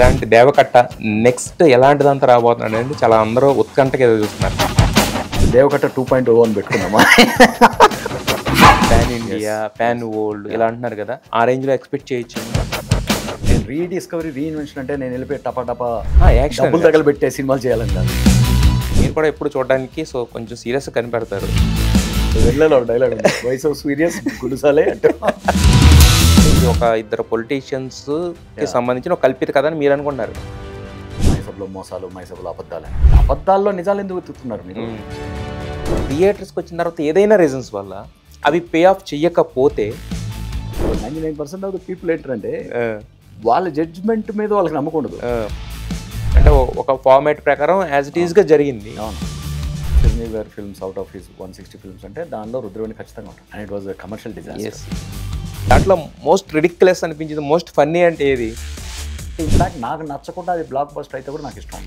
ఇలాంటి దేవకట్ట నెక్స్ట్ ఎలాంటిదంతా రాబోతున్నాడు అనేది చాలా అందరూ ఉత్కంఠగా ఎదురు చూస్తున్నారు. దేవకట్ట 2.0 అని పెట్టుకున్నామా? పాన్ ఇండియా, పాన్ వరల్డ్ ఇలా అంటున్నారు కదా, ఆ రేంజ్ లో ఎక్స్పెక్ట్ చేయొచ్చు. నేను రీడిస్కవరీ రీఇన్వెన్షన్ అంటే నేను వెళ్ళిపోయి టపా యాక్షన్ డబ్బులు తగలబెట్టే సినిమాలు చేయాలని కాదు. మీరు కూడా ఎప్పుడు చూడడానికి సో కొంచెం సీరియస్ గా కనిపెడతారు. వెళ్ళలో డైలాగ్ వాయిస్ ఆఫ్ సీరియస్ గుడిసాలే అంటే ఇది ఒక ఇద్దరు పొలిటీషియన్స్ కి సంబంధించిన ఒక కల్పిత కథ అని మీరు అనుకుంటున్నారు. మైసబ్లో మోసాలు, మైసబ్లో అబద్ధాలు. అబద్ధాల్లో నిజాలు ఎందుకు వెతుకుతున్నారు మీరు? థియేటర్స్కి వచ్చిన తర్వాత ఏదైనా రీజన్స్ వల్ల అవి పే ఆఫ్ చెయ్యకపోతే 99% ఆఫ్ ద పీపుల్ ఏంటంటే వాళ్ళ జడ్జ్మెంట్ మీద వాళ్ళకి నమ్మకం ఉండదు. అంటే ఒక ఫార్మాట్ ప్రకారం యాజ్ ఇట్ ఈస్గా జరిగింది. అవును, చిరంజీవి గారి films out of his 160 films అంటే దానిలో రుద్రవేణి ఖచ్చితంగా ఉంటుంది. And it was commercial disaster. దాంట్లో మోస్ట్ రిడిక్యులస్ అనిపించింది, మోస్ట్ ఫన్నీ అంటే ఏది? ఇన్ఫాక్ట్ నాకు నచ్చకుండా అది బ్లాక్ బస్టర్ అయితే కూడా నాకు ఇష్టం.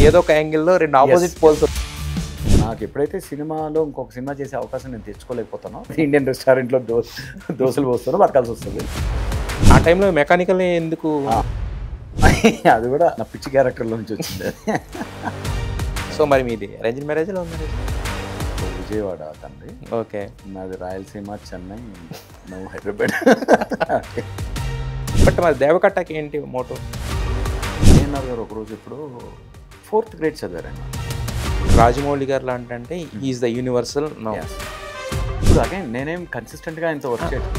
ఏదో ఒక యాంగిల్లో రెండు ఆపోజిట్ పోల్స్. నాకు ఎప్పుడైతే సినిమాలో ఇంకొక సినిమా చేసే అవకాశం నేను తెచ్చుకోలేకపోతానో, ఇండియన్ రెస్టారెంట్లో దోశలు పోస్తానో బతకాల్సి వస్తుంది. ఆ టైంలో మెకానికల్ ఎందుకు? అది కూడా నా పిచ్చి క్యారెక్టర్లో నుంచి వచ్చింది. సో మరి మీది అరేంజ్ మ్యారేజ్లో ఉంది? విజయవాడ తండ్రి. ఓకే. నాది రాయలసీమ, చెన్నై, నువ్వు హైదరాబాద్. బట్ మరి దేవకట్టకి ఏంటి మోటో? ఏఎన్ఆర్ గారు ఒకరోజు ఇప్పుడు 4th grade చదివారండి. రాజమౌళి గారు లాంటి అంటే ఈజ్ ద యూనివర్సల్ నౌ. ఇప్పుడు అగైన్ నేనేం కన్సిస్టెంట్గా ఇంత వర్క్ చేయను.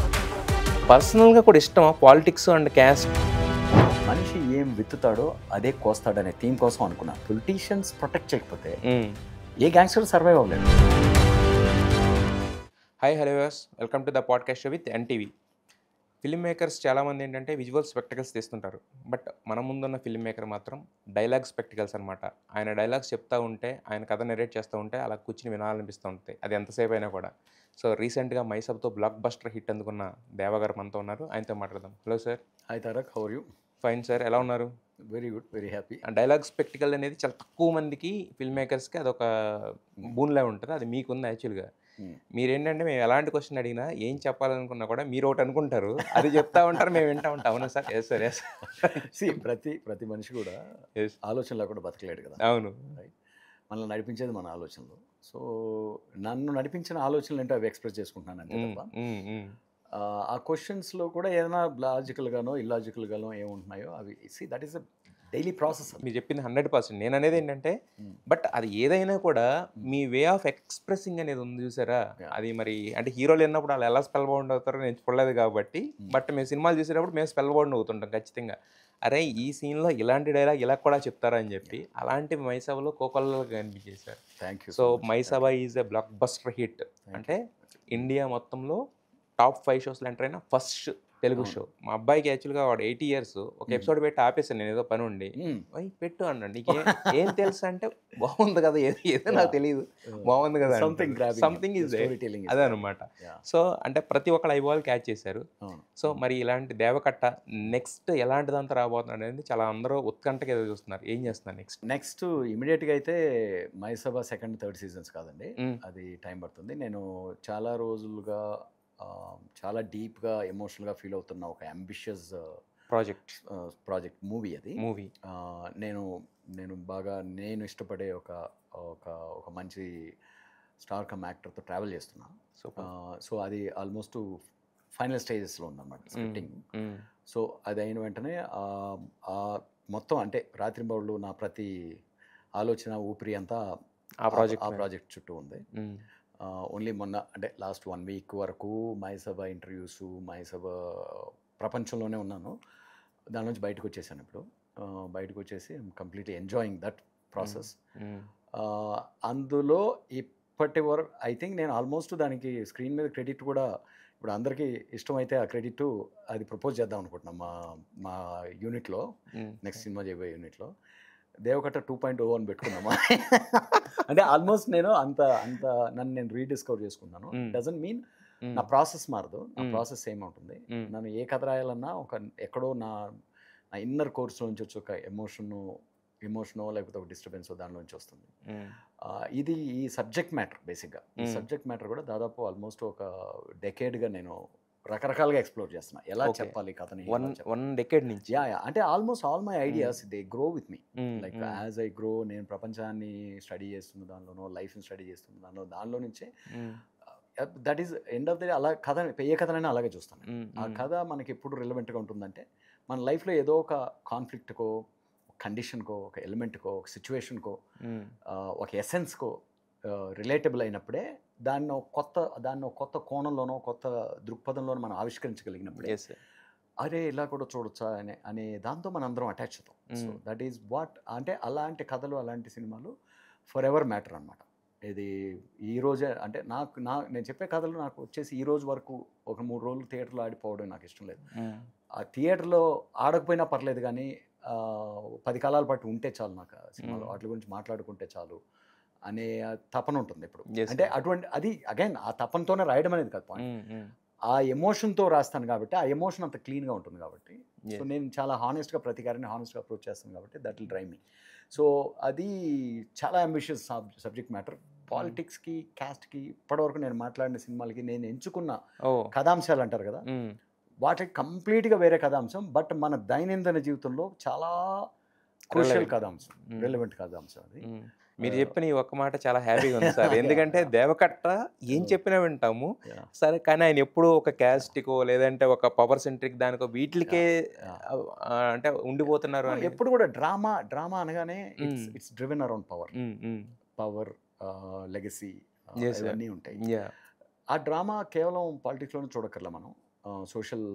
పర్సనల్గా కూడా ఇష్టమా పాలిటిక్స్ అండ్ క్యాస్ట్? మనిషి ఏం విత్తుతాడో అదే కోస్తాడనే థీమ్ కోసం అనుకున్నా. పొలిటీషియన్స్ ప్రొటెక్ట్ చేయకపోతే ఏ గ్యాంగ్స్టర్ సర్వైవ్ అవ్వలేదు. Hi hello viewers, welcome to the podcast show with NTV. Film makers చాలామంది ఏంటంటే విజువల్ స్పెక్టికల్స్ తీస్తుంటారు, బట్ మన ముందున్న ఫిల్మ్ మేకర్ మాత్రం డైలాగ్ స్పెక్టికల్స్ అనమాట. ఆయన డైలాగ్స్ చెప్తూ ఉంటే, ఆయన కథ నెరేట్ చేస్తూ ఉంటే అలా కూర్చుని వినాలనిపిస్తూ ఉంటాయి, అది ఎంతసేపు అయినా కూడా. సో రీసెంట్గా మైసబ్తో బ్లాక్ బస్టర్ హిట్ అందుకున్న దేవగారు మనతో ఉన్నారు, ఆయనతో మాట్లాడదాం. Hello sir. Hi Tarak, how are you? Fine sir, ఎలా ఉన్నారు? Very good, very happy. Dialogue spectacle అనేది చాలా తక్కువ మందికి ఫిల్మ్ మేకర్స్కి అదొక బూన్లా ఉంటుంది, అది మీకుంది యాక్చువల్గా. మీరేంటంటే మేము ఎలాంటి క్వశ్చన్ అడిగినా ఏం చెప్పాలనుకున్నా కూడా మీరు ఒకటి అనుకుంటారు, అది చెప్తా ఉంటారు, మేము వింటా ఉంటాం. అవునా సార్? Yes sir, yes. ప్రతి మనిషి కూడా ఆలోచన లేకుండా బతకలేడు కదా. అవును, మనల్ని నడిపించేది మన ఆలోచనలు. సో నన్ను నడిపించిన ఆలోచనలు ఏంటో అవి ఎక్స్ప్రెస్ చేసుకుంటున్నాను అంతే తప్ప ఆ క్వశ్చన్స్లో కూడా ఏదైనా లాజికల్గానో ఇల్లాజికల్గానో ఏముంటున్నాయో అవి that is a daily process. మీరు చెప్పింది 100%. నేను అనేది ఏంటంటే, బట్ అది ఏదైనా కూడా మీ వే ఆఫ్ ఎక్స్ప్రెసింగ్ అనేది ఉంది చూసారా, అది మరి అంటే హీరోలు విన్నప్పుడు వాళ్ళు ఎలా స్పెల్ బౌండ్ అవుతారో నేను చూడలేదు కాబట్టి, బట్ మేము సినిమాలు చూసేటప్పుడు మేము స్పెల్ బౌండ్ అవుతుంటాం ఖచ్చితంగా. అరే ఈ సీన్లో ఇలాంటి డైలాగ్ ఇలా కూడా చెప్తారా అని చెప్పి, అలాంటి మైసభలో కోకొల్లగా కనిపించేశారు. Thank you. So Mayasabha is a blockbuster hit. అంటే ఇండియా మొత్తంలో టాప్ 5 షోస్లో ఎంటర్ అయిన ఫస్ట్ తెలుగు షో. మా అబ్బాయికి యాక్చువల్గా వాడు 80 years ఒక ఎపిసోడ్ పెట్టి ఆపేసాను నేను, ఏదో పని ఉండి. పెట్టు అన్నాడు. నీకు ఏం తెలుసు అంటే, బాగుంది కదా, ఏదో నాకు తెలియదు, బాగుంది కదా, సంథింగ్ ఈజ్ అదే అనమాట. సో అంటే ప్రతి ఒక్కరు ఐబాల్ క్యాచ్ చేశారు. సో మరి ఇలాంటి దేవకట్ట నెక్స్ట్ ఎలాంటిదంతా రాబోతున్నాడు అనేది చాలా అందరూ ఉత్కంఠగా ఎదురు చూస్తున్నారు. ఏం చేస్తున్నారు నెక్స్ట్ ఇమీడియట్గా అయితే మైసభ 2nd, 3rd seasons కాదండి, అది టైం పడుతుంది. నేను చాలా రోజులుగా చాలా డీప్గా ఎమోషనల్గా ఫీల్ అవుతున్న ఒక అంబిషియస్ ప్రాజెక్ట్ మూవీ అది. నేను బాగా ఇష్టపడే ఒక మంచి స్టార్ కమ్ యాక్టర్తో ట్రావెల్ చేస్తున్నా. సో అది ఆల్మోస్ట్ ఫైనల్ స్టేజెస్లో ఉందన్నమాట స్క్రిప్టింగ్. సో అది అయిన వెంటనే మొత్తం అంటే రాత్రింబౌళ్ళు నా ప్రతి ఆలోచన ఊపిరి అంతా ఆ ప్రాజెక్ట్ చుట్టూ ఉంది. ఓన్లీ మొన్న అంటే లాస్ట్ 1 week వరకు మైసభ ఇంటర్వ్యూస్, మైసభ ప్రపంచంలోనే ఉన్నాను. దాని నుంచి బయటకు వచ్చేసాను. ఇప్పుడు బయటకు వచ్చేసి కంప్లీట్లీ ఎంజాయింగ్ దట్ ప్రాసెస్. అందులో ఇప్పటి వరకు ఐ థింక్ నేను ఆల్మోస్ట్ దానికి స్క్రీన్ మీద క్రెడిట్ కూడా ఇప్పుడు అందరికీ ఇష్టమైతే ఆ క్రెడిట్ అది ప్రపోజ్ చేద్దాం అనుకుంటున్నాం మా యూనిట్లో, నెక్స్ట్ సినిమా చేయబోయే యూనిట్లో. దేవకట్ట 2.0 అని పెట్టుకున్నామా? అంటే ఆల్మోస్ట్ నేను అంత నన్ను నేను రీడిస్కవర్ చేసుకున్నాను. డజంట్ మీన్ నా ప్రాసెస్ మారదు, నా ప్రాసెస్ సేమ్ ఉంటుంది. నన్ను ఏ కథ రాయాలన్నా ఎక్కడో నా ఇన్నర్ కోర్స్లో నుంచి వచ్చి ఒక ఎమోషనో లేకపోతే ఒక డిస్టర్బెన్స్ దానిలో నుంచి వస్తుంది. ఇది ఈ సబ్జెక్ట్ మ్యాటర్ బేసిక్గా. ఈ సబ్జెక్ట్ మ్యాటర్ కూడా దాదాపు ఆల్మోస్ట్ ఒక డెకేడ్గా నేను రకరకాలుగా ఎక్స్ప్లోర్ చేస్తున్నా, ఎలా ఓకే. చెప్పాలి కథని, వన్ డెకేడ్ నుంచి. యా అంటే almost all my ideas they grow with me. Hmm. Like హ్మ్. యాజ్ ఐ గ్రో, నేను ప్రపంచాన్ని స్టడీ చేస్తున్న దానిలోనో, లైఫ్ని స్టడీ చేస్తున్న దానిలో నుంచే హ్మ్. That is end of the day. అలా కథ, ఏ కథనైనా అలాగే చూస్తాను. హ్మ్. ఆ హ్మ్. కథ మనకి ఎప్పుడు రిలవెంట్గా ఉంటుందంటే, మన లైఫ్లో ఏదో ఒక కాన్ఫ్లిక్ట్కో, కండిషన్కో, ఒక ఎలిమెంట్కో, ఒక సిచ్యువేషన్కో, హ్మ్. ఒక ఎసెన్స్కో రిలేటబుల్ అయినప్పుడే దాన్ని ఒక కొత్త కోణంలోనో, కొత్త దృక్పథంలోనో మనం ఆవిష్కరించగలిగినప్పుడే, యెస్. అరే ఇలా కూడా చూడొచ్చా అనే దాంతో మనం అందరం అటాచ్ అవుతాం. సో హ్మ్. దట్ ఈస్ వాట్, అంటే అలాంటి కథలు, అలాంటి సినిమాలు ఫర్ ఎవర్ మ్యాటర్ అనమాట. ఇది ఈ రోజే అంటే నేను చెప్పే కథలు నాకు వచ్చేసి ఈ రోజు వరకు ఒక 3 రోజులు థియేటర్లో ఆడిపోవడం నాకు ఇష్టం లేదు. హ్మ్. ఆ థియేటర్లో ఆడకపోయినా పర్లేదు కానీ 10 కాలాల పాటు ఉంటే చాలు నాకు ఆ సినిమాలో. హ్మ్. వాటి గురించి మాట్లాడుకుంటే చాలు అనే తపన ఉంటుంది ఇప్పుడు. యెస్. అంటే అటువంటి అది అగైన్ ఆ తపనతోనే రాయడం అనేది కాదు పాయింట్. హ్మ్. హ్మ్. ఆ ఎమోషన్‌తో రాస్తాను కాబట్టి, ఆ ఎమోషన్ అంత క్లీన్‌గా ఉంటుంది కాబట్టి, సో యెస్. నేను చాలా హానెస్ట్‌గా ప్రతి గారిని హానెస్ట్‌గా అప్రోచ్ చేస్తాను కాబట్టి that will drive me. So అది చాలా అంబిషియస్ సబ్జెక్ట్ మ్యాటర్. పాలిటిక్స్‌కి, క్యాస్ట్‌కి ఇప్పటివరకు నేను మాట్లాడిన సినిమాలకి నేను ఎంచుకున్న ఓహ్! కథాంశాలు అంటారు కదా! హ్మ్. వాటికి కంప్లీట్‌గా వేరే కథాంశం. బట్ మన దైనందిన జీవితంలో చాలా క్రూషియల్ రెలెవెంట్. కథాంశం. హ్మ్. రిలెవెంట్ కథాంశం అది. హ్మ్. మీరు ఆహ్, చెప్పిన ఈ ఒక్క మాట చాలా హ్యాపీగా ఉంది సార్. యాహ్! ఎందుకంటే యాహ్! 'దేవకట్ట' ఏం ఓహ్! చెప్పినా వింటాము. యాహ్! సరే కానీ ఆయన ఎప్పుడూ ఒక యాహ్! క్యాస్ట్‌కో లేదంటే ఒక పవర్ సెంట్రిక్ దానికో వీటిలికే యాహ్! యాహ్! అంటే ఉండిపోతున్నారు అనేది. ఎప్పుడు కూడా డ్రామా అనగానే hmm. It's driven around power. Hmm. Hmm. Power, legacy, yes sir. ఇవన్నీ ఉంటాయి. యాహ్! ఆ డ్రామా కేవలం పాలిటిక్స్‌లోనే చూడక్కర్లా మనం. సోషల్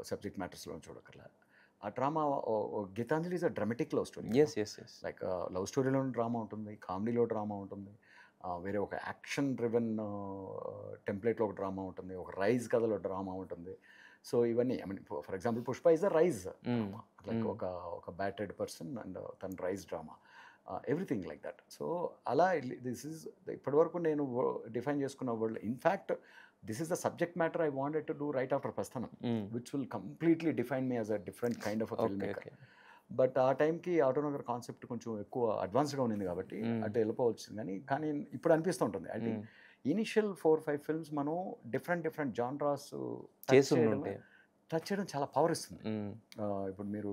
సబ్జెక్ట్ మ్యాటర్స్‌లోనే చూడక్కర్లా. ఆ drama 'Gitanjali' is a dramatic love story కదా! Yes. Yes. Yes. Like love స్టోరీలోను డ్రామా ఉంటుంది, కామెడీలో డ్రామా ఉంటుంది, వేరే ఒక యాక్షన్ డ్రివెన్ టెంప్లేట్‌లో ఒక డ్రామా ఉంటుంది, ఒక రైజ్ కథలో డ్రామా ఉంటుంది. సో ఇవన్నీ I mean for example 'Pushpa' is a rise hmm. Drama. Like hmm. ఒక బ్యాటెడ్ పర్సన్ అండ్ తన rise drama. Everything like that. So అలా దిస్ ఈజ్ ఇప్పటివరకు నేను డిఫైన్ చేసుకున్న world. In fact this is the subject matter I wanted to do right after 'Prasthanam', hmm. Which will completely define me as a different kind of a film okay. Maker. Okay. But ఆ టైంకి Autonagar concept కొంచెం ఎక్కువ అడ్వాన్స్‌గా ఉండింది కాబట్టి హ్మ్. అటు వెళ్ళిపోవచ్చింది కానీ ఇప్పుడు అనిపిస్తుంటుంది. ఐ థింక్ హ్మ్. ఇనీషియల్ 4, 5 ఫిల్మ్స్ మనం డిఫరెంట్ జాన్రాస్ చేసుండుంటే. టచ్ చేయడం చాలా పవర్ ఇస్తుంది. హ్మ్. ఇప్పుడు మీరు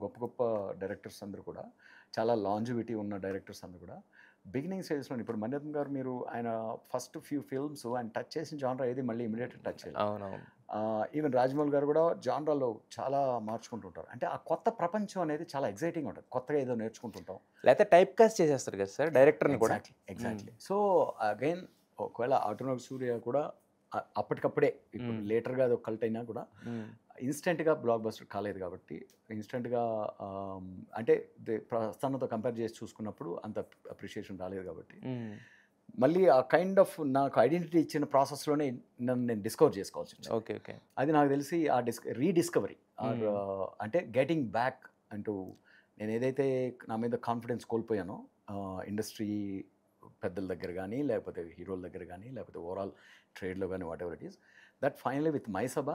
గొప్ప గొప్ప డైరెక్టర్స్ అందరూ కూడా, చాలా లాంజివిటీ ఉన్న డైరెక్టర్స్ అందరూ కూడా బిగినింగ్ స్టేజ్‌లో, ఇప్పుడు మణిరత్నం గారు, మీరు ఆయన ఫస్ట్ ఫ్యూ ఫిల్మ్స్ ఆయన టచ్ చేసిన జానరా ఏది మళ్ళీ ఇమ్మీడియేట్‌గా టచ్ చేయలేదు. అవునవును. ఈవెన్ రాజమౌళి గారు కూడా జానరాలో చాలా మార్చుకుంటుంటారు. అంటే ఆ కొత్త ప్రపంచం అనేది చాలా ఎక్సైటింగ్‌గా ఉంటుంది. కొత్తగా ఏదో నేర్చుకుంటుంటాం. లేతే టైప్ కాస్ట్ చేసేస్తారు కదా సార్ డైరెక్టర్‌ని కూడా. ఎగ్జాక్ట్‌లీ. సో అగైన్ ఒకవేళ ఆటోనగర్ సూర్య కూడా అప్పటికప్పుడే, ఇప్పుడు హ్మ్. లేటర్‌గా అది ఒక కల్ట్ అయినా కూడా హ్మ్. ఇన్‌స్టంట్‌గా బ్లాక్ బస్టర్ కాలేదు కాబట్టి, ఇన్‌స్టంట్‌గా అంటే ప్రస్థానంతో కంపేర్ చేసి చూసుకున్నప్పుడు అంత అప్రిషియేషన్ రాలేదు కాబట్టి, హ్మ్. మళ్ళీ ఆ కైండ్ ఆఫ్ నాకు ఐడెంటిటీ ఇచ్చిన ప్రాసెస్‌లోనే నన్ను నేను డిస్కవర్ చేసుకోవాల్సొచ్చింది. ఓకే. ఓకే. అది నాకు తెలిసి ఆ రీడిస్కవరీ ఆర్ హ్మ్. అంటే గెటింగ్ బ్యాక్ అంటూ, నేనేదైతే నా మీద కాన్ఫిడెన్స్ కోల్పోయానో ఇండస్ట్రీ పెద్దల దగ్గర గానీ, లేకపోతే హీరోల దగ్గర గానీ, లేకపోతే ఓవరాల్ ట్రేడ్‌లో గానీ, whatever it is, that finally with Mayasabha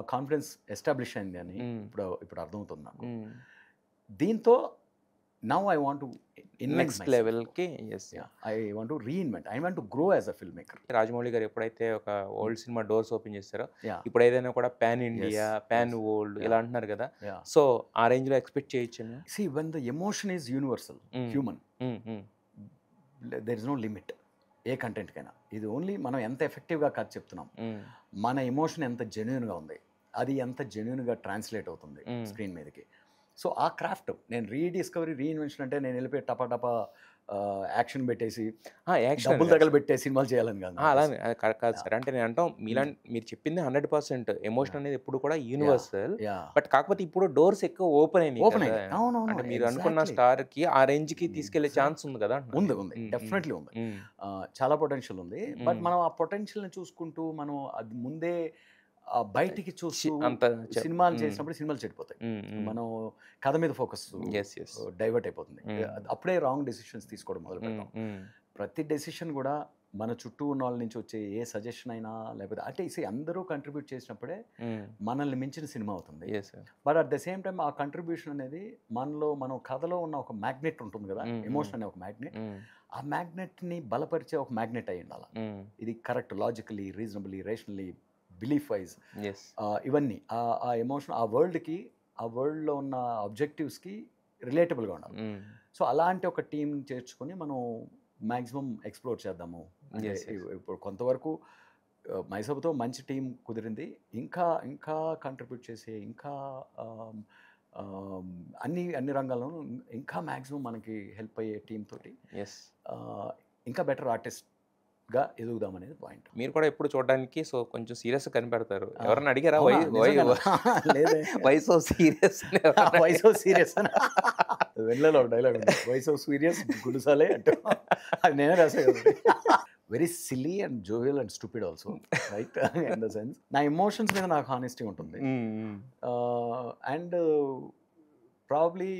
confidence establish అయింది అని హ్మ్. ఇప్పుడు అర్థమవుతుంది నాకు. హ్మ్. దీంతో now I want to invent next myself. లెవెల్‌కి yes. Yeah! I want to reinvent. I want to grow as a filmmaker. Rajamouli garu ఎప్పుడైతే ఒక ఓల్డ్ సినిమా డోర్స్ ఓపెన్ చేసారో, యాహ్! ఇప్పుడు ఏదైనా కూడా pan yes. India, pan yes. World ఇలా yeah! అంటున్నారు కదా! యాహ్! సో, ఆ రేంజ్‌లో ఎక్స్‌పెక్ట్ చేయొచ్చా? See when the emotion is universal, hmm. Human, hmm. Hmm. There is no limit ఏ కంటెంట్‌కైనా. ఇది ఓన్లీ మనం ఎంత ఎఫెక్టివ్‌గా కథ చెప్తున్నాం, హ్మ్. మన ఎమోషన్ ఎంత జెన్యూన్‌గా ఉంది, అది ఎంత జెన్యూన్‌గా ట్రాన్స్‌లేట్ అవుతుంది హ్మ్. స్క్రీన్ మీదకి. సో, ఆ క్రాఫ్ట్ నేను రీఇన్వెన్షన్ అంటే నేను వెళ్ళిపోయి టపా యాక్షన్ పెట్టేసి, ఆ! యాక్షన్ అని డబ్బులు కాదు సార్. తగలబెట్టే సినిమాలు చేయాలని కాదు ఆ! నా అలానే ఉద్దేశం. కాదు యాహ్! సార్. అంటే నేను అంటాం హ్మ్. మీరు చెప్పింది 100% ఎమోషన్ యాహ్! అనేది ఎప్పుడు కూడా యాహ్! యూనివర్సల్. యాహ్! బట్ కాకపోతే ఇప్పుడు డోర్స్ ఎక్కువ ఓపెన్ అయినాయి ఓపెన్ కదా! అయినాయి. అవునవును. అంటే మీరు అనుకున్న ఎగ్జాక్ట్‌లీ. స్టార్‌కి ఆ రేంజ్‌కి తీసుకెళ్ళే ఛాన్స్ ఎగ్జాక్ట్‌లీ. ఉంది కదా! అంటున్నాను ఉంది. నేను. ఉంది. హ్మ్. హ్మ్. డెఫినెట్‌లీ ఉంది. హ్మ్. చాలా పొటెన్షియల్ ఉంది. బట్ హ్మ్. మనం ఆ పొటెన్షియల్‌ని చూసుకుంటూ, మనం అది ముందే బయటికి చూస్తూ అంత సినిమాలు హ్మ్. చేసినప్పుడు సినిమాలు చెడిపోతాయి. హ్మ్. హ్మ్. మనం కథ మీద ఫోకస్ యెస్. యెస్. డైవర్ట్ అయిపోతుంది. హ్మ్. అప్పుడే రాంగ్ డెసిషన్స్ తీసుకోవడం హ్మ్. మొదలుపెడతాం. హ్మ్. ప్రతి డెసిషన్ గూడా మన చుట్టూ ఉన్నోళ్ళ నుంచి వచ్చే ఏ సజెషన్ అయినా, లేకపోతే అంటే అందరూ కంట్రిబ్యూట్ చేసినప్పుడే హ్మ్. మనల్ని మించిన సినిమా అవుతుంది. Yes sir. But at the same time ఆ కంట్రిబ్యూషన్ అనేది మనం కథలో ఉన్న ఒక మ్యాగ్నెట్ ఉంటుంది గదా! హ్మ్. హ్మ్. ఎమోషన్ అనే ఒక మ్యాగ్నెట్. హ్మ్. ఆ మ్యాగ్నెట్‌ని బలపరిచే ఒక మ్యాగ్నెట్ అయ్యుండాల. హ్మ్. ఇది correct, logically, reasonably, rationally belief wise yes. ఇవన్నీ ఆ ఎమోషన్ ఆ వరల్డ్లో ఉన్న ఆబ్జెక్టివ్స్కి రిలేటబుల్గా ఉండాలి. సో అలాంటి ఒక టీం చేర్చుకొని మనం మ్యాక్సిమం ఎక్స్ప్లోర్ చేద్దాము అంటే ఇప్పుడు కొంతవరకు మైసభతో మంచి టీం కుదిరింది. ఇంకా ఇంకా కంట్రిబ్యూట్ చేసే ఇంకా అన్ని రంగాల్లోనూ ఇంకా మ్యాక్సిమం మనకి హెల్ప్ అయ్యే టీం తోటి ఎస్. ఇంకా బెటర్ ఆర్టిస్ట్గా ఎదుగుదామనేది పాయింట్. మీరు కూడా ఎప్పుడు చూడడానికి సో కొంచెం సీరియస్గా కనిపెడతారు. ఎవరన్నా అడిగారా లేదే వయసు సీరియస్ వయసు సీరియస్ వెళ్ళలో ఒక డైలాగ్ ఉంది, వయసు సీరియస్ గుడిసాలే అంటూ అది నేనే రాసే కదా. Very silly and jovial and stupid also right in the sense. నా ఎమోషన్స్ మీద నాకు హానెస్టీ ఉంటుంది. And probably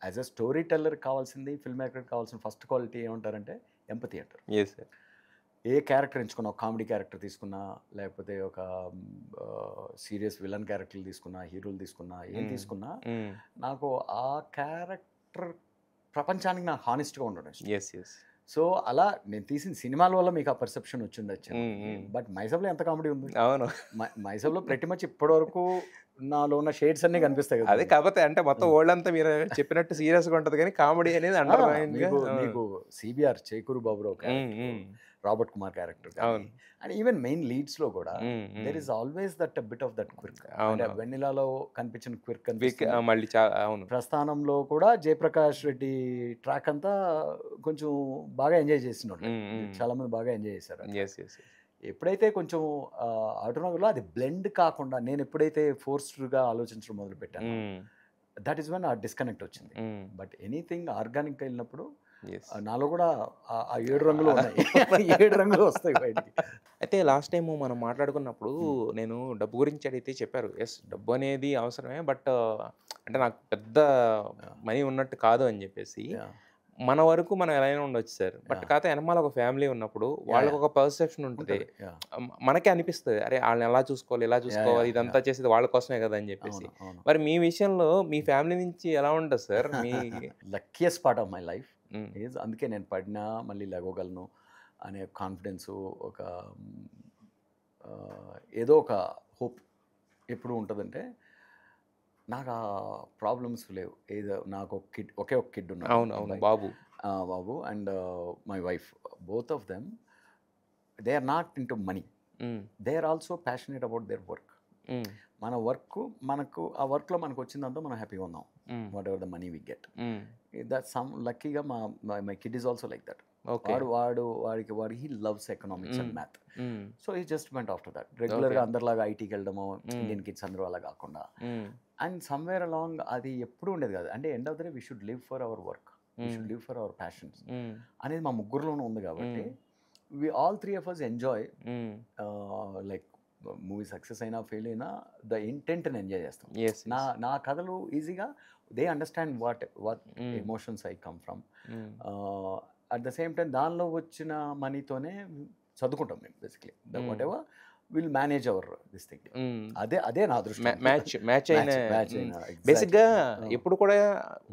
as a story teller కావాల్సింది, ఫిల్మ్ మేకర్ కావాల్సిన ఫస్ట్ క్వాలిటీ ఏమంటారంటే ఎంపతి అంటారు. ఏ క్యారెక్టర్ ఎంచుకున్నా, కామెడీ క్యారెక్టర్ తీసుకున్నా, లేకపోతే ఒక సీరియస్ విలన్ క్యారెక్టర్లు తీసుకున్నా, హీరోలు తీసుకున్నా, ఏం తీసుకున్నా నాకు ఆ క్యారెక్టర్ ప్రపంచానికి నాకు హానెస్ట్గా ఉండడం. సో అలా నేను తీసిన సినిమాల వల్ల మీకు ఆ పర్సెప్షన్ వచ్చిండొచ్చు. బట్ మైసబ్లో ఎంత కామెడీ ఉంది. అవును, మైసబ్లో ప్రతి మచ్ ఇప్పటి వరకు నాలో ఉన్న షేడ్స్ అన్ని కనిపిస్తాయి కదా. అదే కాకపోతే అంటే మొత్తం వరల్డ్ అంతా మీరు చెప్పినట్టు సీరియస్గా ఉంటుంది కానీ కామెడీ అనేది అండర్ మీకు సిబిఆర్ చేకూరు Baburao Robert Kumar character and even main లీడ్స్లో కూడా there is always that bit of that quirk. వెన్నెలాలో కనిపించిన క్విర్క్ మళ్ళీ అవును, ప్రస్థానంలో కూడా జయప్రకాష్ రెడ్డి ట్రాక్ అంతా కొంచెం బాగా ఎంజాయ్ చేసినాడు. చాలా మంది బాగా ఎంజాయ్ చేశారు. ఎప్పుడైతే కొంచెం ఆటోనగర్లో అది బ్లెండ్ కాకుండా నేను ఎప్పుడైతే ఫోర్స్డ్గా ఆలోచించడం మొదలు పెట్టాను, దట్ ఈస్ వన్ ఆ డిస్కనెక్ట్ వచ్చింది. బట్ ఎనీథింగ్ ఆర్గానిక్గా వెళ్ళినప్పుడు నాలో కూడా ఆ 7 రంగులు ఉన్నాయి. 7 రంగులు వస్తాయి బయటికి. అయితే లాస్ట్ టైం మనం మాట్లాడుకున్నప్పుడు నేను డబ్బు గురించి అడిగితే చెప్పారు, ఎస్ డబ్బు అనేది అవసరమే, బట్ అంటే నాకు పెద్ద మనీ ఉన్నట్టు కాదు అని చెప్పేసి. మన వరకు మనం ఎలా అయినా ఉండొచ్చు సార్, బట్ కాకపోతే వెనమాల ఒక ఫ్యామిలీ ఉన్నప్పుడు వాళ్ళకి ఒక పర్సెప్షన్ ఉంటుంది. మనకే అనిపిస్తుంది, అరే వాళ్ళని ఎలా చూసుకోవాలి, ఇలా చూసుకోవాలి, ఇదంతా చేసేది వాళ్ళ కోసమే కదా అని చెప్పేసి. మరి మీ విషయంలో మీ ఫ్యామిలీ నుంచి ఎలా ఉంటుంది sir? Me luckiest part of my life is, అందుకే నేను పడినా మళ్ళీ లెగవగలను అనే కాన్ఫిడెన్సు, ఒక ఏదో ఒక హోప్ ఎప్పుడు ఉంటుందంటే, నాకు ఆ ప్రాబ్లమ్స్ లేవు. ఏదో నాకు ఒకే ఒక కిడ్ ఉన్నాడు. అవును బాబు and my wife, both of them they are not into money, they are also passionate about their work. మన వర్క్ మనకు ఆ వర్క్లో మనకు వచ్చిందంతా మనం హ్యాపీగా ఉన్నాం, whatever the money we get. That some లక్కీగా my kid is also like that. వాడు he loves economics and math. So he just went after that. రెగ్యులర్గా అందరిలాగా ఐటీకి వెళ్ళడము, ఇండియన్ కిడ్స్ అందరూ అలా కాకుండా. అండ్ సమ్వేర్ అలాంగ్ అది ఎప్పుడు ఉండేది కాదు. అంటే end of the day we should live for our work, we should live for our passions అనేది మా ముగ్గురులోనూ ఉంది. కాబట్టి we all 3 of us enjoy, like movie success అయినా ఫెయిల్ అయినా ద ఇంటెంట్ని ఎంజాయ్ చేస్తాం. నా కథలు ఈజీగా they understand what emotions I come from. At the same time దానిలో వచ్చిన మనీతోనే చదువుకుంటాం మేము. Basically whatever will manage our this thing. అదే నా దృష్టి. మ్యాచ్ అయిన బేసిక్గా ఎప్పుడు కూడా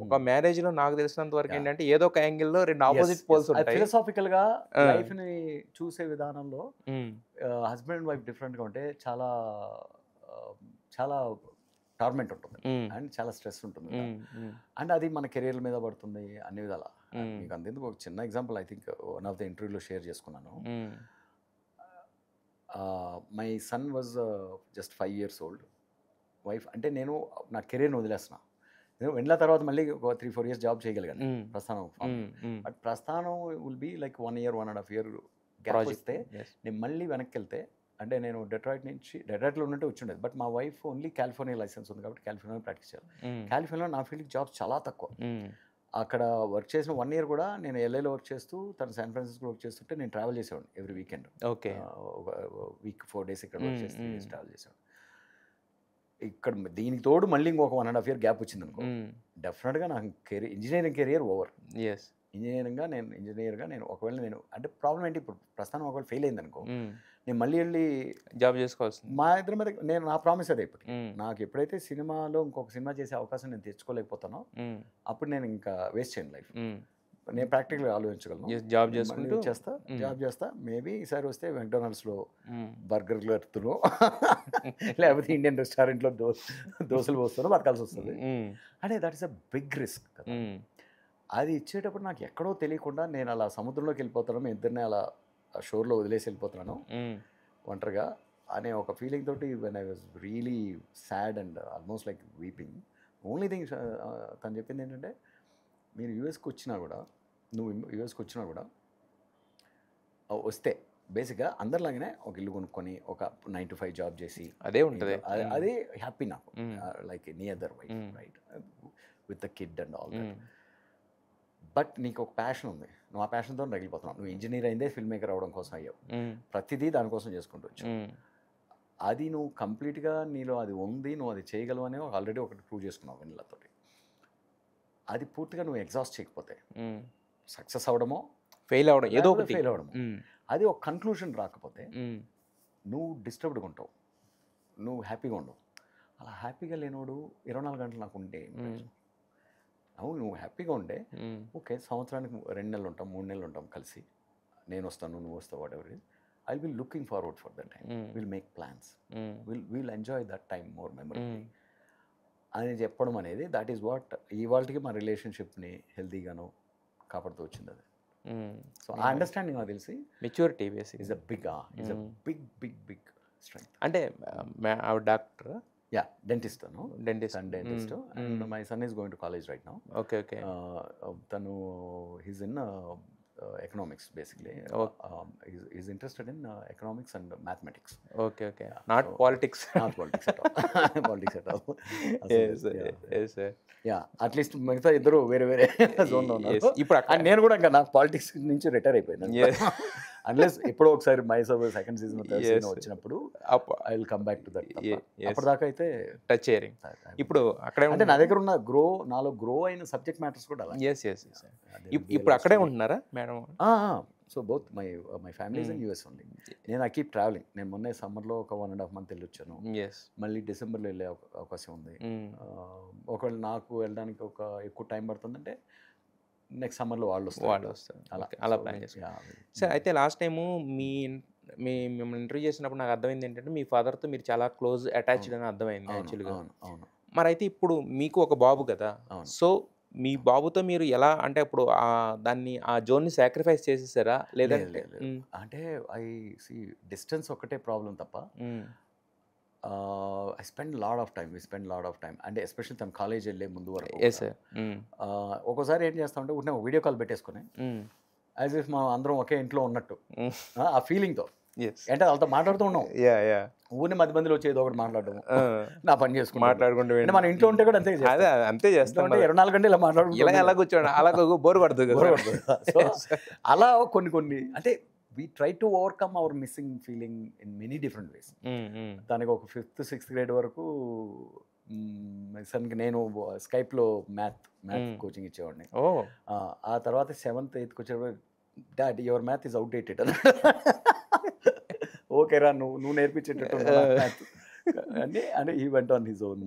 ఒక మ్యారేజ్ లో నాకు తెలిసినంత వరకు ఏంటంటే ఏదో ఒక యాంగిల్లో 2 ఆపోజిట్ పోల్స్ ఉంటాయి. ఫిలసాఫికల్ గా లైఫ్ ని చూసే విధానంలో హస్బెండ్ అండ్ వైఫ్ డిఫరెంట్ గా ఉంటే చాలా చాలా టార్మెంట్ ఉంటుంది అండ్ చాలా స్ట్రెస్ ఉంటుంది. అండ్ అది మన కెరీర్ మీద పడుతుంది అన్ని విధాలా. మీకు అంతేందుకు ఒక చిన్న example I think one of the ఇంటర్వ్యూలో షేర్ చేసుకున్నాను. My son was just 5 years old. Wife అంటే నేను నా కెరీర్ని వదిలేస్తున్నా. నేను వెళ్ళిన తర్వాత మళ్ళీ ఒక 3-4 years జాబ్ చేయగలిగాను Prasthanam. But Prasthanam will be like 1 year 1.5 year gap వస్తే నేను మళ్ళీ వెనక్కి వెళ్తే, అంటే నేను డెట్రాయిట్లో ఉన్నట్టు వచ్చి ఉండేది. బట్ మా వైఫ్ ఓన్లీ కాలిఫోర్నియా లైసెన్స్ ఉంది కాబట్టి కాలిఫోర్నియా ప్రాక్టీస్ చేయాలి. కాలిఫోర్నియా నా ఫీల్డ్కి జాబ్స్ చాలా తక్కువ. అక్కడ వర్క్ చేసిన 1 year కూడా నేను LAలో వర్క్ చేస్తూ, తను శాన్ ఫ్రాన్సిస్కోలో వర్క్ చేస్తుంటే నేను ట్రావెల్ చేసేవాడిని every weekend. Okay, week 4 days ఇక్కడ వర్క్ చేస్తూ ట్రావెల్ చేసేవాడిని. ఇక్కడ దీనికి తోడు మళ్ళీ ఇంకొక 1.5 year గ్యాప్ వచ్చింది అనుకో, డెఫినెట్గా నాకు ఇంజనీరింగ్ కెరియర్ ఓవర్. ఇంజనీర్గా నేను ఒకవేళ నేను అంటే ప్రాబ్లం ఏంటి, ఇప్పుడు ప్రస్తుతం ఒకవేళ ఫెయిల్ అయింది అనుకో, నేను మళ్ళీ వెళ్ళి జాబ్ చేసుకోవాల్సి మా ఇద్దరి మీద నేను నా ప్రామిస్ అదే. ఇప్పుడు నాకు ఎప్పుడైతే సినిమాలో ఇంకొక సినిమా చేసే అవకాశం నేను తెచ్చుకోలేకపోతానో అప్పుడు నేను ఇంకా వేస్ట్ చేయను లైఫ్. నేను ప్రాక్టికల్గా ఆలోచించగలను. జాబ్ మళ్ళీ చేసుకుంటూ చేస్తా, జాబ్ చేస్తా. మేబీ ఈసారి వస్తే మెక్డొనాల్డ్స్లో బర్గర్లు ఎత్తును, లేకపోతే ఇండియన్ రెస్టారెంట్లో దోశలు పోస్తాను, బతకాల్సి వస్తుంది. అంటే that is a big risk కదా. అది ఇచ్చేటప్పుడు నాకు ఎక్కడో తెలియకుండా నేను అలా సముద్రంలోకి వెళ్ళిపోతాను, మీ ఇద్దరిని అలా షోర్లో వదిలేసి వెళ్ళిపోతున్నాను ఒంటరిగా అనే ఒక ఫీలింగ్ తోటి when I was really sad and almost like weeping. Only thing తను చెప్పింది ఏంటంటే, మీరు యూఎస్కి వచ్చినా కూడా, నువ్వు యూఎస్కి వచ్చినా కూడా వస్తే బేసిక్గా అందరిలాగానే ఒక ఇల్లు కొనుక్కొని ఒక 9 to 5 జాబ్ చేసి అదే ఉంటుంది. అదే హ్యాపీ నాకు, like any other wife, right, with the kid and all that. But నీకు ఒక ప్యాషన్ ఉంది, నువ్వు ఆ ప్యాషన్తో రగిలిపోతున్నావు. నువ్వు ఇంజనీర్ అయిందే ఫిల్మ్ మేకర్ అవ్వడం కోసం అయ్యావు, ప్రతిదీ దానికోసం చేసుకుంటూ వచ్చావు. అది నువ్వు కంప్లీట్గా నీలో అది ఉంది, నువ్వు అది చేయగలవు అని ఆల్రెడీ ఒకటి ప్రూవ్ చేసుకున్నావు వెన్నెలతోటి. అది పూర్తిగా నువ్వు ఎగ్జాస్ట్ చేయకపోతే సక్సెస్ అవ్వడమో ఫెయిల్ అవ్వడం, ఏదో ఒకటి ఫెయిల్ అవ్వడమో, అది ఒక కన్క్లూషన్ రాకపోతే నువ్వు డిస్టర్బ్డ్గా ఉంటావు, నువ్వు హ్యాపీగా ఉండవు. అలా హ్యాపీగా లేనోడు 24 గంటలు నాకు ఉంటే అవును, నువ్వు హ్యాపీగా ఉండే ఓకే, సంవత్సరానికి 2 నెలలు ఉంటాం, 3 నెలలు ఉంటాం కలిసి, నేను వస్తాను నువ్వు వస్తావు, what ever it, I will looking forward for that time, will make plans, will enjoy that time more memorable అని చెప్పడం అనేది, దట్ ఈస్ వాట్ ఇవాళకి మా రిలేషన్షిప్ని హెల్తీగాను కాపాడుతూ వచ్చింది అది. సో ఆ అండర్స్టాండింగ్ నాకు తెలిసి maturity basic is a big big strength. అంటే ఆవిడ డాక్టర్, యా, డెంటిస్ట్, తను dentist, dentist, and my son is going to college right now. Okay okay. తను he's in economics basically, is interested in economics and mathematics. Okay okay, not politics. Not politics at all, politics at all. Yeah, at least మిగతా ఇద్దరు వేరే వేరే జోన్లో ఉన్నారు. ఇప్పుడు నేను కూడా ఇంకా నాకు పాలిటిక్స్ నుంచి రిటైర్ అయిపోయాను. అన్లెస్ ఎప్పుడో ఒకసారి మై సబ్ సెకండ్ సీజన్ వచ్చినప్పుడు I will come back to that. అప్పటిదాకా అయితే టచ్ చేయరింగ్. ఇప్పుడు అక్కడే అంటే నా దగ్గర ఉన్న నాలో గ్రో అయిన సబ్జెక్ట్ మ్యాటర్స్ కూడా అలా. ఇప్పుడు అక్కడే ఉంటున్నారా madam? So both my family is in US only. నేను ఐ కీప్ ట్రావెలింగ్. నేను మొన్నే సమ్మర్లో ఒక 1.5 months వెళ్ళి వచ్చాను. మళ్ళీ డిసెంబర్లో వెళ్ళే అవకాశం ఉంది. ఒకవేళ నాకు వెళ్ళడానికి ఒక ఎక్కువ టైం పడుతుందంటే నెక్స్ట్ సమ్మర్లో వాళ్ళు వస్తారు. అలా ప్లాన్ చేసుకుంటాం. సార్ అయితే లాస్ట్ టైము మిమ్మల్ని ఇంటర్వ్యూ చేసినప్పుడు నాకు అర్థమైంది ఏంటంటే, మీ ఫాదర్తో మీరు చాలా క్లోజ్ అటాచ్డ్ అని అర్థమైంది యాక్చువల్గా. అవును. మరి అయితే ఇప్పుడు మీకు ఒక బాబు కదా, సో మీ బాబుతో మీరు ఎలా, అంటే అప్పుడు దాన్ని ఆ జోన్ని సాక్రిఫైస్ చేసేసారా లేదంటే? అంటే ఐ సీ డిస్టెన్స్ ఒక్కటే ప్రాబ్లం తప్ప I spend lot of time. అంటే ఎస్పెషల్లీ తను కాలేజ్ వెళ్ళే ముందు వరకు ఒక్కోసారి ఏం చేస్తామంటే ఉంటే వీడియో కాల్ పెట్టేసుకుని యాజ్ ఇఫ్ మనం అందరం ఒకే ఇంట్లో ఉన్నట్టు ఆ ఫీలింగ్తో, అంటే వాళ్ళతో మాట్లాడుతూ ఉన్నాం. ఊరిని 10 మందిలో వచ్చేది ఒకటి మాట్లాడడం, నా పని చేసుకుంటూ మాట్లాడుకుంటూ. మన ఇంట్లో ఉంటే కూడా అంతే చేస్తాం. 24 గంటలు ఇలా మాట్లాడుకుంటూ అలా కూర్చోండి, అలా బోర్ పడుతుంది. సో అలా కొన్ని అంటే we try to overcome our missing feeling in many different ways. దానికి ఒక 5th 6th grade వరకు సన్కి నేను స్కైప్లో మ్యాథ్ కోచింగ్ ఇచ్చేవాడిని. ఆ తర్వాత 7th 8th వచ్చేటప్పుడు dad your math is outdated అని. ఓకే రా, నువ్వు నేర్పించేటట్టు అంటే ఈ వెంట ఆన్ హిజ్ ఓన్.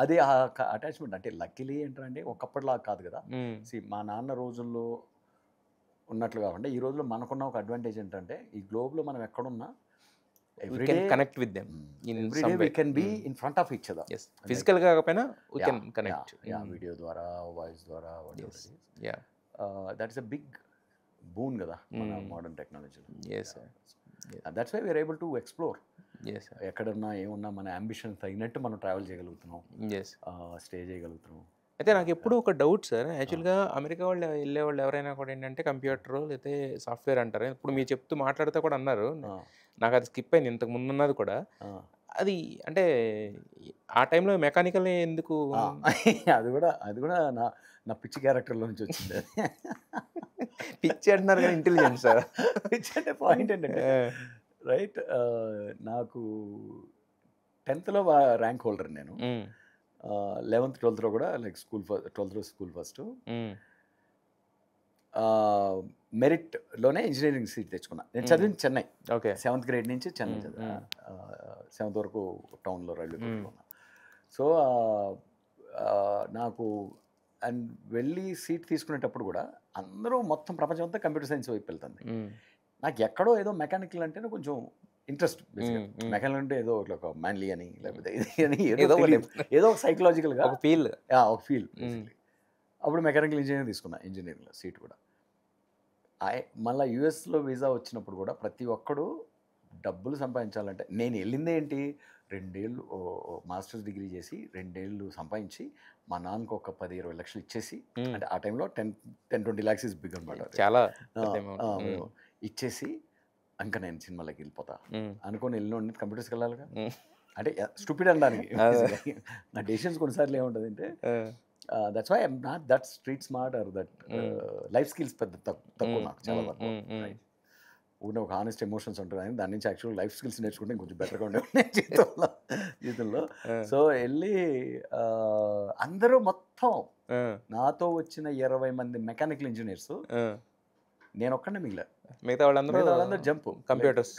అది ఆ అటాచ్మెంట్. అంటే లక్కీలీ ఏంటంటే ఒకప్పటిలా కాదు కదా. మా నాన్న రోజుల్లో ఉన్నట్లు కాకుండా ఈ రోజులో మనకున్న ఒక అడ్వాంటేజ్ ఏంటంటే, ఈ గ్లోబ్లో మనం ఎక్కడున్నా every day connect with them in some way. We can be in front of each other. Physical గా కాకపోయినా వి కెన్ కనెక్ట్. వీడియో ద్వారా, వాయిస్ ద్వారా, that is a big boon కదా మన మోడర్న్ టెక్నాలజీలో. That's why we are able to explore. ఎక్కడన్నా ఏమున్నా మన అంబిషన్ తగినట్టు మనం ట్రావెల్ చేయగలుగుతున్నాం, స్టే చేయగలుగుతున్నాం. అయితే నాకు ఎప్పుడు ఒక డౌట్ సార్, యాక్చువల్గా అమెరికా వాళ్ళు వెళ్ళే వాళ్ళు ఎవరైనా కూడా ఏంటంటే కంప్యూటర్ లేకపోతే సాఫ్ట్వేర్ అంటారు. ఇప్పుడు మీరు చెప్తూ మాట్లాడితే కూడా అన్నారు, నాకు అది స్కిప్ అయింది ఇంతకు ముందు ఉన్నది కూడా. అది అంటే ఆ టైంలో మెకానికల్ ఎందుకు? అది కూడా నా పిచ్చి క్యారెక్టర్లో నుంచి వచ్చింది. పిచ్చి అంటున్నారు కానీ ఇంటెలిజెన్స్ సార్. పిచ్చి అంటే పాయింట్ ఏంటంటే, రైట్, నాకు 10th ర్యాంక్ హోల్డర్ నేను. 11th 12th కూడా లైక్ 12th స్కూల్ ఫస్ట్. మెరిట్లోనే ఇంజనీరింగ్ సీట్ తెచ్చుకున్నా. నేను చదివింది చెన్నై. 7th grade నుంచి చెన్నై చదివా. 7th వరకు టౌన్లో రైల్వే కోచ్లో ఉన్నా. సో నాకు అండ్ వెళ్ళి సీట్ తీసుకునేటప్పుడు కూడా అందరూ మొత్తం ప్రపంచం అంతా కంప్యూటర్ సైన్స్ వైపు వెళ్తుంది. నాకు ఎక్కడో ఏదో మెకానికల్ అంటేనే కొంచెం ఇంట్రెస్ట్. మెకానికల్ అంటే ఏదో ఒక మ్యాన్లీ అని లేకపోతే ఇది అని ఏదో ఒక సైకలాజికల్గా ఒక ఫీల్ ఒక ఫీల్ బేసిక్లీ. అప్పుడు మెకానికల్ ఇంజనీరింగ్ తీసుకున్నా, ఇంజనీరింగ్లో సీట్ కూడా. మళ్ళీ యూఎస్లో వీసా వచ్చినప్పుడు కూడా ప్రతి ఒక్కడు డబ్బులు సంపాదించాలంటే, నేను వెళ్ళిందే ఏంటి, 2 ఏళ్ళు మాస్టర్స్ డిగ్రీ చేసి 2 ఏళ్ళు సంపాదించి మా నాన్నకు ఒక 10-20 లక్షలు ఇచ్చేసి, అంటే ఆ టైంలో 10-20 lakhs ఇస్ బిగ్ అనమాట, చాలా ఇచ్చేసి ఇంకా నేను సినిమాలోకి వెళ్ళిపోతా అనుకొని వెళ్ళిన కంప్యూటర్స్కి వెళ్ళాలిగా. అంటే స్టూపిడ్ అనడానికి నా డెసిషన్స్ కొన్నిసార్లు ఏముంటుంది అంటే, that's why I'm not that street smart or that life skills పెద్ద తక్కువ నాకు చాలా వరకు. ఉన్న ఒక హానెస్ట్ ఎమోషన్స్ ఉంటుంది కానీ దాని నుంచి యాక్చువల్ లైఫ్ స్కిల్స్ నేర్చుకుంటే కొంచెం బెటర్గా ఉండే జీవితంలో. సో వెళ్ళి అందరూ మొత్తం నాతో వచ్చిన 20 మంది మెకానికల్ ఇంజనీర్స్ నేను ఒక్కడే మిగిలా, మిగతా వాళ్ళందరూ జంప్ కంప్యూటర్స్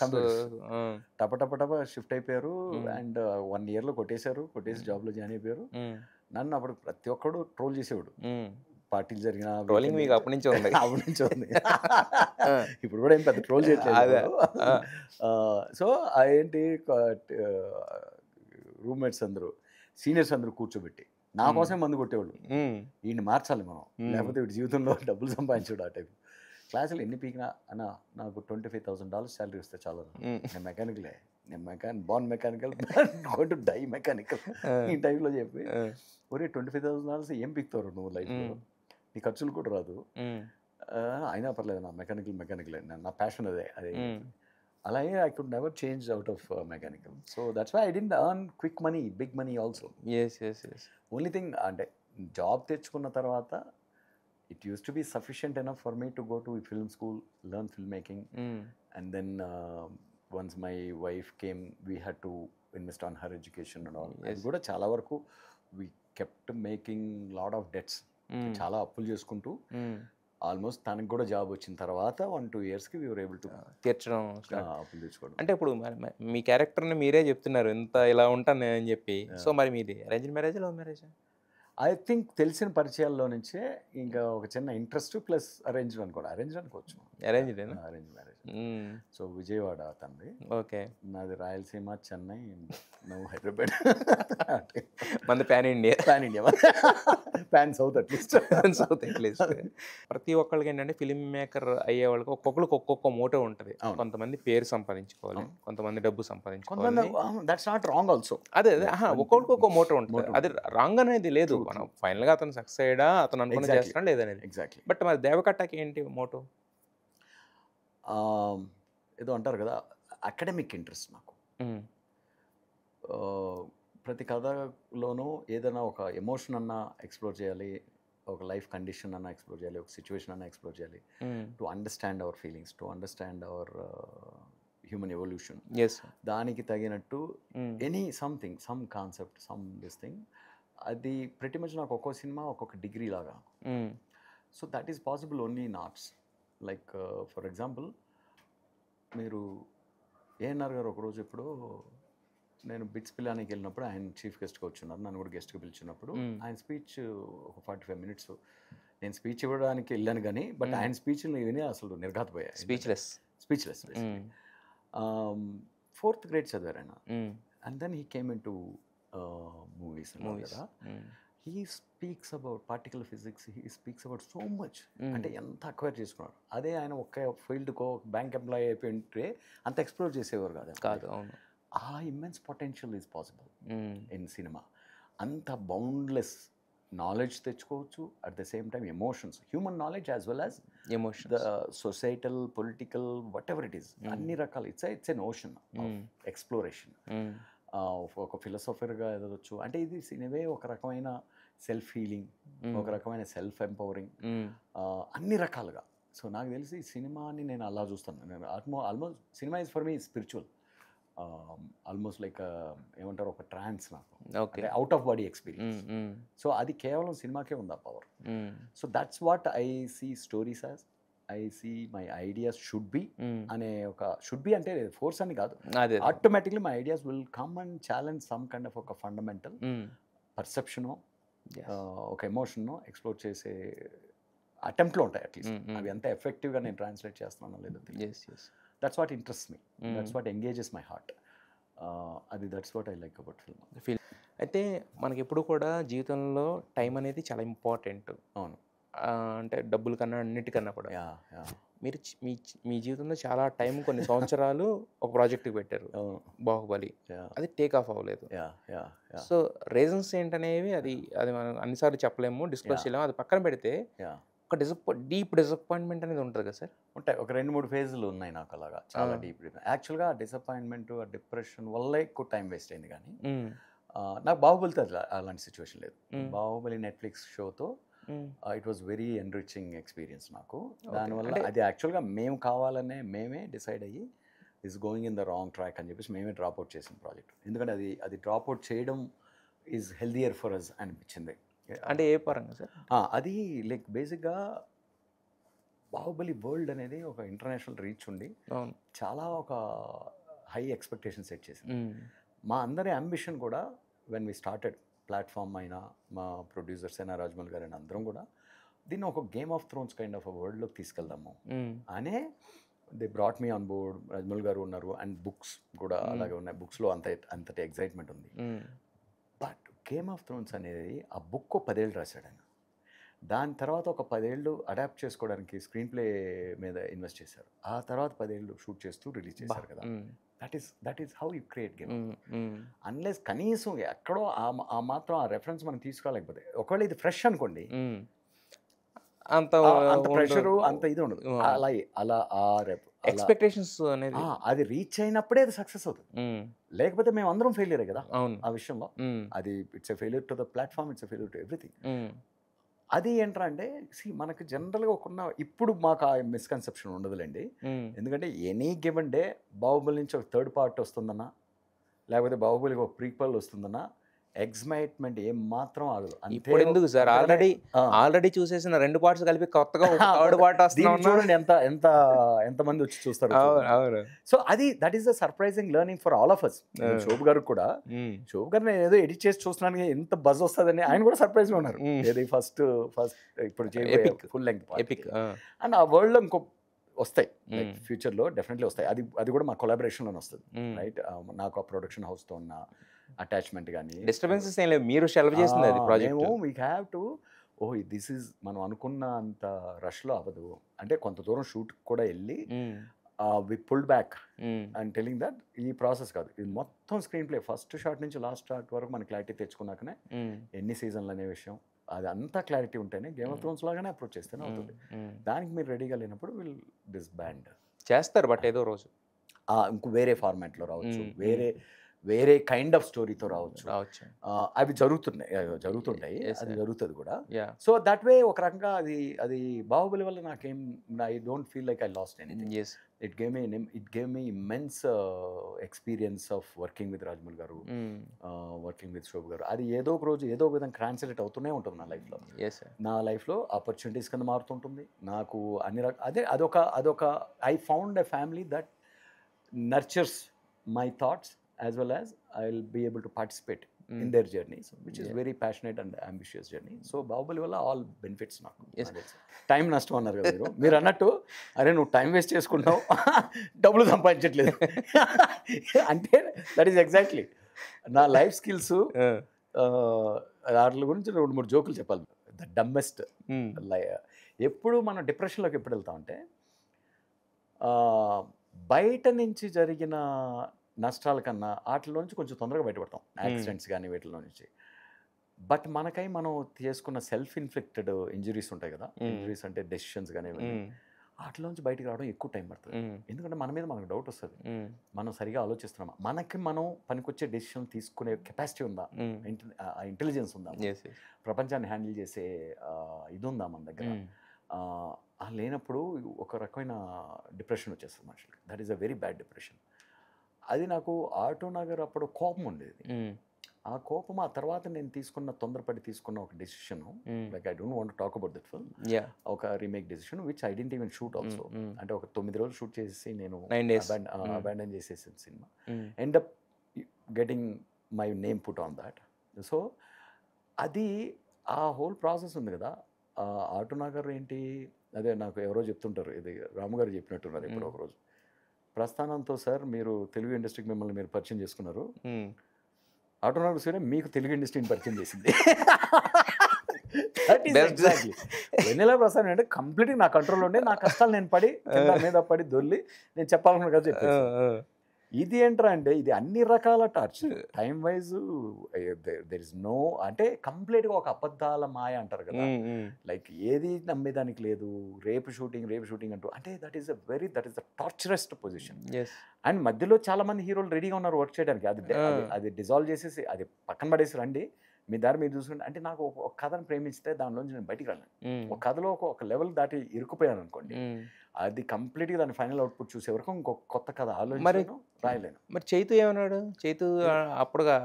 టప షిఫ్ట్ అయిపోయారు. అండ్ 1 yearలో కొట్టేసి జాబ్లో జాయిన్ అయిపోయారు. నన్ను అప్పుడు ప్రతి ఒక్కడు ట్రోల్ చేసేవాడు, పార్టీలు జరిగిన ట్రోలింగ్ మీకు అప్పటి నుంచి ఉంది. అప్పటి నుంచి ఉంది. ఇప్పుడు కూడా ఏం పెద్ద ట్రోల్ చేయట్లేదు. సో ఏంటి, రూమ్మేట్స్ అందరూ సీనియర్స్ అందరూ కూర్చోబెట్టి నా కోసమే మందు కొట్టేవాళ్ళు. వీడిని మార్చాలి మనం, లేకపోతే వీడి జీవితంలో డబ్బులు సంపాదించాడు ఆ టైప్. క్లాసులు ఎన్ని పీకినా అన్న నాకు $25,000 శాలరీ వస్తే చాలు, నేను మెకానికలే, నేను born mechanical going to die mechanical ఈ టైంలో చెప్పి, ఒరే $25,000 ఏం పీకుతారు నువ్వు లైఫ్లో, నీ ఖర్చులు కూడా రాదు, అయినా పర్లేదు నా మెకానికలే, నా ప్యాషన్ అదే. అలాగే I could never change out of mechanical. So that's why I didn't earn quick money, big money also. Only thing అంటే జాబ్ తెచ్చుకున్న తర్వాత it used to be sufficient enough for me to go to film school, learn filmmaking, and then once my wife came, we had to invest on her education and all. Yes. Kuda chala varaku we kept making lot of debts, chala appulu cheskunటూ almost తనకు కూడా job వచ్చిన తర్వాత 1-2 yearsకి we were able to తీర్చడం అప్పులు తెచ్చుకోవడం. అంటే ఇప్పుడు మీ క్యారెక్టర్ని మీరే చెప్తున్నారు ఇంత ఇలా ఉంటాను నేను అని చెప్పి. సో మరి మీది arrange marriage love marriage? I think తెలిసిన పరిచయాల్లో నుంచే ఇంకా ఒక చిన్న ఇంట్రెస్ట్ ప్లస్ అరేంజ్ అనుకోండి, అరేంజ్ అనుకోవచ్చు. Arrange marriage. సో విజయవాడ తండ్రి, ఓకే, నాది రాయలసీమ, చెన్నై, నువ్వు హైదరాబాద్, మంది pan India pan south at least. ప్రతి ఒక్కళ్ళకి ఏంటంటే ఫిలిం మేకర్ అయ్యే వాళ్ళకి ఒక్కొక్కరికి ఒక్కొక్క మోటో ఉంటుంది. కొంతమంది పేరు సంపాదించుకోవాలి, కొంతమంది డబ్బు సంపాదించుకోవాలి. That's not wrong also. అదే ఒక్కొక్కరికి ఒక్కొక్క మోటో ఉంటుంది. అది రాంగ్ అనేది లేదు. మనం ఫైనల్ గా అతను సక్సెస్ అయ్యాడా, అతను అనుకుని చేస్తాడా లేదనేది. ఎగ్జాక్ట్లీ. బట్ మరి దేవకట్టకి ఏంటి మోటో? ఏదో అంటారు కదా, అకాడమిక్ ఇంట్రెస్ట్ నాకు. ప్రతి కథలోనూ ఏదైనా ఒక ఎమోషన్ అన్నా ఎక్స్ప్లోర్ చేయాలి, ఒక లైఫ్ కండిషన్ అన్నా ఎక్స్ప్లోర్ చేయాలి, ఒక సిచ్యువేషన్ అన్నా ఎక్స్ప్లోర్ చేయాలి, to understand our feelings, to understand our human evolution. దానికి తగినట్టు any something, some concept, some this thing, అది ప్రతి మచ్ నాకు ఒక్కో సినిమా ఒక్కొక్క డిగ్రీ లాగా. So that is possible only in arts. Like for example, మీరు ఏఎన్ఆర్ గారు ఒకరోజు ఇప్పుడు నేను బిట్స్ పిల్లానికి వెళ్ళినప్పుడు ఆయన చీఫ్ గెస్ట్గా వచ్చున్నారు, నన్ను కూడా గెస్ట్గా పిలిచినప్పుడు ఆయన స్పీచ్ ఒక 45 minutes నేను స్పీచ్ ఇవ్వడానికి వెళ్ళాను కానీ, బట్ ఆయన స్పీచ్ని విని అసలు నిర్ఘాతపోయాయి. స్పీచ్లెస్ 4th grade చదివారు ఆయన. And then he came into movies కదా. He speaks about particle physics, he speaks about so much. అంటే ఎంత అక్వైర్ చేసుకున్నారు. అదే ఆయన ఒక్క ఫీల్డ్కో బ్యాంక్ ఎంప్లాయీ అయిపోయి ఉంటే అంత ఎక్స్ప్లోర్ చేసేవారు కాదు. అవును, ఆ immense potential is possible in cinema. అంత బౌండ్లెస్ నాలెడ్జ్ తెచ్చుకోవచ్చు, at the same time emotions, human knowledge as well as emotion, the societal, political, what ever it is, అన్ని రకాల ఇట్స్ ఎన్ ఓషన్ ఎక్స్ప్లోరేషన్. ఒక ఫిలాసఫర్గా ఎదవచ్చు. అంటే ఇది సినిమా ఒక రకమైన self healing, ఒక రకమైన సెల్ఫ్ ఎంపవరింగ్, అన్ని రకాలుగా. సో నాకు తెలిసి సినిమాని నేను అలా చూస్తాను. నేను almost cinema is for me spiritual, almost like ఏమంటారు, ఒక ట్రాన్స్ నాకు, out of body experience. So అది కేవలం సినిమాకే ఉంది ఆ power. So that's what I see stories as. I see my ideas should be అనే ఒక, షుడ్ బి అంటే ఫోర్స్ అని కాదు, automatically my ideas will come and challenge some kind of ఒక ఫండమెంటల్ పర్సెప్షనో ఒక ఎమోషన్ను ఎక్స్ప్లోర్ చేసే అటెంప్ట్లో ఉంటాయి అట్లీస్ట్. అవి ఎంత ఎఫెక్టివ్గా నేను ట్రాన్స్లేట్ చేస్తున్నానో లేదో తెలియదు. That's what interest me, that's what engages my heart. అది that's what I like about film. అయితే మనకి ఎప్పుడు కూడా జీవితంలో టైం అనేది చాలా ఇంపార్టెంట్. అవును. అంటే డబ్బుల కన్నా అన్నిటికన్నా కూడా. యా యా మీరు మీ జీవితంలో చాలా టైం కొన్ని సంవత్సరాలు ఒక ప్రాజెక్ట్కి పెట్టారు, అవును. బాహుబలి. యా అది టేక్ ఆఫ్ అవ్వలేదు. Yeah yeah yeah so reasons ఏంటనేవి అది అది మనం అన్నిసార్లు చెప్పలేము, డిస్కస్ చేయలేము. అది పక్కన పెడితే యా ఒక డీప్ డిసప్పాయింట్మెంట్ అనేది ఉంటుంది కదా సార్? ఉంటాయి. ఒక 2-3 ఫేజ్లు ఉన్నాయి నాకు అలాగా, చాలా డీప్. యాక్చువల్గా డిసప్పాయింట్మెంట్, ఆ డిప్రెషన్ వల్ల ఎక్కువ టైం వేస్ట్ అయింది. కానీ నాకు బాహుబలితో అలాంటి సిచ్యువేషన్ లేదు. బాహుబలి నెట్ఫ్లిక్స్ షోతో it was very enriching experience నాకు. దానివల్ల అది యాక్చువల్గా మేము కావాలనే మేమే డిసైడ్ అయ్యి is going in the wrong track అని చెప్పేసి మేమే డ్రాప్అవుట్ చేసిన ప్రాజెక్ట్. ఎందుకంటే అది డ్రాప్అవుట్ చేయడం ఈజ్ హెల్దియర్ ఫర్ అస్ అనిపించింది. అంటే ఏ పరంగా సార్? అది లైక్ బేసిక్గా బాహుబలి వరల్డ్ అనేది ఒక ఇంటర్నేషనల్ రీచ్ ఉండి చాలా ఒక హై ఎక్స్పెక్టేషన్ సెట్ చేసింది. మా అందరి అంబిషన్ కూడా వెన్ వి స్టార్టెడ్, ప్లాట్ఫామ్ అయినా మా ప్రొడ్యూసర్స్ అయినా రాజమౌళి గారు అయినా అందరం కూడా దీన్ని ఒక Game of Thrones kind of వరల్డ్లోకి తీసుకెళ్దాము అనే they brought me on board. Rajamouli garu ఉన్నారు అండ్ బుక్స్ కూడా అలాగే ఉన్నాయి. బుక్స్లో అంతటి ఎగ్జైట్మెంట్ ఉంది. బట్ గేమ్ ఆఫ్ థ్రోన్స్ అనేది ఆ బుక్ 10 ఏళ్ళు రాశాడు ఆయన. దాని తర్వాత ఒక 10 ఏళ్ళు అడాప్ట్ చేసుకోవడానికి స్క్రీన్ ప్లే మీద ఇన్వెస్ట్ చేశారు. ఆ తర్వాత 10 ఏళ్ళు షూట్ చేస్తూ రిలీజ్ చేశారు కదా. That is how you create game. Unless కనీసం ఎక్కడో ఆ మాత్రం ఆ రెఫరెన్స్ మనం తీసుకురాలేకపోతే, ఒకవేళ ఇది ఫ్రెష్ అనుకోండి, అంత ప్రెషరు అంత ఇది ఉండదు. అలా ఎక్స్పెక్టేషన్స్ అనేది అది రీచ్ అయినప్పుడే అది సక్సెస్ అవుతుంది. లేకపోతే మేము అందరం ఫెయిలియరే కదా ఆ విషయంలో. అది it's a failure to the platform, it's a failure to everything. అది ఏంట్రా అంటే మనకు జనరల్గా ఒక ఇప్పుడు మాకు ఆ మిస్కన్సెప్షన్ ఉండదులేండి. ఎందుకంటే ఎనీ గివెన్ డే బాహుబలి నుంచి ఒక థర్డ్ పార్ట్ వస్తుందన్నా, లేకపోతే బాహుబలికి ఒక ప్రీక్వెల్ వస్తుందన్నా ఎగ్జైట్మెంట్ ఏం మాత్రం ఆగదు. ఇప్పుడు ఎందుకు సార్, ఆల్రెడీ చూసేసిన 2 పార్ట్స్ కలిపి కొత్తగా థర్డ్ పార్ట్ వస్తుంది చూడండి, ఎంతమంది వచ్చి చూస్తారు. So that is the surprising learning for all of us. Shobu garu కూడా, శోభ్ గారు నేను ఏదో ఎడిట్ చేసి చూస్తున్నాను ఎంత బజ్ వస్తుందని ఆయన కూడా సర్ప్రైజ్ గా ఉన్నారు. ఏది ఫస్ట్ ఇప్పుడు ఫుల్ లెంగ్త్ ఎపిక్ అండ్ ఆ వరల్డ్ లో ఇంకో వస్తాయి ఫ్యూచర్లో డెఫినెట్లీ వస్తాయి. అది కూడా మా కొలాబరేషన్లోనే వస్తుంది, రైట్? నాకు ఆ ప్రొడక్షన్ హౌస్తో ఉన్న అటాచ్మెంట్ కానీ డిస్టర్బెన్సెస్ ఏం లేవు, మీరు సెలవు చేసింది అది project. We have to this is మనం అనుకున్న అంత రష్లో అవ్వదు అంటే కొంత దూరం షూట్ కూడా వెళ్ళి we pulled back and telling that ఈ ప్రాసెస్ కాదు, ఇది మొత్తం స్క్రీన్ ప్లే ఫస్ట్ షాట్ నుంచి లాస్ట్ షాట్ వరకు మన క్లారిటీ తెచ్చుకున్నాకనే ఎన్ని సీజన్లు అనే విషయం అది అంతా క్లారిటీ ఉంటేనే గేమ్ ఆఫ్ థ్రోన్స్ లాగానే అప్రోచ్ చేస్తేనే అవుతుంది. దానికి మీరు రెడీగా లేనప్పుడు విల్ డిస్బ్యాండ్ చేస్తారు. బట్ ఏదో రోజు ఇంకో వేరే ఫార్మాట్లో రావచ్చు, వేరే కైండ్ ఆఫ్ స్టోరీతో రావచ్చు. అవి జరుగుతుంటాయి, అది జరుగుతుంది కూడా. సో దట్ వే ఒక రకంగా అది బాహుబలి వల్ల నాకేం, I don't feel like I lost anything. It gave me immense experience of working with Rajamouli గారు, వర్కింగ్ విత్ శోభ్ గారు. అది ఏదో ఒక రోజు ఏదో ఒక విధంగా ట్రాన్స్లేట్ అవుతూనే ఉంటుంది నా లైఫ్లో ఆపర్చునిటీస్ కింద మారుతుంటుంది. నాకు అన్ని అదొక I found a family that nurtures my thoughts as well as I'll be able to participate in their journeys, which is very passionate and ambitious journey. So Baahubali వల్ల ఆల్ బెనిఫిట్స్ నాకు. టైం నష్టం అన్నారు కదా మీరు అన్నట్టు, అరే నువ్వు టైం వేస్ట్ చేసుకుంటావు డబ్బులు సంపాదించట్లేదు అంటే దట్ ఈస్ ఎగ్జాక్ట్లీ నా లైఫ్ స్కిల్స్. వాటి గురించి 2-3 జోకులు చెప్పాలి. ద డమ్మెస్ట్ ఎప్పుడు మనం డిప్రెషన్లోకి ఎప్పుడు వెళ్తామంటే బయట నుంచి జరిగిన నష్టాల కన్నా వాటిలోంచి కొంచెం తొందరగా బయటపడతాం, యాక్సిడెంట్స్ కానీ వీటిలో నుంచి. బట్ మనకై మనం చేసుకున్న సెల్ఫ్ ఇన్ఫ్లిక్టెడ్ ఇంజరీస్ ఉంటాయి కదా, ఇంజరీస్ అంటే డెసిషన్స్ కానీ వాటిలోంచి బయటకు రావడం ఎక్కువ టైం పడుతుంది. ఎందుకంటే మన మీద మనకు డౌట్ వస్తుంది, మనం సరిగా ఆలోచిస్తున్నామా, మనకి మనం పనికొచ్చే డెసిషన్ తీసుకునే కెపాసిటీ ఉందా, ఇంటెలిజెన్స్ ఉందా, ప్రపంచాన్ని హ్యాండిల్ చేసే ఇది ఉందా మన దగ్గర. లేనప్పుడు ఒక రకమైన డిప్రెషన్ వచ్చేస్తుంది మనుషులకి. That is a very bad depression. అది నాకు ఆటో నగర్ అప్పుడు కోపం ఉండేది. ఆ కోపం ఆ తర్వాత నేను తొందరపడి తీసుకున్న ఒక decision, like I don't want to talk about that film, ఒక remake decision which I didn't even shoot also. అంటే ఒక 9 రోజులు షూట్ చేసి నేను అబాండన్ చేసేసిన సినిమా, end up getting my name put on that. So అది ఆ హోల్ ప్రాసెస్ ఉంది కదా, ఆటోనగర్ ఏంటి, అదే నాకు ఎవరో చెప్తుంటారు, ఇది రాము గారు చెప్పినట్టున్నారు ఇప్పుడు ఒకరోజు. ప్రస్థానంతో సార్ మీరు తెలుగు ఇండస్ట్రీకి మిమ్మల్ని మీరు పరిచయం చేసుకున్నారు, ఆటోనగర్ సరే మీకు తెలుగు ఇండస్ట్రీని పరిచయం చేసింది. ఎగ్జాక్ట్లీ వెన్నెల ప్రస్థానం అంటే కంప్లీట్గా నా కంట్రోల్లో ఉండే, నా కష్టాలు నేను పడి కింద మీద పడి దొల్లి నేను చెప్పాలనుకున్న కదా చెప్పేసి. ఇది ఏంట్రా అంటే ఇది అన్ని రకాల torture, time wise there is no, అంటే కంప్లీట్గా ఒక అబద్ధాల మాయ అంటారు కదా, లైక్ ఏది నమ్మేదానికి లేదు, రేపు షూటింగ్ అంటూ, అంటే that is the torturest position. And మధ్యలో చాలా మంది హీరోలు రెడీగా ఉన్నారు వర్క్ చేయడానికి, అది డిజాల్వ్ చేసేసి అది పక్కన పడేసి రండి మీ దారి మీరు చూసుకుంటే. అంటే నాకు ఒక కథను ప్రేమిస్తే దానిలోంచి నేను బయటికి రాను, ఒక కథలో ఒక లెవెల్ దాటి ఇరుక్కుపోయాను అనుకోండి, అది కంప్లీట్గా దాని ఫైనల్ అవుట్పుట్ చూసే వరకు ఇంకొక కొత్త కథ ఆలోచించలేను, రాయలేను. మరి చైతు ఏమన్నాడు? చైతు అప్పుడుగా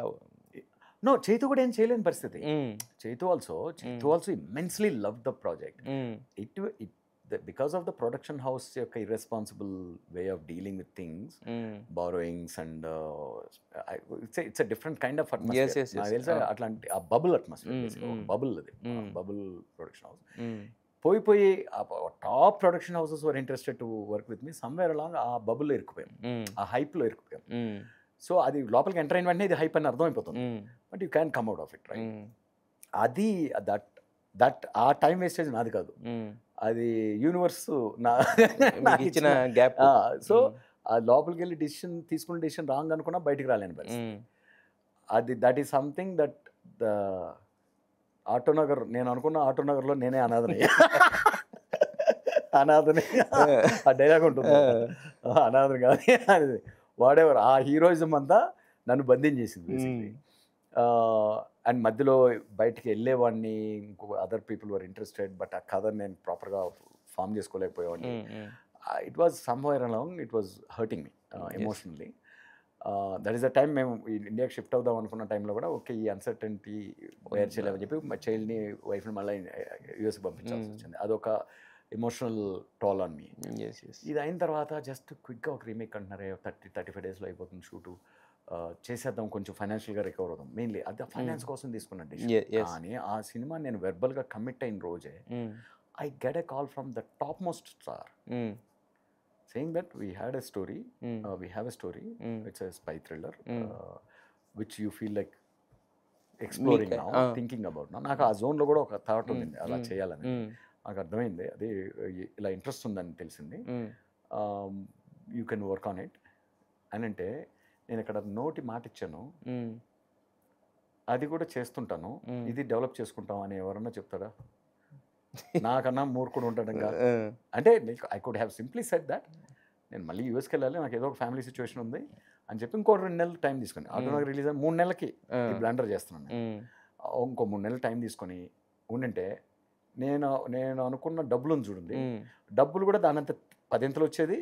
నో, చైతు కూడా ఏం చేయలేని పరిస్థితి. Chaitu also immensely love the project. Because of the production house యొక్క irresponsible way of dealing with things, borrowings and it's a different kind of atmosphere. నాకు తెలుసా అట్లాంటి ఆ బబుల్ అట్మాస్ఫియర్, బబుల్ అది బబుల్ ప్రొడక్షన్ హౌస్. పోయి top production houses were interested to work with me, somewhere along ఆ బబుల్లో ఇరుక్కుపోయాం, ఆ హైప్లో ఇరుక్కుపోయాం. So అది లోపలికి ఎంటర్ అయిన వెంటనే ఇది హైప్ అని అర్థమైపోతుంది, but you can come out of it, right? అది దట్ ఆ టైం వేస్టేజ్ నాది కాదు, అది యూనివర్స్ నాకు ఇచ్చిన గ్యాప్. సో ఆ లోపలికి వెళ్ళి తీసుకున్న డిసిషన్ రాంగ్ అనుకున్నా బయటికి రాలేని పరిస్థితి. అది that is something that the Autonagar, నేను అనుకున్న ఆటోనగర్లో నేనే అనాథని. ఆ డైలాగ్ ఉంటుంది, అనాథని కాదు అది, వాడెవర్ ఆ హీరోయిజం అంతా నన్ను బంధించేసింది బేసిక్లీ. అండ్ మధ్యలో బయటికి వెళ్ళేవాడిని, ఇంకో other people were interested, but ఆ కథను నేను ప్రాపర్గా ఫామ్ చేసుకోలేకపోయేవాడిని. It was somewhere along, it was hurting me emotionally. That is the time మేము ఇండియాకి షిఫ్ట్ అవుదాం అనుకున్న టైంలో కూడా ఓకే ఈ అన్సర్టెనిటీ వేర్ చేయలేమని చెప్పి మా చైల్డ్ని వైఫ్ని మళ్ళీ యూఎస్కి పంపించాల్సి వచ్చింది. అదొక ఎమోషనల్ టోల్ ఆన్ మీ. ఇది అయిన తర్వాత జస్ట్ క్విక్గా ఒక రీమేక్ అంటున్నారే 35 డేస్లో అయిపోతుంది షూటు, చేసేద్దాం కొంచెం ఫైనాన్షియల్గా రికవర్ అవుదాం, మెయిన్లీ అది ఫైనాన్స్ కోసం తీసుకున్న డిసిషన్. కానీ ఆ సినిమా నేను వెర్బల్గా కమిట్ అయిన రోజే I get a call from the top most star saying that we have a story, it's a spy thriller, which you feel like exploring now, thinking about now. నాకు ఆ జోన్లో కూడా ఒక థాట్ ఉంది అలా చేయాలని, నాకు అర్థమైంది, అది ఇలా ఇంట్రెస్ట్ ఉందని తెలిసింది, you can work on it అని. అంటే నేను ఇక్కడ నోటి మాట ఇచ్చాను, అది కూడా చేస్తుంటాను, ఇది డెవలప్ చేసుకుంటాం అని ఎవరన్నా చెప్తాడా? నాకన్నా మూర్ఖుడు ఉంటాడు కాదు. అంటే I could have simply said that నేను మళ్ళీ యూఎస్కి వెళ్ళాలి, నాకు ఏదో ఒక ఫ్యామిలీ సిచ్యువేషన్ ఉంది అని చెప్పి ఇంకో 2 నెలలు టైం తీసుకొని, ఆటోనగర్ రిలీజ్ అయిన 3 నెలలకి బ్లండర్ చేస్తున్నాను, ఇంకో 3 నెలలు టైం తీసుకొని ఉండింటే నేను అనుకున్న డబ్బులు ఉంది చూడండి, డబ్బులు కూడా దానంత 10 వచ్చేది.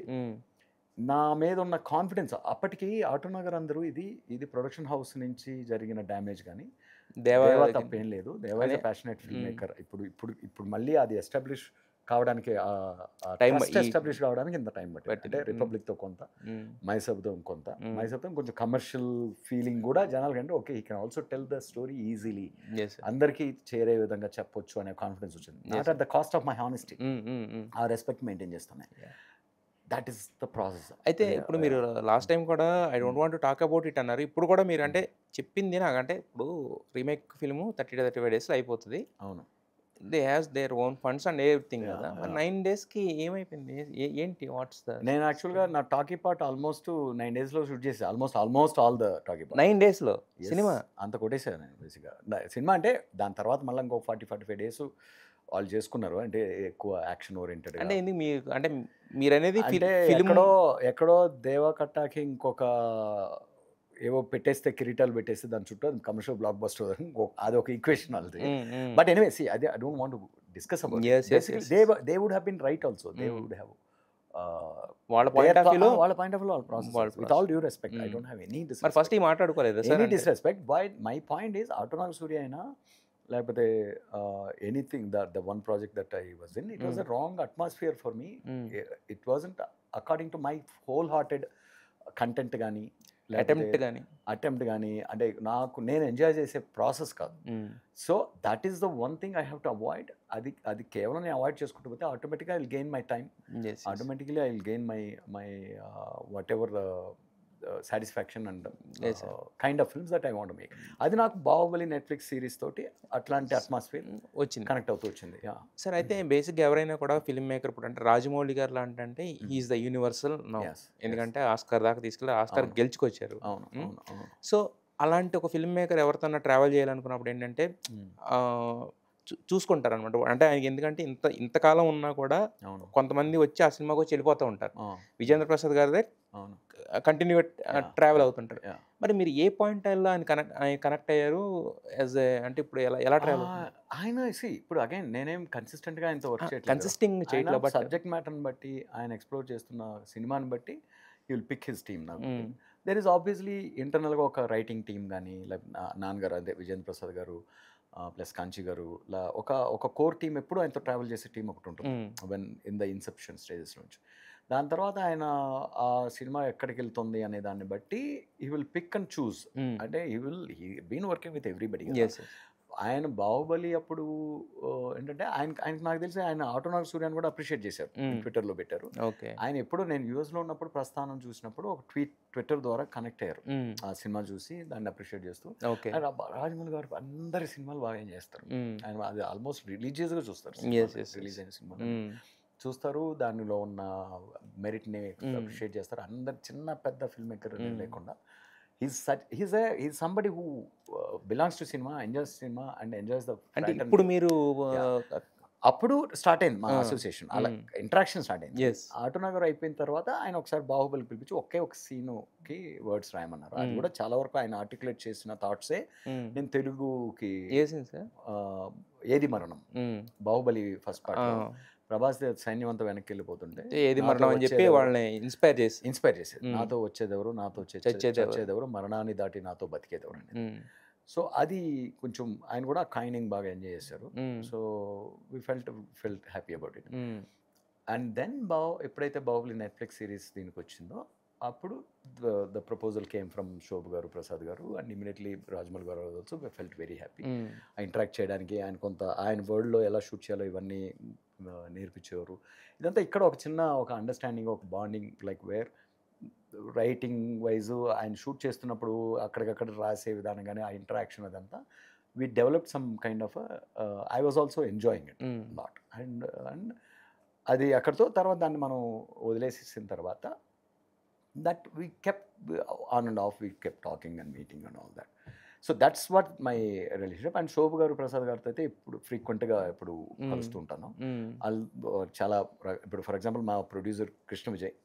నా మీద ఉన్న కాన్ఫిడెన్స్ అప్పటికి ఆటోనగర్ అందరూ ఇది ప్రొడక్షన్ హౌస్ నుంచి జరిగిన డ్యామేజ్ కానీ దేవా తప్పేం లేదు, దేవా ఇస్ ప్యాషనేట్ ఫిల్మ్ మేకర్. ఇప్పుడు మళ్ళీ అది ఎస్టాబ్లిష్ కావడానికి ఎస్టాబ్లిష్ కావడానికి ఇంత టైం పట్టింది. అంటే రిపబ్లిక్తో కొంత, మైసబ్తో కొంత, మైసబ్తో కొంచెం కమర్షియల్ ఫీలింగ్ కూడా జనాలు కంటే okay he can also tell the story easily, అందరికీ చేరే విధంగా చెప్పొచ్చు అనే కాన్ఫిడెన్స్ వచ్చింది. Not at the cost of my honesty, ఆ రెస్పెక్ట్ మెయింటైన్ చేస్తున్నాయి. That is the process. అయితే ఇప్పుడు మీరు లాస్ట్ టైం కూడా I don't want to talk about it అన్నారు, ఇప్పుడు కూడా మీరు అంటే చెప్పింది నాకంటే ఇప్పుడు రీమేక్ ఫిల్ము 35 డేస్లో అయిపోతుంది, అవును, they has their own funds and everything కదా, 9 డేస్కి ఏమైపోయింది ఏంటి వాట్స్ ద? నేను యాక్చువల్గా నా టాకీ పార్ట్ ఆల్మోస్ట్ 9 డేస్లో షూట్ చేసి almost all the talkie part 9 డేస్లో సినిమా అంత కొట్టేసాను నేను బేసిక్గా. సినిమా అంటే దాని తర్వాత మళ్ళీ ఇంకో 40-45 డేస్ వాళ్ళు చేసుకున్నారు, అంటే ఎక్కువ యాక్షన్ ఓరియంటెడ్. అంటే ఎందుకు మీరు అంటే మీరు అనేది ఎక్కడో దేవా కట్టాకి ఇంకొక ఏవో పెట్టేస్తే కిరీటాలు పెట్టేస్తే దాని చుట్టూ కమర్షియల్ బ్లాక్ బస్టర్, అది ఒక ఈక్వేషన్ వాళ్ళది. బట్ ఎనీవే సి అదే I don't want to discuss about they would have been right also, they would have వాళ్ళ పాయింట్ ఆఫ్ వ్యూలో వాళ్ళ process. With all due respect, I don't have any disrespect. First ఈ మాట్లాడుకోలేదు sir, any disrespect. But my point is Autonagar Surya అయినా లేకపోతే anything the one project that I was in, it was a wrong atmosphere for me. It wasn't according to my whole hearted content కానీ attempt కానీ attempt కానీ, అంటే నేను enjoy చేసే process కాదు. So that is the one thing I have to avoid. అది కేవలం నేను అవాయిడ్ చేసుకుంటూ పోతే ఆటోమేటిక్గా I will gain my time, automatically I will gain my what ever satisfaction and kind of films that I want make. అది నాకు Baahubali Netflix series తోటి అట్లాంటి అట్మాస్ఫియర్ వచ్చింది, కనెక్ట్ అవుతూ వచ్చింది. సార్ అయితే బేసిక్గా ఎవరైనా కూడా ఫిల్మ్ మేకర్ ఇప్పుడు అంటే రాజమౌళి గారు లాంటి అంటే హీఈస్ ద యూనివర్సల్ నౌ, ఎందుకంటే ఆస్కార్ దాకా తీసుకెళ్ళి ఆస్కార్ గెలుచుకొచ్చారు. సో అలాంటి ఒక ఫిల్మ్ మేకర్ ఎవరితోన్నా ట్రావెల్ చేయాలనుకున్నప్పుడు ఏంటంటే చూసుకుంటారు అనమాట. అంటే ఆయనకి ఎందుకంటే ఇంతకాలం ఉన్నా కూడా కొంతమంది వచ్చి ఆ సినిమాకి వచ్చి వెళ్ళిపోతూ ఉంటారు. విజేంద్ర ప్రసాద్ గారిదే కంటిన్యూ ట్రావెల్ అవుతుంటారు. మరి మీరు ఏ పాయింట్ ఆయన కనెక్ట్ అయ్యారు యాజ్ అంటే ఇప్పుడు ఎలా ట్రావెల్ ఆయన ఇప్పుడు అగైన్ నేనేం కన్సిస్టెంట్గా ఆయనతో వర్క్ చేయట్లేదు, కన్సిస్టింగ్ చేయట్లేదు, సబ్జెక్ట్ మ్యాటర్ని బట్టి ఆయన ఎక్స్ప్లోర్ చేస్తున్న సినిమాని బట్టి he will pick his team. నాకు దెర్ ఈస్ ఆబ్వియస్లీ ఇంటర్నల్గా ఒక రైటింగ్ టీమ్ కానీ, లైక్ నాన్నగారు అదే విజేంద్ర ప్రసాద్ గారు ప్లస్ కాంచి గారు, ఒక కోర్ టీమ్ ఎప్పుడు ఆయనతో ట్రావెల్ చేసే టీం ఒకటి ఉంటుంది when in the Inception stages నుంచి. దాని తర్వాత ఆయన ఆ సినిమా ఎక్కడికి వెళ్తుంది అనే దాన్ని బట్టి he will pick and choose. అంటే he been working with everybody. ఆయన బాహుబలి అప్పుడు ఏంటంటే ఆయనకు నాకు తెలిసి ఆయన ఆటోనాగ్ సూర్యాన్ని కూడా అప్రిషియేట్ చేశారు, ట్విట్టర్లో పెట్టారు. ఆయన ఎప్పుడు నేను యూఎస్లో ఉన్నప్పుడు ప్రస్థానం చూసినప్పుడు ఒక ట్విట్టర్ ద్వారా కనెక్ట్ అయ్యారు ఆ సినిమా చూసి, దాన్ని అప్రిషియేట్ చేస్తూ. రాజమౌళి గారు అందరి సినిమాలు బాగా చేస్తారు, ఆయన అది ఆల్మోస్ట్ రిలీజియస్గా చూస్తారు, రిలీజ్ అయిన సినిమా చూస్తారు, దానిలో ఉన్న మెరిట్ని అప్రిషియేట్ చేస్తారు. అందరు చిన్న పెద్ద ఫిల్మ్ మేకర్ లేకుండా he's somebody who belongs to cinema, enjoys cinema and enjoys the. అంటే ఇప్పుడు మీరు అప్పుడు స్టార్ట్ అయింది మా అసోసియేషన్, అలా ఇంటరాక్షన్ స్టార్ట్ అయింది. ఆటోనగర్ అయిపోయిన తర్వాత ఆయన ఒకసారి బాహుబలి పిలిపించి ఒక సీనుకి వర్డ్స్ రాయమన్నారు. అది కూడా చాలా వరకు ఆయన ఆర్టికులేట్ చేసిన థాట్సే నేను తెలుగుకి ఏది మరణం, బాహుబలి ఫస్ట్ పార్ట్ ప్రభాస్ సైన్యం అంతా వెనక్కి వెళ్ళిపోతుంటే ఏది మరణం అని చెప్పి వాళ్ళని ఇన్స్పైర్ చేసేది. నాతో వచ్చేదెవరు, నాతో చచ్చేదెవరు, మరణాన్ని దాటి నాతో బతికేదెవరు అని. సో అది కొంచెం ఆయన కూడా కైనింగ్ బాగా ఎంజాయ్ చేశారు. So we felt happy about it. And then ఎప్పుడైతే బాహుబలి నెట్ఫ్లిక్స్ సిరీస్ దీనికి వచ్చిందో అప్పుడు the proposal came from Shobu garu, Prasad garu, and immediately Rajamouli garu also felt very happy. Interact చేయడానికి ఆయన వరల్డ్లో ఎలా షూట్ చేయాలో ఇవన్నీ నేర్పించేవారు. ఇదంతా ఇక్కడ ఒక అండర్స్టాండింగ్, ఒక bonding, like where writing wise ఆయన షూట్ చేస్తున్నప్పుడు అక్కడికక్కడ రాసే విధానం కానీ ఆ ఇంటరాక్షన్ అదంతా we develop some kind of I was also enjoying it lot. And అది అక్కడితో తర్వాత దాన్ని మనం వదిలేసేసిన తర్వాత that we kept on and off, we kept talking and meeting and all that. So that's what my relationship. And Shobu garu, Prasad గారితో అయితే ఇప్పుడు ఫ్రీక్వెంట్గా ఇప్పుడు కలుస్తూ ఉంటాను. చాలా ఇప్పుడు ఫర్ ఎగ్జాంపుల్ మా ప్రొడ్యూసర్ కృష్ణ విజయ్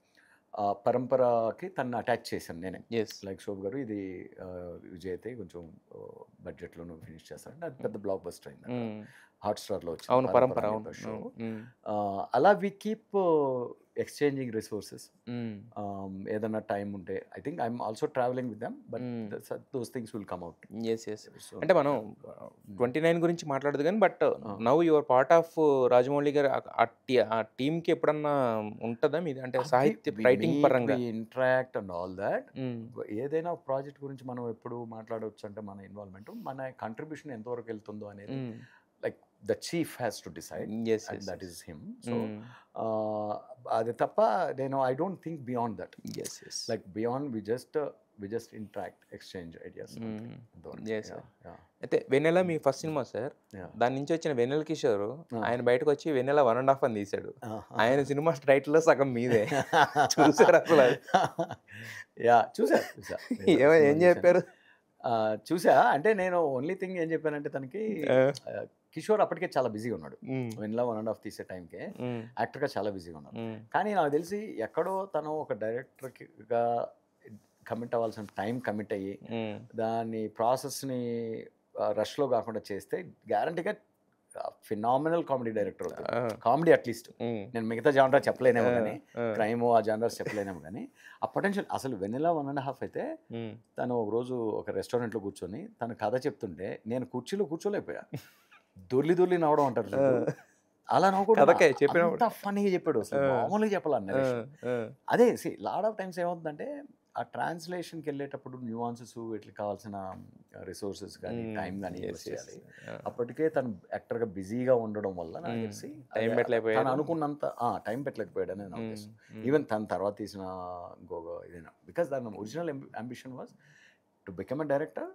పరంపరకి తను అటాచ్ చేశాను నేనే. లైక్ శోభ గారు ఇది విజయ్ అయితే కొంచెం బడ్జెట్లో ఫినిష్ చేస్తారంటే అది పెద్ద బ్లాక్ బస్టర్ అయింది, హాట్స్టార్లో వచ్చింది పరంపర షో. అలా వీ కీప్ ఎక్స్చేంజింగ్ రిసోర్సెస్. ఏదన్నా టైం ఉంటే I think I'm also travelling with them, but those things will come out. అంటే మనం 29 గురించి మాట్లాడదు కానీ, but now your part of Rajamouli గారు ఆ టీమ్కి ఎప్పుడన్నా ఉంటుందా మీది, అంటే సాహిత్య రైటింగ్ పరంగా ఇంటరాక్ట్ అండ్ ఆల్ దాట్? ఏదైనా ప్రాజెక్ట్ గురించి మనం ఎప్పుడు మాట్లాడవచ్చు అంటే మన ఇన్వాల్వ్మెంట్, మన కంట్రిబ్యూషన్ ఎంతవరకు వెళ్తుందో అనేది like the chief has to decide. And that is him. So adi tappa I don't think beyond that. Like beyond we just interact, exchange ideas. అయితే వెన్నెల మీ ఫస్ట్ సినిమా సార్, దాని నుంచి వచ్చిన వెన్నెల కిషోర్ ఆయన బయటకు వచ్చి వెన్నెల 1.5 అని తీశాడు. ఆయన సినిమా టైటిల్లో సగం మీదే. చూసారు అసలు? చూసా. ఏం చెప్పారు? చూసా. అంటే నేను ఓన్లీ థింగ్ ఏం చెప్పానంటే తనకి, కిషోర్ అప్పటికే చాలా బిజీగా ఉన్నాడు, వెన్నెల 1.5 తీసే టైంకే యాక్టర్గా చాలా బిజీగా ఉన్నాడు. కానీ నాకు తెలిసి ఎక్కడో తను ఒక డైరెక్టర్గా కమిట్ అవ్వాల్సిన టైం కమిట్ అయ్యి దాని ప్రాసెస్ని రష్లో కాకుండా చేస్తే గ్యారంటీగా ఫినామినల్ కామెడీ డైరెక్టర్ అవుతుంది. కామెడీ అట్లీస్ట్ నేను మిగతా జానరా చెప్పలేనేమో కానీ, క్రైమ్ ఆ జానర్స్ చెప్పలేనేమో కానీ ఆ పొటెన్షియల్ అసలు వెన్నెల 1.5 అయితే తను ఒక రోజు ఒక రెస్టారెంట్లో కూర్చొని తన కథ చెప్తుంటే నేను కుర్చీలో కూర్చోలేకపోయా, దొర్లి నవ్వడం అంటారు, అలా నవ్వుకుంటా ఫన్నీగా చెప్పాడు. అసలు మామూలుగా చెప్పాలన్న అదే లాట్ ఆఫ్ టైమ్స్ ఏమవుతుందంటే ఆ ట్రాన్స్లేషన్కి వెళ్ళేటప్పుడు న్యూఆన్సెస్ వీటికి కావాల్సిన రిసోర్సెస్ కానీ టైం కానీ ఇన్వెస్ట్ చేయాలి. అప్పటికే తను యాక్టర్గా బిజీగా ఉండడం వల్ల నాకు తెలిసి టైం పెట్టలేకపోయాడు. తను అనుకున్నంత టైం పెట్టలేకపోయాడు అనేది నా ఉద్దేశం. ఈవెన్ తన తర్వాత తీసిన ఇదేనా, బికాస్ దాని original ambition was to become a director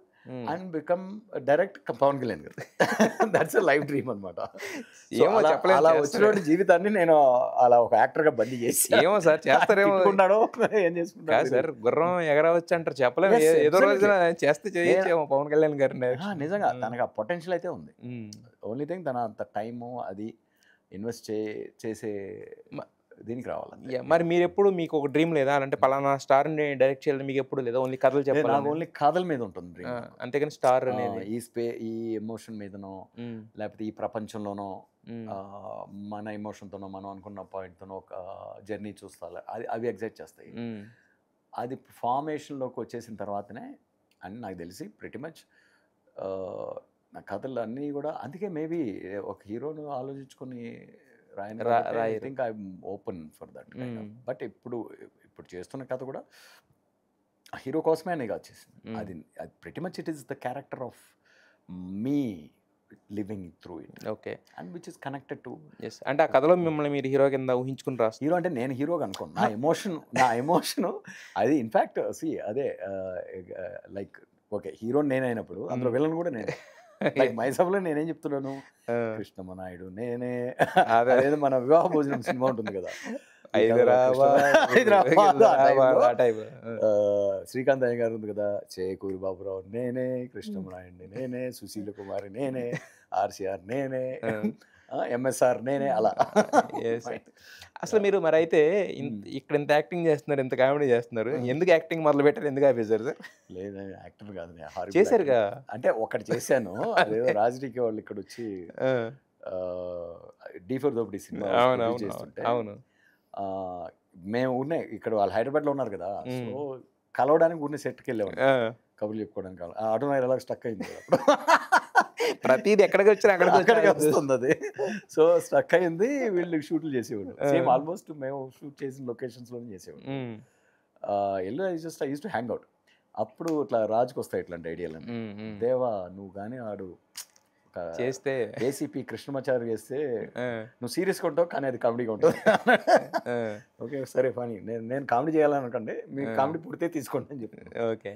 and become direct Pawan Kalyan garu. That's life dream అనమాట. అలా వచ్చిన జీవితాన్ని నేను అలా ఒక యాక్టర్ గా బందీ చేసి ఏమో సార్ చేస్తారేమో ఏం చేసుకుంటారు సార్, గుర్రం ఎగరవచ్చు అంటారు, చెప్పలేము. ఏదో రోజున చేస్తే చేయొచ్చేమో పవన్ కళ్యాణ్ గారు. నిజంగా తనకు ఆ పొటెన్షియల్ అయితే ఉంది. ఓన్లీ థింగ్ తన అంత టైము అది ఇన్వెస్ట్ చేసే దీనికి రావాలి. మరి మీరు ఎప్పుడు మీకు ఒక డ్రీమ్ లేదా, అంటే పలానా స్టార్ ని డైరెక్ట్ చేయాలని మీకు ఎప్పుడు లేదా? ఓన్లీ కథలు చెప్పాలి? నాకు ఓన్లీ కథల మీద ఉంటుంది డ్రీమ్. అంతేగాని స్టార్ అనేది ఈ ఎమోషన్ మీదనో లేకపోతే ఈ ప్రపంచంలోనో మన ఎమోషన్తోనో మనం అనుకున్న పాయింట్తోనో ఒక జర్నీ చూస్తా, అవి ఎగ్జైట్ చేస్తాయి. అది ఫార్మేషన్లోకి వచ్చేసిన తర్వాతనే అని నాకు తెలిసి ప్రిటీ మచ్ నా కథలు అన్నీ కూడా. అందుకే మేబీ ఒక హీరోను ఆలోచించుకొని I think I'm open for that. But ఇప్పుడు చేస్తున్న కథ కూడా హీరో కోసమే అని వచ్చేసింది. అది pretty much it is the character of me living through it. Okay. And which is connected to. అంటే ఆ కథలో మిమ్మల్ని మీరు హీరో కింద ఊహించుకుని రాస్తారు? హీరో అంటే నేను హీరోగా అనుకోను. నా ఎమోషన్ అది ఇన్ఫ్యాక్ట్ అదే లైక్ ఓకే హీరో నేనైనప్పుడు అందులో విలన్ కూడా నేనే. లైక్ మైసభలో నేనేం చెప్తున్నాను, కృష్ణమ్మ నాయుడు నేనే. అదేదో మన వివాహ భోజనం సినిమా ఉంటుంది కదా, శ్రీకాంత్ అయ్య గారు ఉంది కదా, చేకూరి బాబురావు నేనే, కృష్ణమ్మ నాయుడు నేనే, సుశీల కుమారి నేనే, ఆర్సిఆర్ నేనే, ఎంఎస్ఆర్ నేనే. అలా అసలు మీరు మరి అయితే ఇక్కడ ఇంత యాక్టింగ్ చేస్తున్నారు, ఇంత కామెడీ చేస్తున్నారు, ఎందుకు యాక్టింగ్ మొదలు పెట్టారు? ఎందుకు ఆపేశారు సార్? లేదు యాక్టర్ కాదు, చేశారుగా. అంటే ఒకటి చేశాను, అదేదో రాజకీయ వాళ్ళు ఇక్కడ వచ్చి డీఫర్ దోపిడీ సినిమా చేస్తుంటే, అవును మేము ఉన్నాయి ఇక్కడ, వాళ్ళు హైదరాబాద్లో ఉన్నారు కదా, సో కలవడానికి ఊరిని సెట్కి వెళ్ళేవాడు కబుర్లు చెప్పుకోవడానికి. ఆటో నగర్ ఎలా స్టక్ అయింది కదా, ప్రతిదీ ఎక్కడికి వచ్చినా అక్కడికి వస్తుంది అది. సో స్టక్ అయింది, వీళ్ళు షూట్లు చేసేవాడు. సేమ్ ఆల్మోస్ట్ మేము షూట్ చేసిన లొకేషన్స్లోనే చేసేవాడు. Yellow I use to hang out. అప్పుడు ఇట్లా రాజుకి వస్తాయి ఇట్లాంటి ఐడియాలు. దేవా నువ్వు కానీ ఆడు చేస్తే ఏసీపీ కృష్ణమాచారి చేస్తే నువ్వు సీరియస్గా ఉంటావు కానీ అది కామెడీగా ఉంటుంది. ఓకే సరే ఫనీ, నేను కామెడీ చేయాలని అనుకోండి, మీరు కామెడీ పుడితే తీసుకోండి అని చెప్పి. ఓకే,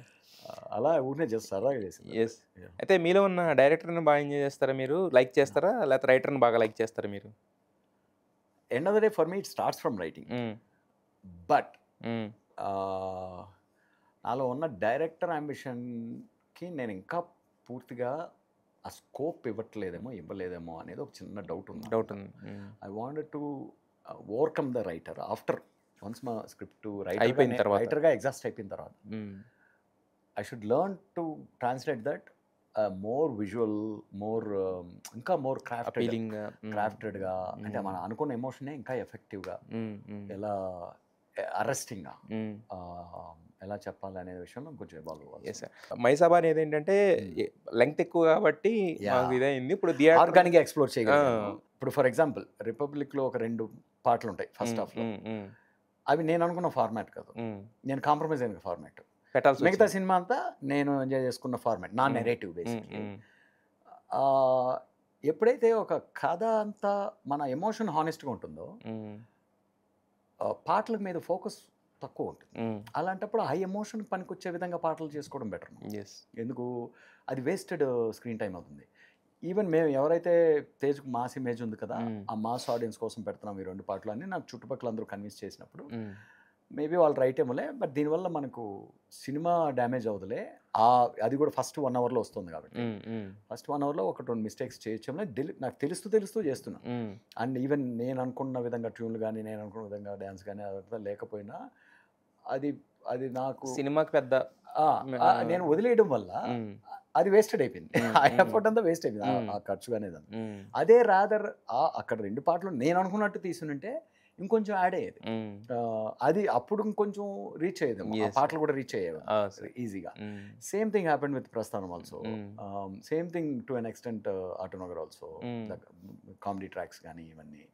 అలా ఊరినే జస్ట్ సరదాగా చేసింది. ఎస్. అయితే మీలో ఉన్న డైరెక్టర్ని బాగా ఎంజాయ్ చేస్తారా మీరు, లైక్ చేస్తారా, లేకపోతే రైటర్ని బాగా లైక్ చేస్తారా మీరు? End of the day for me it starts from writing. But నాలో ఉన్న డైరెక్టర్ అంబిషన్కి నేను ఇంకా పూర్తిగా ఆ స్కోప్ ఇవ్వలేదేమో అనేది ఒక చిన్న డౌట్ ఉంది. I wanted to overcome the writer after once మా స్క్రిప్ట్ రైటర్గా ఎగ్జాస్ట్ అయిపోయిన తర్వాత. I should learn to translate that more visual, more ఇంకా more క్రాఫ్టెడ్గా, అంటే మనం అనుకున్న ఎమోషనే ఇంకా ఎఫెక్టివ్గా, ఎలా అరెస్టింగ్గా ఎలా చెప్పాలి అనే విషయంలో కొంచెం ఎవాల్వ్ అవ్వాలి. మైసాబా అనేది ఏంటంటే లెంగ్త్ ఎక్కువ కాబట్టి ఇదైంది. ఇప్పుడు ఆర్గానిక్గా ఎక్స్ప్లోర్ చేయగలిగాను. ఇప్పుడు ఫర్ ఎగ్జాంపుల్ రిపబ్లిక్లో ఒక 2 పాటలు ఉంటాయి ఫస్ట్ హాఫ్లో, అవి నేను అనుకున్న ఫార్మాట్ కాదు, నేను కాంప్రమైజ్ అయిన ఫార్మాట్. మిగతా సినిమా అంతా నేను ఎంజాయ్ చేసుకున్న ఫార్మాట్, నా నెరేటివ్ బేసిక్లీ. ఎప్పుడైతే ఒక కథ అంతా మన ఎమోషన్ హానెస్ట్గా ఉంటుందో పాటల మీద ఫోకస్ తక్కువ ఉంటుంది. అలాంటప్పుడు ఆ ఎమోషన్ పనికొచ్చే విధంగా పాటలు చేసుకోవడం బెటర్. ఎందుకు అది వేస్టెడ్ స్క్రీన్ టైం అవుతుంది. ఈవెన్ మేము ఎవరైతే తేజ్కు మాస్ ఇమేజ్ ఉంది కదా, ఆ మాస్ ఆడియన్స్ కోసం పెడుతున్నాం ఈ 2 పాటలు అని నాకు చుట్టుపక్కల అందరూ కన్విన్స్ చేసినప్పుడు మేబీ వాళ్ళు రైట్ ఏమోలే, బట్ దీనివల్ల మనకు సినిమా డ్యామేజ్ అవుతులే. అది కూడా ఫస్ట్ 1 అవర్లో వస్తుంది కాబట్టి ఫస్ట్ 1 అవర్లో 1-2 మిస్టేక్స్ చేయొచ్చాము. నాకు తెలుస్తూ చేస్తున్నా. అండ్ ఈవెన్ నేను అనుకున్న విధంగా ట్యూన్లు కానీ నేను అనుకున్న విధంగా డ్యాన్స్ కానీ అదంతా లేకపోయినా అది నాకు సినిమాకి పెద్ద నేను వదిలేయడం వల్ల అది వేస్టెడ్ అయిపోయింది. ఆ ఎఫర్ట్ అంతా వేస్ట్ అయిపోయింది, ఆ ఖర్చు అనేది. అదే రాదర్ అక్కడ 2 పాటలు నేను అనుకున్నట్టు తీసుకుంటే ఇంకొంచెం యాడ్ అయ్యేది. అది అప్పుడు ఇంకొంచెం రీచ్ అయ్యేది, ఆ పాటలు కూడా రీచ్ అయ్యేవి ఈజీగా. సేమ్ థింగ్ హ్యాపెండ్ విత్ ప్రస్థానం also, same thing to an extent Autonagar also, comedy tracks కానీ ఇవన్నీ.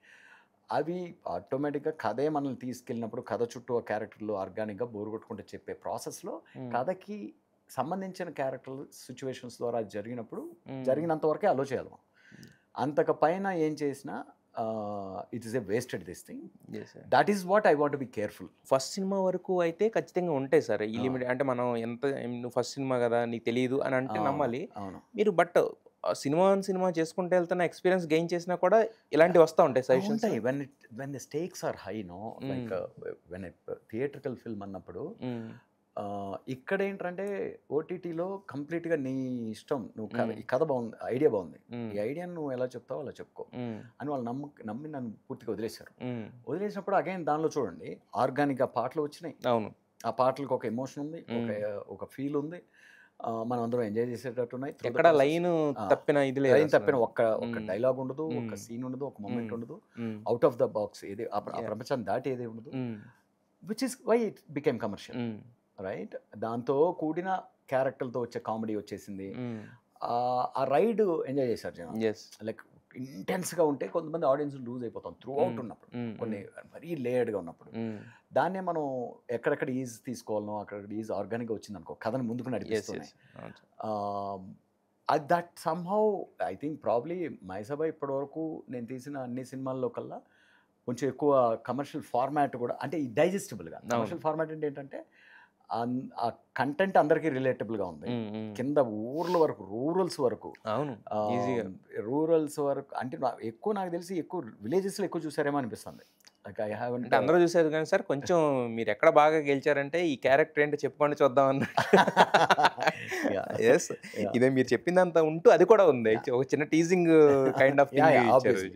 అవి ఆటోమేటిక్గా కథే మనల్ని తీసుకెళ్ళినప్పుడు కథ చుట్టూ ఆ క్యారెక్టర్లు ఆర్గానిక్గా బోరు కొట్టుకుంటూ చెప్పే ప్రాసెస్లో కథకి సంబంధించిన క్యారెక్టర్ సిచ్యువేషన్స్ ద్వారా జరిగినప్పుడు జరిగినంత వరకే అలో చేయాలి మనం. అంతకు పైన ఏం చేసినా it is a wasted this thing. That is what I want be careful. First cinema వరకు అయితే ఖచ్చితంగా ఉంటాయి సార్ ఈ లిమిట్. అంటే మనం ఎంత నువ్వు ఫస్ట్ సినిమా కదా నీకు తెలియదు అని అంటే నమ్మాలి. అవును. మీరు బట్ సినిమా చేసుకుంటూ వెళ్తున్న ఎక్స్పీరియన్స్ గెయిన్ చేసినా కూడా ఇలాంటివి వస్తూ ఉంటాయి సజెషన్స్. ఉంటాయి. When the stakes are high no, like when theatrical film అన్నప్పుడు ఇక్కడ ఏంటంటే ఓటీటీలో కంప్లీట్గా నీ ఇష్టం, నువ్వు ఈ కథ బాగుంది, ఐడియా బాగుంది, ఈ ఐడియాను నువ్వు ఎలా చెప్తావో అలా చెప్పుకో అని వాళ్ళు నమ్మి నన్ను పూర్తిగా వదిలేశారు. వదిలేసినప్పుడు అగైన్ దానిలో చూడండి ఆర్గానిక్గా పాటలు వచ్చినాయి. అవును. ఆ పాటలకు ఒక ఎమోషన్ ఉంది, ఒక ఫీల్ ఉంది, మనం అందరం ఎంజాయ్ చేసేటట్టు ఉన్నాయి. ఎక్కడ లైన్ తప్పిన ఇది లేదు, లైన్ తప్పిన ఒక్క డైలాగ్ ఉండదు, ఒక సీన్ ఉండదు, ఒక మూమెంట్ ఉండదు, అవుట్ ఆఫ్ ద బాక్స్ ఏది ఆ ప్రపంచాన్ని దాటి ఏది ఉండదు, which is why it became commercial, right. దాంతో కూడిన క్యారెక్టర్లతో వచ్చే కామెడీ వచ్చేసింది. ఆ రైడ్ ఎంజాయ్ చేశారు జనం. లైక్ ఇంటెన్స్గా ఉంటే కొంతమంది ఆడియన్స్ లూజ్ అయిపోతాం త్రూ అవుట్ ఉన్నప్పుడు, కొన్ని మరీ లేయర్డ్గా ఉన్నప్పుడు. దాన్నే మనం ఎక్కడెక్కడ ఈజ్ తీసుకోవాలనో అక్కడెక్కడ ఈజ్ ఆర్గానిక్గా వచ్చింది అనుకో, కథను ముందుకు నడిపిస్తున్నాయి. That somehow I think probably Mayasabha ఇప్పటివరకు నేను తీసిన అన్ని సినిమాల్లో కల్లా కొంచెం ఎక్కువ కమర్షియల్ ఫార్మాట్ కూడా, అంటే ఈ డైజెస్టిబుల్గా కమర్షియల్ ఫార్మాట్ అంటే ఏంటంటే ఆ కంటెంట్ అందరికీ రిలేటబుల్గా ఉంది. కింద ఊర్ల వరకు, రూరల్స్ వరకు, రూరల్స్ వరకు అంటే ఎక్కువ నాకు తెలిసి ఎక్కువ విలేజెస్లో ఎక్కువ చూసారేమో అనిపిస్తుంది. అంటే అందరూ చూసారు కానీ సార్ కొంచెం మీరు ఎక్కడ బాగా గెలిచారంటే ఈ క్యారెక్టర్ ఏంటో చెప్పుకొని చూద్దాం అన్నట్టు. ఇదే మీరు చెప్పిందంతా ఉంటూ అది కూడా ఉంది, ఒక చిన్న టీజింగ్ కైండ్ ఆఫ్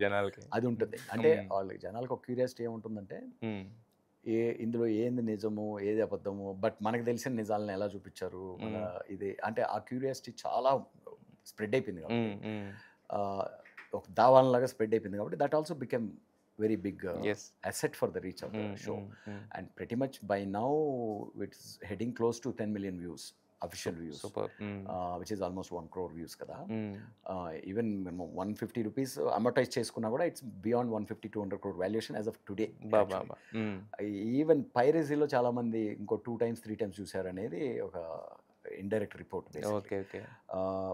జనాలకి అది ఉంటుంది. అంటే వాళ్ళకి జనాలకు ఒక క్యూరియాసిటీ ఏముంటుందంటే ఇందులో ఏంది నిజము ఏది అబద్ధము, బట్ మనకు తెలిసిన నిజాలను ఎలా చూపించారు ఇది, అంటే ఆ క్యూరియాసిటీ చాలా స్ప్రెడ్ అయిపోయింది కాబట్టి, ఒక దావాలలాగా స్ప్రెడ్ అయిపోయింది కాబట్టి that also became very big asset for the reach of the show. And pretty much by now it's heading close to 10 million views, official views. Super. Which is almost 1 crore views kada. Even 150 rupees amortize cheskunna kuda it's beyond 150-200 crore valuation as of today. Even piracy lo chaala mandi inko 2 times 3 times chusaru anedi oka indirect report basically. Okay.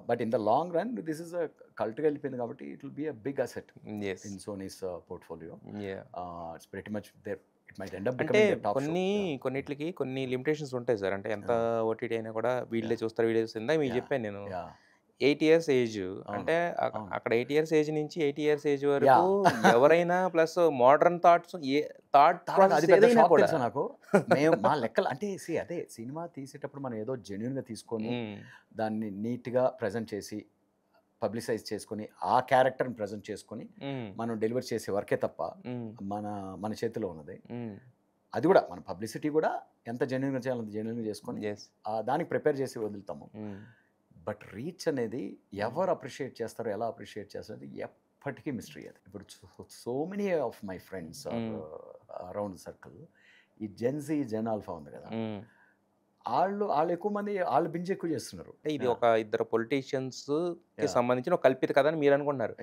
But in the long run this is a cult ga elipindi kabatti it will be a big asset in Sony's portfolio. It's pretty much there. It might end up becoming a top show. కొన్నిట్లకి కొన్ని limitations ఉంటాయి sir. అంటే ఎంత OTT అయినా కూడా వీళ్ళే చూస్తారు, video చూస్తుందా మీకు చెప్పాను నేను 8 years ఏజ్. అంటే అక్కడ 8 years ఏజ్ నుంచి 80 years ఏజ్ వరకు ఎవరైనా ప్లస్ మోడర్న్ థాట్స్ నాకు మేము మా లెక్కలు అంటే అదే సినిమా తీసేటప్పుడు మనం ఏదో జెన్యున్గా తీసుకొని దాన్ని నీట్గా ప్రజెంట్ చేసి పబ్లిసైజ్ చేసుకొని ఆ క్యారెక్టర్ని ప్రజెంట్ చేసుకొని మనం డెలివర్ చేసే వరకే తప్ప మన చేతిలో ఉన్నది. అది కూడా మన పబ్లిసిటీ కూడా ఎంత జెన్యున్గా చేయాలో అంత జెన్యున్గా చేసుకొని దానికి ప్రిపేర్ చేసి వదులుతాము. బట్ రీచ్ అనేది ఎవరు అప్రిషియేట్ చేస్తారో, ఎలా అప్రిషియేట్ చేస్తారో ఎప్పటికీ మిస్టరీ. అది ఇప్పుడు so many of my friends around circle ఈ జెన్ ఆల్ఫా ఉంది కదా, వాళ్ళు ఎక్కువ మంది వాళ్ళు బింజ్ ఎక్కువ చేస్తున్నారు. ఇది ఒక ఇద్దరు పొలిటీషియన్స్ కి సంబంధించిన ఒక కల్పిత కథ అని మీరు అనుకుంటున్నారు.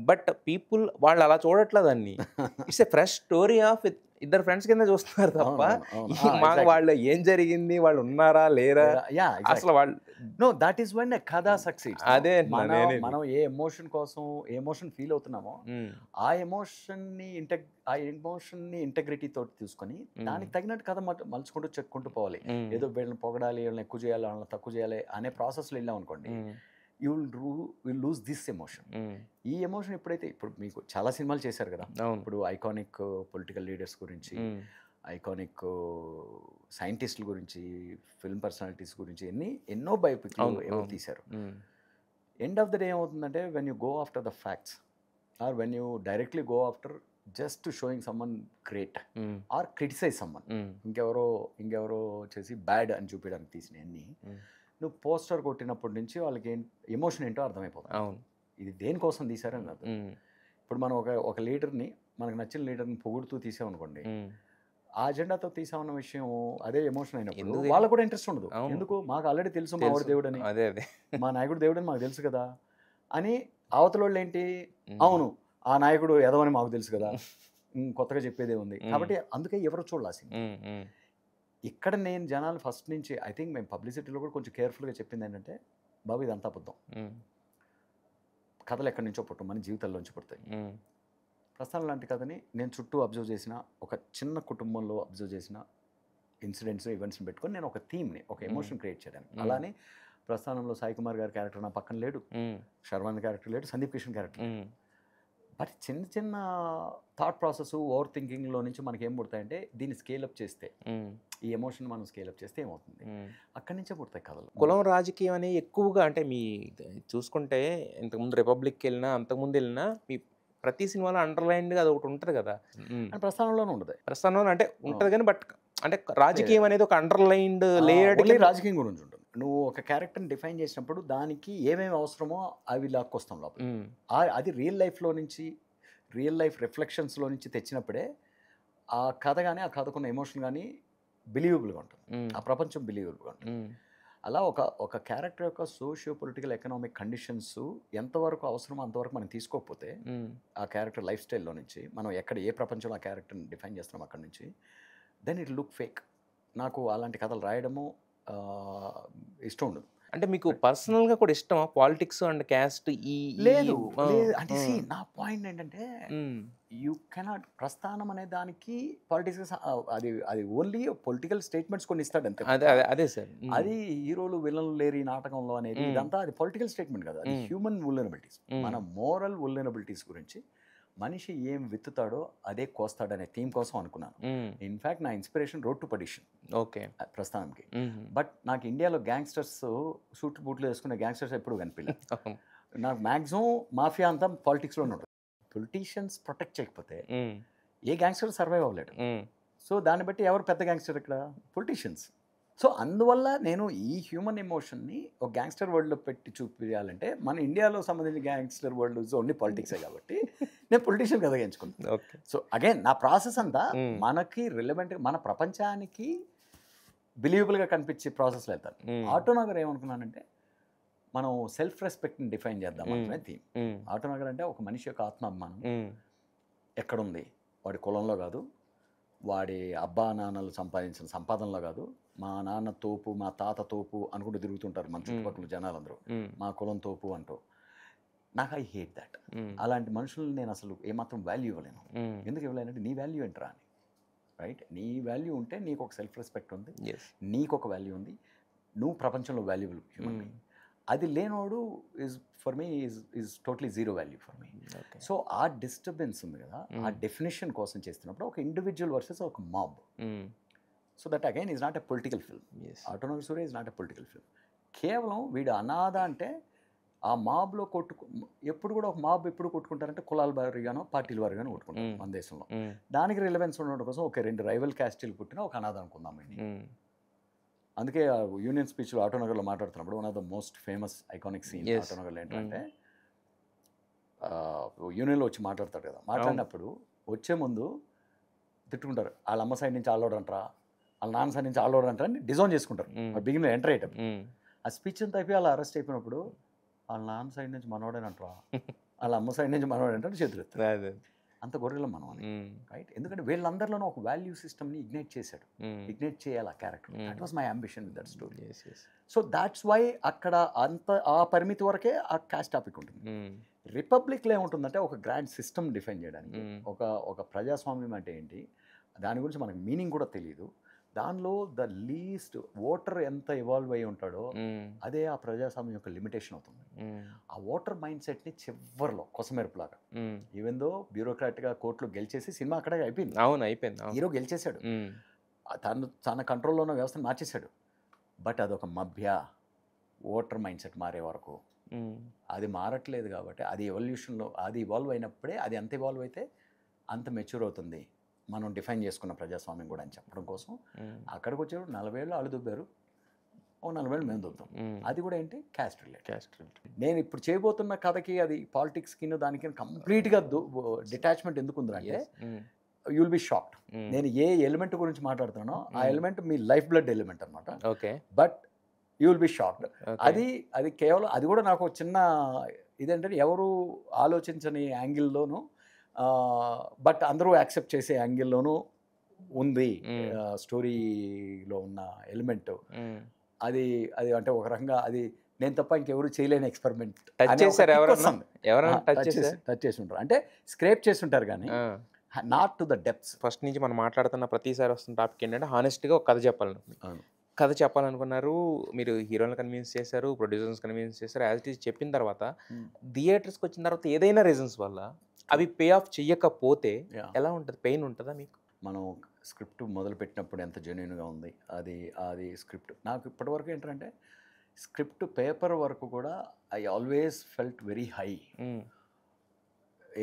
బట్ పీపుల్ వాళ్ళు అలా చూడట్లేదు దాన్ని. It's a fresh story of ఇద్దరు ఫ్రెండ్స్ కింద చూస్తున్నారు తప్ప వాళ్ళు ఏం జరిగింది, వాళ్ళు ఉన్నారా లేరా అసలు వాళ్ళు నో దట్ ఈస్ వెన్ కథ సక్సీడ్స్. అదే మనం ఏ ఎమోషన్ కోసం ఏ ఎమోషన్ ఫీల్ అవుతున్నామో ఆ ఎమోషన్ని ఇంటెగ్రిటీ తోటి తీసుకొని దానికి తగినట్టు కథ మలుచుకుంటూ చెప్పుకుంటూ పోవాలి. ఏదో వీళ్ళని పొగడాలి, వీళ్ళని ఎక్కువ చేయాలి, వాళ్ళని తక్కువ చేయాలి అనే ప్రాసెస్లో వెళ్ళాం అనుకోండి, you will lose this emotion. ఈ ఎమోషన్ ఇప్పుడు మీకు చాలా సినిమాలు చేశారు కదా, ఇప్పుడు ఐకానిక్ పొలిటికల్ లీడర్స్ గురించి, ఐకానిక్ సైంటిస్టుల గురించి, ఫిల్మ్ పర్సనాలిటీస్ గురించి ఎన్నో బయోపిక్లు ఏవో తీశారు. ఎండ్ ఆఫ్ ద డే ఏమవుతుందంటే when you go after the facts or when you directly go after just showing someone great or criticize someone, ఇంకెవరో చేసి బ్యాడ్ అని చూపించడానికి తీసినవన్నీ నువ్వు పోస్టర్ కొట్టినప్పటి నుంచి వాళ్ళకి ఎమోషన్ ఏంటో అర్థమైపోతుంది. ఇది దేనికోసం తీశారని అర్థం. ఇప్పుడు మనం ఒక లీడర్ని, మనకు నచ్చిన లీడర్ని పొగుడుతూ తీసామనుకోండి, ఆ అజెండాతో తీసామన్న విషయం అదే ఎమోషన్ అయినప్పుడు వాళ్ళకు కూడా ఇంట్రెస్ట్ ఉండదు. ఎందుకు, మాకు ఆల్రెడీ తెలుసు మా వాడు దేవుడని, మా నాయకుడు దేవుడని మాకు తెలుసు కదా అని. అవతల వాళ్ళు ఏంటి, అవును ఆ నాయకుడు ఎదవని మాకు తెలుసు కదా, కొత్తగా చెప్పేదే ఉంది కాబట్టి అందుకే ఎవరు చూడాల్సింది. ఇక్కడ నేను జనాలు ఫస్ట్ నుంచి ఐ థింక్ మేము పబ్లిసిటీలో కూడా కొంచెం కేర్ఫుల్గా చెప్పింది ఏంటంటే, బాబు ఇదంతా అబద్ధం, కథలు ఎక్కడి నుంచో పుట్టం, మన జీవితాల్లోంచి పుడతాయి. ప్రస్థానం లాంటి కథని నేను చుట్టూ అబ్జర్వ్ చేసిన, ఒక చిన్న కుటుంబంలో అబ్జర్వ్ చేసిన ఇన్సిడెంట్స్, ఈవెంట్స్ని పెట్టుకొని నేను ఒక థీమ్ని, ఒక ఎమోషన్ క్రియేట్ చేయడానికి. అలానే ప్రస్థానంలో సాయి కుమార్ గారి క్యారెక్టర్ నా పక్కన లేడు, శర్వాన్ క్యారెక్టర్ లేడు, సందీప్ కిషన్ క్యారెక్టర్. బట్ చిన్న చిన్న థాట్ ప్రాసెస్, ఓవర్ థింకింగ్లో నుంచి మనకి ఏం పుడతాయంటే, దీన్ని స్కేలప్ చేస్తే, ఈ ఎమోషన్ మనం స్కేలప్ చేస్తే ఏమవుతుంది, అక్కడి నుంచే పుడతాయి కథలు. కులం రాజకీయం అనేది ఎక్కువగా అంటే మీ చూసుకుంటే ఇంతకుముందు రిపబ్లిక్కి వెళ్ళినా అంతకుముందు వెళ్ళినా మీ ప్రతి సినిమాలో అండర్లైన్డ్గా అది ఒకటి ఉంటుంది కదా. ప్రస్థానంలోనే ఉండదు, ప్రస్థానంలో అంటే ఉంటుంది కానీ బట్ అంటే రాజకీయం అనేది ఒక అండర్లైన్డ్ లేయర్డ్ రాజకీయం గురించి ఉంటుంది. నువ్వు ఒక క్యారెక్టర్ని డిఫైన్ చేసినప్పుడు దానికి ఏమేమి అవసరమో అవి లాక్కొస్తాం లోపల. అది రియల్ లైఫ్లో నుంచి, రియల్ లైఫ్ రిఫ్లెక్షన్స్లో నుంచి తెచ్చినప్పుడే ఆ కథ కానీ, ఆ కథకున్న ఎమోషన్ కానీ బిలీవబుల్గా ఉంటుంది, ఆ ప్రపంచం బిలీవబుల్గా ఉంటుంది. అలా ఒక క్యారెక్టర్ యొక్క సోషియో పొలిటికల్ ఎకనామిక్ కండిషన్స్ ఎంతవరకు అవసరమో అంతవరకు మనం తీసుకోకపోతే, ఆ క్యారెక్టర్ లైఫ్ స్టైల్లో నుంచి మనం ఏ ప్రపంచంలో ఆ క్యారెక్టర్ని డిఫైన్ చేస్తున్నాం అక్కడి నుంచి, దెన్ ఇట్ లుక్ ఫేక్. నాకు అలాంటి కథలు రాయడము ఇష్టం ఉండదు. అంటే మీకు పర్సనల్గా కూడా ఇష్టమా పాలిటిక్స్ అండ్ క్యాస్ట్? లేదు అంటే నా పాయింట్ ఏంటంటే, యూ కెనాట్ ప్రస్థానం అనే దానికి పాలిటిక్స్ అది ఓన్లీ పొలిటికల్ స్టేట్మెంట్స్ కొన్ని ఇస్తాడు అంతే. అదే సార్, అది హీరోలు విలన్లు లేరు ఈ నాటకంలో అనేది ఇదంతా అది పొలిటికల్ స్టేట్మెంట్ కదా, అది హ్యూమన్ వల్నరబిలిటీస్, మన మోరల్ వల్నరబిలిటీస్ గురించి. మనిషి ఏం విత్తుతాడో అదే కోస్తాడనే థీమ్ కోసం అనుకున్నాను. ఇన్ఫ్యాక్ట్ నా inspiration Road to Perdition okay ప్రస్థానంకి. బట్ నాకు ఇండియాలో గ్యాంగ్స్టర్స్ సూట్ బూట్లు వేసుకునే గ్యాంగ్స్టర్స్ ఎప్పుడు కనిపించలేదు. నాకు మ్యాక్సిమం మాఫియా అంతా పాలిటిక్స్లో ఉంటుంది. పొలిటీషియన్స్ ప్రొటెక్ట్ చేయకపోతే ఏ గ్యాంగ్స్టర్ సర్వైవ్ అవ్వలేడు. సో దాన్ని బట్టి ఎవరు పెద్ద గ్యాంగ్స్టర్ ఇక్కడ? పొలిటీషియన్స్. సో అందువల్ల నేను ఈ హ్యూమన్ ఎమోషన్ని ఒక గ్యాంగ్స్టర్ వరల్డ్లో పెట్టి చూపించాలంటే, మన ఇండియాలో సంబంధించిన గ్యాంగ్స్టర్ వరల్డ్ ఓన్లీ పాలిటిక్సే కాబట్టి నేను పొలిటీషియన్ కథగా ఎంచుకున్నాను. సో అగైన్ నా ప్రాసెస్ అంతా మనకి రిలవెంట్, మన ప్రపంచానికి బిలీవబుల్గా కనిపించే ప్రాసెస్లో వెళ్తాను. ఆటోనగర్ ఏమనుకున్నానంటే, మనం సెల్ఫ్ రెస్పెక్ట్ని డిఫైన్ చేద్దాం అనుకునే థీమ్. ఆటోనగర్ అంటే ఒక మనిషి యొక్క ఆత్మాభిమానం ఎక్కడుంది, వాడి కులంలో కాదు, వాడి అబ్బా నాన్నలు సంపాదించిన సంపాదనలో కాదు, మా నాన్న తోపు, మా తాత తోపు అనుకుంటూ తిరుగుతుంటారు మన చుట్టుపక్కల జనాలందరూ, మా కులం తోపు అంటూ. నాకు ఐ హేట్ దాట్. అలాంటి మనుషులను నేను అసలు ఏమాత్రం వాల్యూ ఇవ్వలేను. ఎందుకు ఇవ్వలేనంటే, నీ వాల్యూ ఏంట్రా అని. రైట్, నీ వాల్యూ ఉంటే నీకు ఒక సెల్ఫ్ రెస్పెక్ట్ ఉంది, నీకు ఒక వాల్యూ ఉంది, నువ్వు ప్రపంచంలో వాల్యూబుల్ హ్యూమన్ బీయింగ్. అది లేనోడు for me is totally zero value for me. So ఆ డిస్టర్బెన్స్ ఉంది కదా, ఆ డెఫినేషన్ కోసం చేస్తున్నప్పుడు ఒక ఇండివిజువల్ వర్సెస్ ఒక mob. So that again is not a political film. Autonagar Surya is not a political film. కేవలం వీడు అనాథ అంటే ఆ మాబ్లో ఎప్పుడు కూడా ఒక మాబ్ ఎప్పుడు కొట్టుకుంటారంటే కులాల వారిగానో పార్టీల వారిగానో కొట్టుకుంటారు మన దేశంలో. దానికి రిలవెన్స్ ఉండడం కోసం ఒక రెండు రైవల్ క్యాస్టీలు పుట్టిన ఒక అనాథ అనుకుందాం అండి. అందుకే యూనియన్ స్పీచ్లో ఆటోనగర్లో మాట్లాడుతున్నప్పుడు one of the most famous iconic scene ఆటోనగర్లో ఏంటంటే, యూనియన్లో వచ్చి మాట్లాడతాడు కదా, మాట్లాడినప్పుడు వచ్చే ముందు తిట్టుకుంటారు, వాళ్ళ అమ్మ సైడ్ నుంచి ఆల్లోడ్ అంటారా, వాళ్ళ నాన్న సైడ్ నుంచి ఆల్లోడ్ అంటారా అని డిజైన్ చేసుకుంటారు బిగిన్లో ఎంటర్ అయ్యేటప్పుడు. ఆ స్పీచ్ అంతా అయిపోయి అలా అరెస్ట్ అయిపోయినప్పుడు వాళ్ళ నాన్న సైడ్ నుంచి మనోడని అంటారా, వాళ్ళ అమ్మ సైడ్ నుంచి మనోడు అంటే చేతులు ఎత్తారు. అంత గొర్రెలం మనం అని. రైట్, ఎందుకంటే వీళ్ళందరిలోనూ ఒక వాల్యూ సిస్టమ్ని ఇగ్నైట్ చేశాడు, ఇగ్నైట్ చేయాలి ఆ character. That was my ambition with that story. So that's why అక్కడ ఆ పరిమితి వరకే ఆ క్యాస్ట్ టాపిక్ ఉంటుంది. రిపబ్లిక్లో ఏముంటుందంటే ఒక గ్రాండ్ సిస్టమ్ డిఫైన్ చేయడానికి, ఒక ప్రజాస్వామ్యం అంటే ఏంటి దాని గురించి మనకు మీనింగ్ కూడా తెలియదు. దానిలో ద లీస్ట్ ఓటర్ ఎంత ఇవాల్వ్ అయ్యి ఉంటాడో అదే ఆ ప్రజాస్వామ్యం యొక్క లిమిటేషన్ అవుతుంది. ఆ ఓటర్ మైండ్ సెట్ని చివరిలో కొసమెరుపులాగా, ఈవెన్ దో బ్యూరోక్రాట్గా కోర్టులో గెలిచేసి సినిమా అక్కడే అయిపోయింది. అయిపోయింది, హీరో గెలిచేశాడు, తన కంట్రోల్లో ఉన్న వ్యవస్థను మార్చేశాడు. బట్ అదొక మభ్య ఓటర్ మైండ్ సెట్ మారే వరకు అది మారట్లేదు. కాబట్టి అది ఎవల్యూషన్లో, అది ఇవాల్వ్ అయినప్పుడే, అది ఎంత ఇవాల్వ్ అయితే అంత మెచ్యూర్ అవుతుంది మనం డిఫైన్ చేసుకున్న ప్రజాస్వామ్యం కూడా అని చెప్పడం కోసం అక్కడికి వచ్చారు. 40 ఏళ్ళు వాళ్ళు దుబ్బారు, ఓ 40 ఏళ్ళు మేము దుబ్బాం. అది కూడా ఏంటి, క్యాస్ట్ రిలేటెడ్. నేను ఇప్పుడు చేయబోతున్న కథకి అది పాలిటిక్స్కి దానికి కంప్లీట్గా డిటాచ్మెంట్ ఎందుకు ఉందంటే, యూ విల్ బి షాక్డ్. నేను ఏ ఎలిమెంట్ గురించి మాట్లాడుతున్నానో ఆ ఎలిమెంట్ మీ లైఫ్ బ్లడ్ ఎలిమెంట్ అనమాట. But you will be shocked. అది కేవలం అది కూడా నాకు చిన్న ఇదేంటంటే, ఎవరు ఆలోచించని యాంగిల్లోనూ బట్ అందరూ యాక్సెప్ట్ చేసే యాంగిల్లోనూ ఉంది Mm. స్టోరీలో ఉన్న ఎలిమెంట్. Mm. అది అది అంటే ఒక రకంగా అది నేను తప్ప ఇంకెవరు చేయలేని ఎక్స్పెరిమెంట్. టచ్ చేశారు ఎవరన్నా టచ్ చేశారు? టచ్ చేసి ఉంటారు అంటే స్క్రేప్ చేసి ఉంటారు కానీ not to the depths. First నుంచి మనం మాట్లాడుతున్న ప్రతిసారి వస్తున్న టాపిక్ ఏంటంటే హానెస్ట్గా ఒక కథ చెప్పాలనుకున్నారు. కథ చెప్పాలనుకున్నారు, మీరు హీరోని కన్విన్స్ చేశారు, ప్రొడ్యూసర్స్ కన్విన్స్ చేశారు. యాజ్ ఇట్ ఈస్ చెప్పిన తర్వాత థియేటర్స్కి వచ్చిన తర్వాత ఏదైనా రీజన్స్ వల్ల అవి పే ఆఫ్ చెయ్యకపోతే ఎలా ఉంటుంది? పెయిన్ ఉంటుందా మీకు? మనం స్క్రిప్ట్ మొదలు పెట్టినప్పుడు ఎంత జెన్యున్గా ఉంది అది అది స్క్రిప్ట్. నాకు ఇప్పటివరకు ఏంటంటే స్క్రిప్ట్ పేపర్ వరకు కూడా I always felt very high.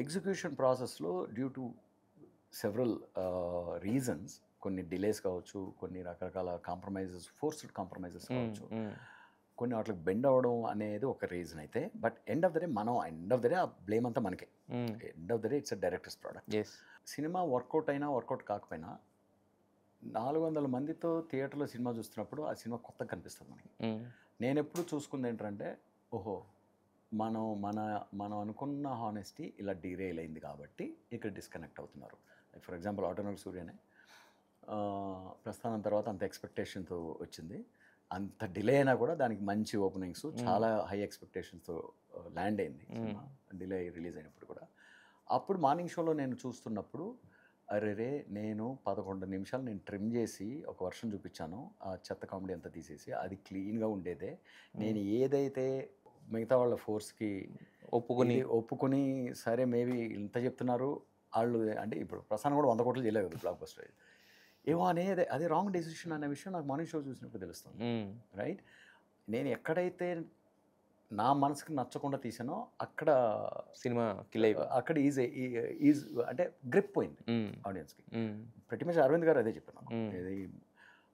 Execution ప్రాసెస్లో డ్యూ టు సెవరల్ రీజన్స్, కొన్ని డిలేస్ కావచ్చు, కొన్ని రకరకాల కాంప్రమైజెస్, ఫోర్స్డ్ కాంప్రమైజెస్ కావచ్చు, కొన్ని వాటికి బెండ్ అవ్వడం అనేది ఒక రీజన్ అయితే, but end of the day ఆ బ్లేమ్ అంతా మనకే. End of the day it's a director's product. Cinema work out అయినా వర్కౌట్ కాకపోయినా 400 మందితో థియేటర్లో సినిమా చూస్తున్నప్పుడు ఆ సినిమా కొత్తగా కనిపిస్తుంది మనకి. నేను ఎప్పుడు చూసుకుంది ఏంటంటే, ఓహో మనం అనుకున్న హానెస్టీ ఇలా డీరేల్ అయింది కాబట్టి ఇక్కడ డిస్కనెక్ట్ అవుతున్నారు. లైక్ ఫర్ ఎగ్జాంపుల్ ఆటోనగర్ సూర్యనే ప్రస్థానం తర్వాత అంత ఎక్స్పెక్టేషన్తో వచ్చింది. అంత డిలే అయినా కూడా దానికి మంచి ఓపెనింగ్స్, చాలా హై ఎక్స్పెక్టేషన్స్తో ల్యాండ్ అయింది సినిమా, డిలే రిలీజ్ అయినప్పుడు కూడా. అప్పుడు మార్నింగ్ షోలో నేను చూస్తున్నప్పుడు అరే నేను 11 నిమిషాలు నేను ట్రిమ్ చేసి ఒక వర్షన్ చూపించాను, ఆ చెత్త కామెడీ అంతా తీసేసి, అది క్లీన్గా ఉండేదే. నేను ఏదైతే మిగతా వాళ్ళ ఫోర్స్కి ఒప్పుకొని సరే మేబీ ఇంత చెప్తున్నారు వాళ్ళు, అంటే ఇప్పుడు ప్రస్థానం కూడా 100 కోట్లు చేయలేదు కదా బ్లాక్ బస్టర్, ఏమో అనేది అది రాంగ్ డెసిషన్ అనే విషయం నాకు మార్నింగ్ షో చూసినప్పుడు తెలుస్తుంది. రైట్, నేను ఎక్కడైతే నా మనసుకి నచ్చకుండా తీసానో అక్కడ సినిమా అక్కడ ఈజ్ అంటే గ్రిప్ పోయింది ఆడియన్స్కి. ప్రతి మచ్ అరవింద్ గారు అదే చెప్పాను. ఇది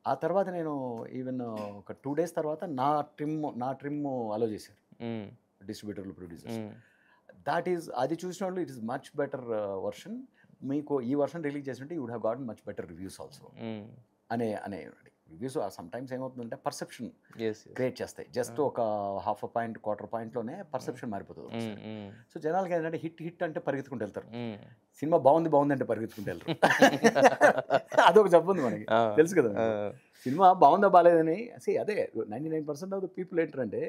ఆ తర్వాత నేను ఈవెన్ ఒక 2 days తర్వాత నా ట్రిమ్ అలో చేశారు డిస్ట్రిబ్యూటర్లు, ప్రొడ్యూసర్స్. అది చూసిన వాళ్ళు it is much better version, మీకు ఈ వర్షన్ రిలీజ్ చేసినట్టు you would have gotten much better reviews also అనే రివ్యూస్. సమ్టైమ్స్ ఏమవుతుందంటే పర్సెప్షన్ క్రియేట్ చేస్తాయి. జస్ట్ ఒక 1/2 point 1/4 pointలోనే పర్సెప్షన్ మారిపోతుంది. సో జనాలకి ఏంటంటే హిట్ అంటే పరిగెత్తుకుంటూ వెళ్తారు, సినిమా బాగుంది అంటే పరిగెత్తుకుంటూ వెళ్తారు. అదొక జబ్బు ఉంది మనకి, తెలుసు కదా. సినిమా బాగుందా బాగాలేదని అదే 99% ఆఫ్ ద పీపుల్ ఏంటంటే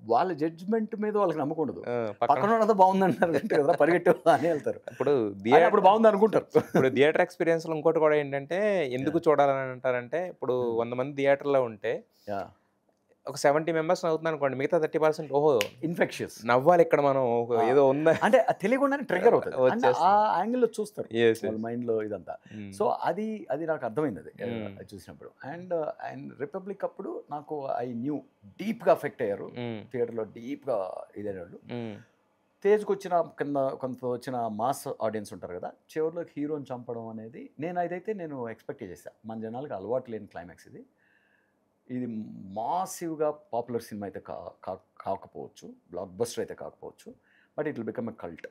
వాళ్ళ జడ్జ్మెంట్ మీద వాళ్ళకి నమ్మకం ఉండదు. పక్కన ఉన్నదో బాగుంది అంటారు కదా, పరిగెట్టు అని వెళ్తారు. ఇప్పుడు బాగుంది అనుకుంటారు. ఇప్పుడు థియేటర్ ఎక్స్పీరియన్స్లో ఇంకోటి కూడా ఏంటంటే, ఎందుకు చూడాలని అంటారంటే, ఇప్పుడు 100 మంది థియేటర్లో ఉంటే ఒక 70 members అవుతుంది అనుకోండి, మిగతా 30% ఓహో ఇన్ఫెక్షన్స్ నవ్వాలి ఇక్కడ మనం ఏదో ఉందా అంటే తెలియకుండానే ట్రిగర్ అవుతుంది. ఆ యాంగిల్లో చూస్తారు మైండ్లో ఇదంతా. సో అది నాకు అర్థమైంది అది చూసినప్పుడు. అండ్ రిపబ్లిక్ అప్పుడు నాకు ఐ న్యూ డీప్గా అఫెక్ట్ అయ్యారు థియేటర్లో, డీప్గా ఇదైన వాళ్ళు. తేజ్కి వచ్చిన కొంత వచ్చిన మాస్ ఆడియన్స్ ఉంటారు కదా, చివరిలో హీరోని చంపడం అనేది నేను ఎక్స్పెక్ట్ చేశాను. మన జనాలకు అలవాటు లేని క్లైమాక్స్ ఇది మాసివ్గా పాపులర్ సినిమా అయితే కాకపోవచ్చు, బ్లాక్ బస్టర్ అయితే కాకపోవచ్చు, but it will become a cult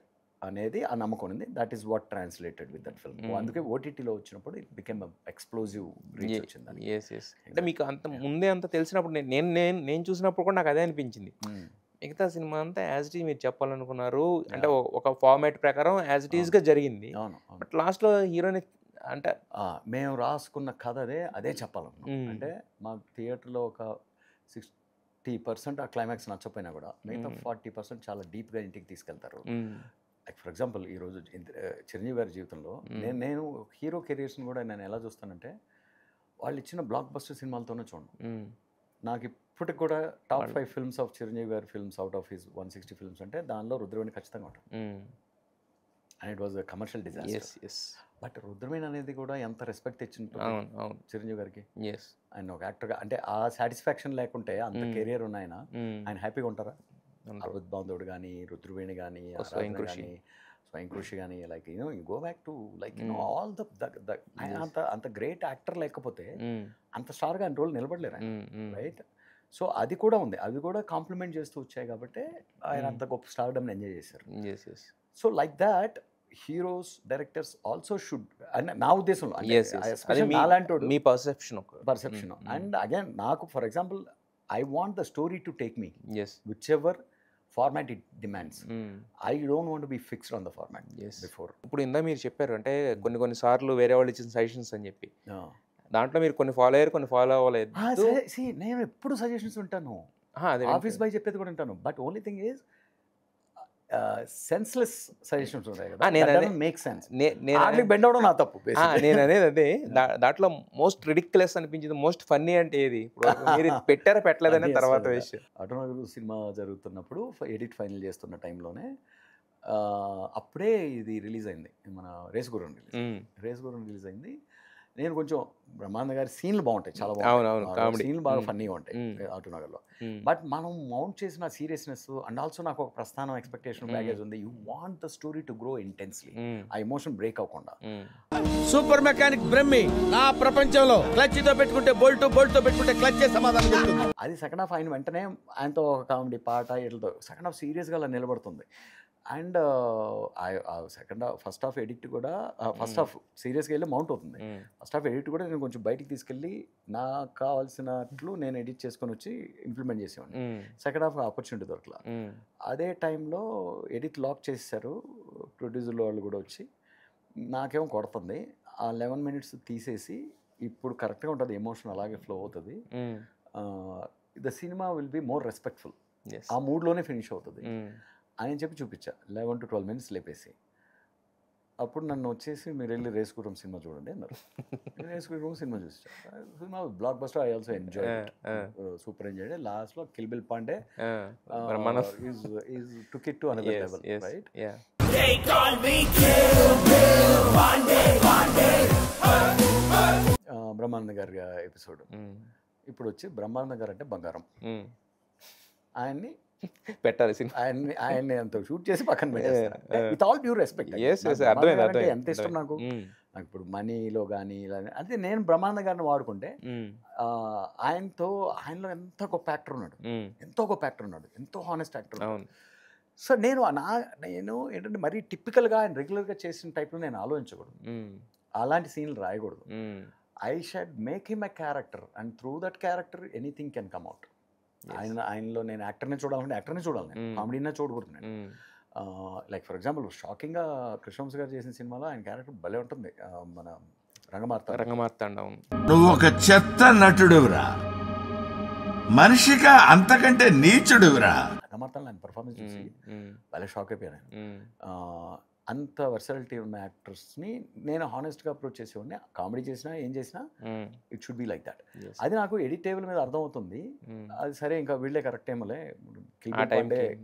అనేది ఆ నమ్మకం ఉంది. That is what translated with that film. అందుకే ఓటీటీలో వచ్చినప్పుడు ఇట్ బికమ్ ఎక్స్ప్లోజివ్ రీచ్ వచ్చింది. అంటే మీకు అంత ముందే అంత తెలిసినప్పుడు నేను చూసినప్పుడు కూడా నాకు అదే అనిపించింది. మిగతా సినిమా అంతా యాజ్ ఇట్ ఈజ్ మీరు చెప్పాలనుకున్నారు, అంటే ఒక ఫార్మాట్ ప్రకారం యాజ్ ఇట్ ఈజ్గా జరిగింది. బట్ లాస్ట్లో హీరోని అంటే మేము రాసుకున్న కథ అదే చెప్పాలన్నా. అంటే మా థియేటర్లో ఒక 60% ఆ క్లైమాక్స్ నచ్చపోయినా కూడా మిగతా 40% చాలా డీప్గా ఇంటికి తీసుకెళ్తారు. లైక్ ఫర్ ఎగ్జాంపుల్ ఈరోజు చిరంజీవి గారి జీవితంలో నేను హీరో కెరీర్స్ని కూడా నేను ఎలా చూస్తానంటే, వాళ్ళు ఇచ్చిన బ్లాక్ బస్టర్ సినిమాలతోనే చూడను. నాకు ఇప్పటికి కూడా టాప్ 5 films ఆఫ్ చిరంజీవి గారి films out of his 160 films అంటే దానిలో రుద్రవేణి ఖచ్చితంగా ఉంటుంది. And it was a commercial disaster. But Rudraveni అనేది కూడా ఎంత రెస్పెక్ట్ తెచ్చింటుంది చిరంజీవి గారికి. ఆయన ఒక యాక్టర్గా అంటే ఆ సాటిస్ఫాక్షన్ లేకుంటే అంత కెరియర్ ఉన్న ఆయన హ్యాపీగా ఉంటారా? అరవింద్ బాంధవుడు కానీ, రుద్రవేణి కానీ, స్వయం కృషి కానీ, like you go back to like all the ఆయన అంత గ్రేట్ యాక్టర్ లేకపోతే అంత స్టార్గా ఆయన రోల్ నిలబడలేరు ఆయన, రైట్? సో అది కూడా ఉంది, అవి కూడా కాంప్లిమెంట్ చేస్తూ వచ్చాయి కాబట్టి ఆయన అంత గొప్ప స్టార్డమ్ని ఎంజాయ్ చేశారు. So like that heroes, directors also should, అంటే నా ఉద్దేశంలో మీ పర్సెప్షన్. అండ్ అగైన్ నాకు for example I want the story to take me which ever format it demands. I don't want be fixed on the format before. ఇప్పుడు ఇందా మీరు చెప్పారు అంటే కొన్ని సార్లు వేరే వాళ్ళు ఇచ్చిన సజెషన్స్ అని చెప్పి, దాంట్లో మీరు కొన్ని ఫాలో అయ్యారు, కొన్ని ఫాలో అవ్వలేదు. నేను ఎప్పుడు సజెషన్స్ ఉంటాను, ఆఫీస్ బై చెప్పేది కూడా ఉంటాను. But only thing is senseless suggestions ఉంటాయి కదా, మేక్ సెన్స్. బెండ్ అవడం నా తప్పు. నేను అనేది అదే, దాంట్లో మోస్ట్ రిడిక్యులస్ అనిపించింది, మోస్ట్ ఫన్నీ అంటే ఏది? మీరు పెట్టారా పెట్టలేదనే తర్వాత విషయం. ఆటోనగర్ సినిమా జరుగుతున్నప్పుడు ఎడిట్ ఫైనల్ చేస్తున్న టైంలోనే అప్పుడే ఇది రిలీజ్ అయింది, మన రేస్ గుర్రం రిలీజ్ అయింది. నేను కొంచెం బ్రహ్మానంద గారి సీన్లు బాగుంటాయి, చాలా బాగుంటాయి, సీన్లు బాగా ఫన్నీగా ఉంటాయి ఆటోనగర్లో. బట్ మనం మౌంట్ చేసిన సీరియస్నెస్ అండ్ ఆల్సో నాకు ఒక ప్రస్థానం ఎక్స్పెక్టేషన్ బ్యాగేజ్ ఉంది. You want the story to grow intensely, ఆ ఎమోషన్ బ్రేక్ అవ్వకుండా. సూపర్ మెకానిక్ బ్రహ్మి నా ప్రపంచంలో క్లచ్ తో పెట్టుకుంటే బోల్ట్, బోల్ట్ తో పెట్టుకుంటే క్లచ్ సమాధానం చెప్తుంది. అది సెకండ్ హాఫ్ అయిన వెంటనే ఆయనతో ఒక కామెడీ పాట ఇట్లతో సెకండ్ హాఫ్ సీరియస్గా అలా నిలబడుతుంది. అండ్ ఫస్ట్ హాఫ్ ఎడిట్ కూడా, ఫస్ట్ హాఫ్ సీరియస్గా వెళ్ళి మౌంట్ అవుతుంది. ఫస్ట్ హాఫ్ ఎడిట్ కూడా నేను కొంచెం బయటికి తీసుకెళ్ళి నాకు కావాల్సినట్లు నేను ఎడిట్ చేసుకొని వచ్చి ఇంప్లిమెంట్ చేసేవాడిని. సెకండ్ హాఫ్ ఆపర్చునిటీ దొరకలా. అదే టైంలో ఎడిట్ లాక్ చేసేసారు ప్రొడ్యూసర్ వాళ్ళు కూడా వచ్చి. నాకేమో కొడుతుంది. ఆ 11 minutes తీసేసి ఇప్పుడు కరెక్ట్గా ఉంటుంది, ఎమోషన్ అలాగే ఫ్లో అవుతుంది. The cinema will be more respectful, ఆ మూడ్లోనే ఫినిష్ అవుతుంది అని చెప్పి చూపించా. 11 to 12 minutes లేపేసి. అప్పుడు నన్ను వచ్చేసి మీరు వెళ్ళి రేస్ గుర్రం సినిమా చూడండి అన్నారు. రేస్ గుర్రం సినిమా చూసా. Cinema blockbuster, I also enjoy, super enjoy. లాస్ట్లో Kill Bill Pandey took it to another level, right? Brahmananda గారి ఎపిసోడ్. ఇప్పుడు వచ్చి బ్రహ్మానంద గారు అంటే బంగారం, ఆయన్ని పెట్టాలి, ఆయన్ని అంత షూట్ చేసి పక్కన పెట్టేస్తారు. విత్ ఆల్ డ్యూ రెస్పెక్ట్, ఎంత ఇష్టం నాకు. నాకు ఇప్పుడు మనీలో కానీ ఇలా అంటే నేను బ్రహ్మానంద గారిని వాడుకుంటే ఆయనలో ఎంత గొప్ప యాక్టర్ ఉన్నాడు, ఎంతో హానెస్ట్ యాక్టర్. సో నేను ఏంటంటే మరీ టిపికల్గా ఆయన రెగ్యులర్గా చేసిన టైప్లో నేను ఆలోచించకూడదు, అలాంటి సీన్లు రాయకూడదు. I should make him a character and through that character anything can come out. ఆయనలో నేను యాక్టర్నే చూడాలంటే యాక్టర్నే చూడాలి, నేను కామెడీనే చూడకూడదు. నేను లైక్ ఫర్ ఎగ్జాంపుల్ షాకింగ్గా కృష్ణవంశీ గారు చేసిన సినిమాలో ఆయన క్యారెక్టర్ భలే ఉంటుంది, మన రంగమార్తాండ. నువ్వు ఒక చెత్త నటుడురా, మనిషిగా అంతకంటే నీచుడురా. రంగమార్తాండ ఆయన పర్ఫార్మెన్స్ చూసి భలే షాక్ అయిపోయాను. అంత వర్సాలిటీ ఉన్న యాక్టర్స్ని నేను హానెస్ట్గా అప్రోచ్ చేసేవాడిని. కామెడీ చేసినా ఏం చేసినా it should be like that. అది నాకు ఎడిట్ టేబుల్ మీద అర్థమవుతుంది. అది సరే, ఇంకా వీళ్ళే కరెక్ట్ ఏమోలే,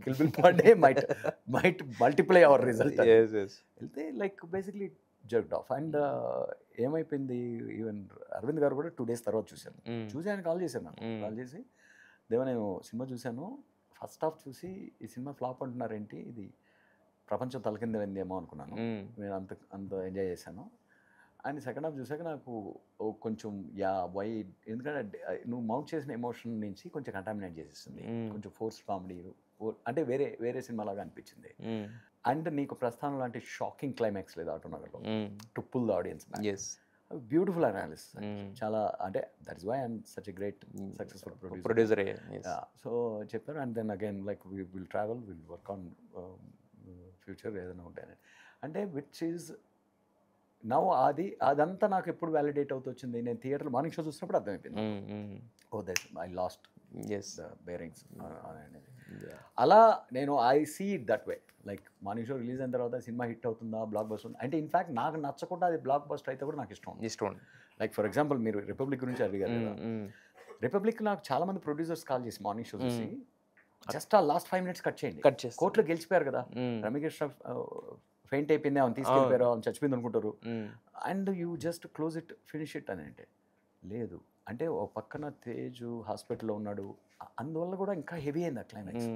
కిల్బిల్ పాండే మైట్ మల్టిప్లై అవర్ రిజల్ట్ వెళ్తే like basically jerked off. And ఏమైపోయింది, ఈవెన్ అరవింద్ గారు కూడా 2 days తర్వాత చూసి ఆయన కాల్ చేశాను. నాకు కాల్ చేసి, దేవా నేను సినిమా చూశాను, ఫస్ట్ హాఫ్ చూసి ఈ సినిమా ఫ్లాప్ అంటున్నారేంటి, ఇది ప్రపంచం తలకింద వెందేమో అనుకున్నాను, నేను అంత ఎంజాయ్ చేశాను. అండ్ సెకండ్ హాఫ్ చూసాక నాకు కొంచెం ఎందుకంటే నువ్వు మౌంట్ చేసిన ఎమోషన్ నుంచి కొంచెం కంటామినేట్ చేసేస్తుంది, కొంచెం ఫోర్స్ కామెడీ, అంటే వేరే సినిమాలాగా అనిపించింది. అండ్ నీకు ప్రస్థానం లాంటి షాకింగ్ క్లైమాక్స్ లేదు ఆటోనగర్లో to pull the audience back. Beautiful analysis, చాలా, అంటే that is why I'm such a great successful producer. So చెప్పారు. And then again like will travel, will work on future ఏదైనా ఉంటాయని. అంటే విచ్ ఈజ్ నౌ అదంతా నాకు ఎప్పుడు వ్యాలిడేట్ అవుతూ వచ్చింది. నేను థియేటర్లో మార్నింగ్ షో చూసినప్పుడు అర్థమైపోయింది, oh that I lost the bearings అనేది. అలా నేను I see it that way. Like morning show release అయిన తర్వాత సినిమా హిట్ అవుతుందా, బ్లాక్ బస్టర్ అంటే ఇన్ఫ్యాక్ట్ నాకు నచ్చకుండా అది బ్లాక్ బస్టర్ అయితే కూడా నాకు ఇష్టం. లైక్ ఫర్ ఎగ్జాంపుల్ మీరు రిపబ్లిక్ గురించి అడిగారు కదా, రిపబ్లిక్ నాకు చాలా మంది ప్రొడ్యూసర్స్ కాల్ చేసి మార్నింగ్ షో చూసి జస్ట్ ఆ లాస్ట్ 5 minutes కట్ చేయండి, కోర్టులో గెలిచిపోయారు కదా, రమ్యకృష్ణ ఫెయింట్ అయిపోయింది, ఆమె తీసుకెళ్ళిపోయారు, ఆమె చచ్చిపోయింది అనుకుంటారు, and you just close it, finish it అని. అంటే లేదు, అంటే ఒక పక్కన తేజ్ హాస్పిటల్లో ఉన్నాడు, అందువల్ల కూడా ఇంకా హెవీ అయింది ఆ క్లైమాక్స్.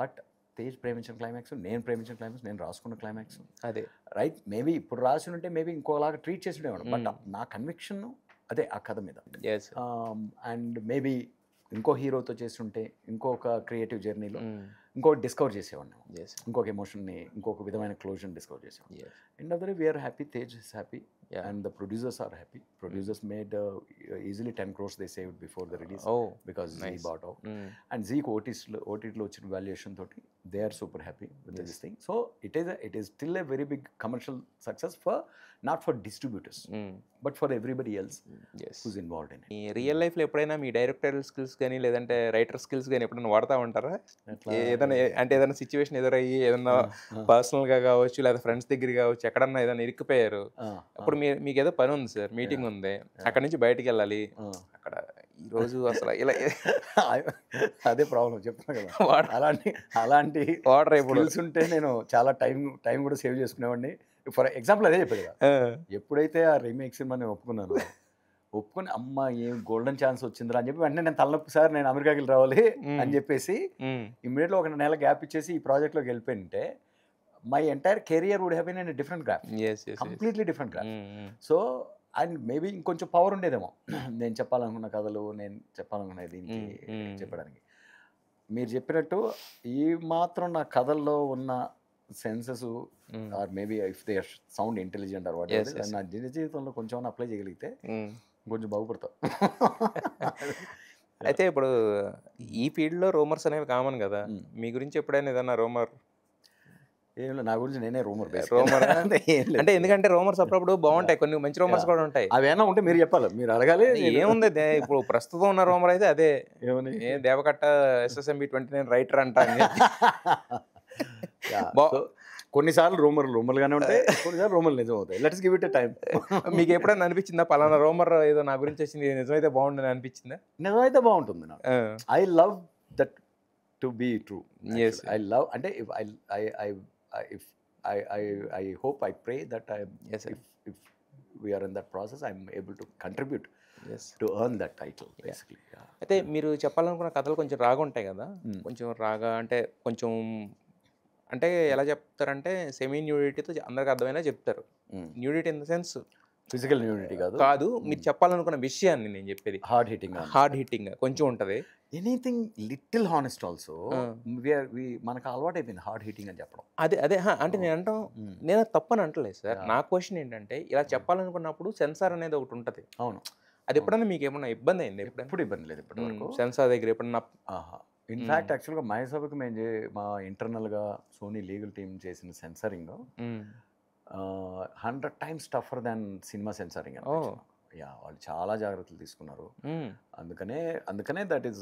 బట్ తేజ్ ప్రేమించిన క్లైమాక్స్, నేను ప్రేమించిన క్లైమాక్స్, నేను రాసుకున్న క్లైమాక్స్ అదే, రైట్? మేబీ ఇప్పుడు రాసి ఉంటే మేబీ ఇంకోలాగా ట్రీట్ చేసి ఉండేవాడు, బట్ నా కన్విక్షన్ అదే ఆ కథ మీద. అండ్ మేబీ ఇంకో హీరోతో చేస్తుంటే ఇంకొక క్రియేటివ్ జర్నీలో ఇంకొకటి డిస్కవర్ చేసేవాడిని, ఇంకొక ఎమోషన్ని, ఇంకొక విధమైన క్లోజర్ని డిస్కవర్ చేసేవాడిని. End of the day we're happy, Tej is happy, and the producers are happy. Producers made easily 10 crores they saved before the release, because Zee bought out. And Zee OTT లో వచ్చిన valuation తోటి they are super happy with this thing. So it is still a very big commercial success for not for distributors but for everybody else who's involved in it. ఈ real లైఫ్లో ఎప్పుడైనా మీ directorial skills కానీ లేదంటే writer skills కానీ ఎప్పుడైనా వాడుతూ ఉంటారా? ఏదైనా అంటే ఏదైనా సిచ్యువేషన్ ఎదురయ్యి ఏదన్నా పర్సనల్గా కావచ్చు లేదా ఫ్రెండ్స్ దగ్గర కావచ్చు ఎక్కడన్నా ఏదైనా ఇరుక్కుపోయారు, అప్పుడు మీకు ఏదో పని ఉంది సార్, మీటింగ్ ఉంది, అక్కడ నుంచి బయటికి వెళ్ళాలి, అక్కడ ఈరోజు అసలు ఇలా అదే ప్రాబ్లం చెప్తున్నా కదా. అలాంటి వాటర్ ఇప్పుడు ఉంటే నేను చాలా టైం కూడా సేవ్ చేసుకునేవాడిని. ఫర్ ఎగ్జాంపుల్ అదే చెప్పాడు కదా, ఎప్పుడైతే ఆ రీమేక్ సినిమా నేను ఒప్పుకొని అమ్మ ఏం గోల్డెన్ ఛాన్స్ వచ్చిందిరా అని చెప్పి వెంటనే నేను తలనొప్పి సార్ నేను అమెరికాకి వెళ్ళి రావాలి అని చెప్పేసి ఇమ్మీడియట్గా 1 నెల గ్యాప్ ఇచ్చేసి ఈ ప్రాజెక్ట్లోకి వెళ్ళిపోయింటే my entire career would have been in different graph, completely different graph. So and maybe ఇంకొంచెం పవర్ ఉండేదేమో నేను చెప్పాలనుకున్న కథలు, నేను చెప్పాలనుకున్న దీనికి చెప్పడానికి. మీరు చెప్పినట్టు ఈ మాత్రం నా కథల్లో ఉన్న senses or maybe if they sound intelligent or what నా జీవితంలో కొంచెం అప్లై చేయగలిగితే కొంచెం బాగుపడతావు. అయితే ఇప్పుడు ఈ ఫీల్డ్లో రూమర్స్ అనేవి కామన్ కదా, మీ గురించి ఎప్పుడైనా ఏదన్నా రూమర్? ఏం లేదు, నా గురించి నేనే రూమర్ అంటే ఎందుకంటే రూమర్స్ అప్పుడప్పుడు బాగుంటాయి, కొన్ని మంచి రూమర్స్ కూడా ఉంటాయి. అవేనా ఉంటే మీరు చెప్పాలి, మీరు అడగాలి. ఏముంది ఇప్పుడు ప్రస్తుతం ఉన్న రూమర్ అయితే అదే, దేవకట్ట SSMB 29 రైటర్ అంట. కొన్నిసార్లు రూమర్లుగానే ఉంటాయి, కొన్నిసార్లు రూమర్లు నిజం అవుతాయి. Let's give it a time. మీకు ఎప్పుడైనా అనిపించిందా పలానా రూమర్ ఏదో నా గురించి వచ్చింది నిజమైతే బాగుండని అనిపించిందా? నిజమైతే బాగుంటుంది నాకు. I love that to be true. I love అంటే I hope, I pray that if we are in that process, I'm able to contribute to earn that title, basically. అయితే మీరు చెప్పాలనుకున్న కథలు కొంచెం రాగా ఉంటాయి కదా, కొంచెం రాగా అంటే కొంచెం అంటే ఎలా చెప్తారంటే సెమీ న్యూడిటీతో అందరికి అర్థమైనా చెప్తారు. Nudity in the sense physical nudity కాదు, మీరు చెప్పాలనుకున్న విషయాన్ని నేను చెప్పేది హార్డ్ హిట్టింగ్ కొంచెం ఉంటుంది. Anything little honest also. మనకు అలవాటు అయిపోయింది హార్డ్ హిట్టింగ్ అని చెప్పడం. అదే అంటే నేను అంటాం, నేను తప్పని అంటలేదు సార్. నా క్వశ్చన్ ఏంటంటే ఇలా చెప్పాలనుకున్నప్పుడు సెన్సార్ అనేది ఒకటి ఉంటుంది. అవును, అది ఎప్పుడన్నా మీకు ఏమన్నా ఇబ్బంది అయింది? ఎప్పుడు ఇబ్బంది లేదు ఇప్పటి వరకు సెన్సార్ దగ్గర ఎప్పుడన్నా. ఇన్ఫ్యాక్ట్ యాక్చువల్గా మహేసభకి మేము మా ఇంటర్నల్గా సోనీ లీగల్ టీమ్ చేసిన సెన్సరింగ్ 100 times టఫర్ దాన్ సినిమా సెన్సరింగ్. వాళ్ళు చాలా జాగ్రత్తలు తీసుకున్నారు. అందుకనే దట్ ఈస్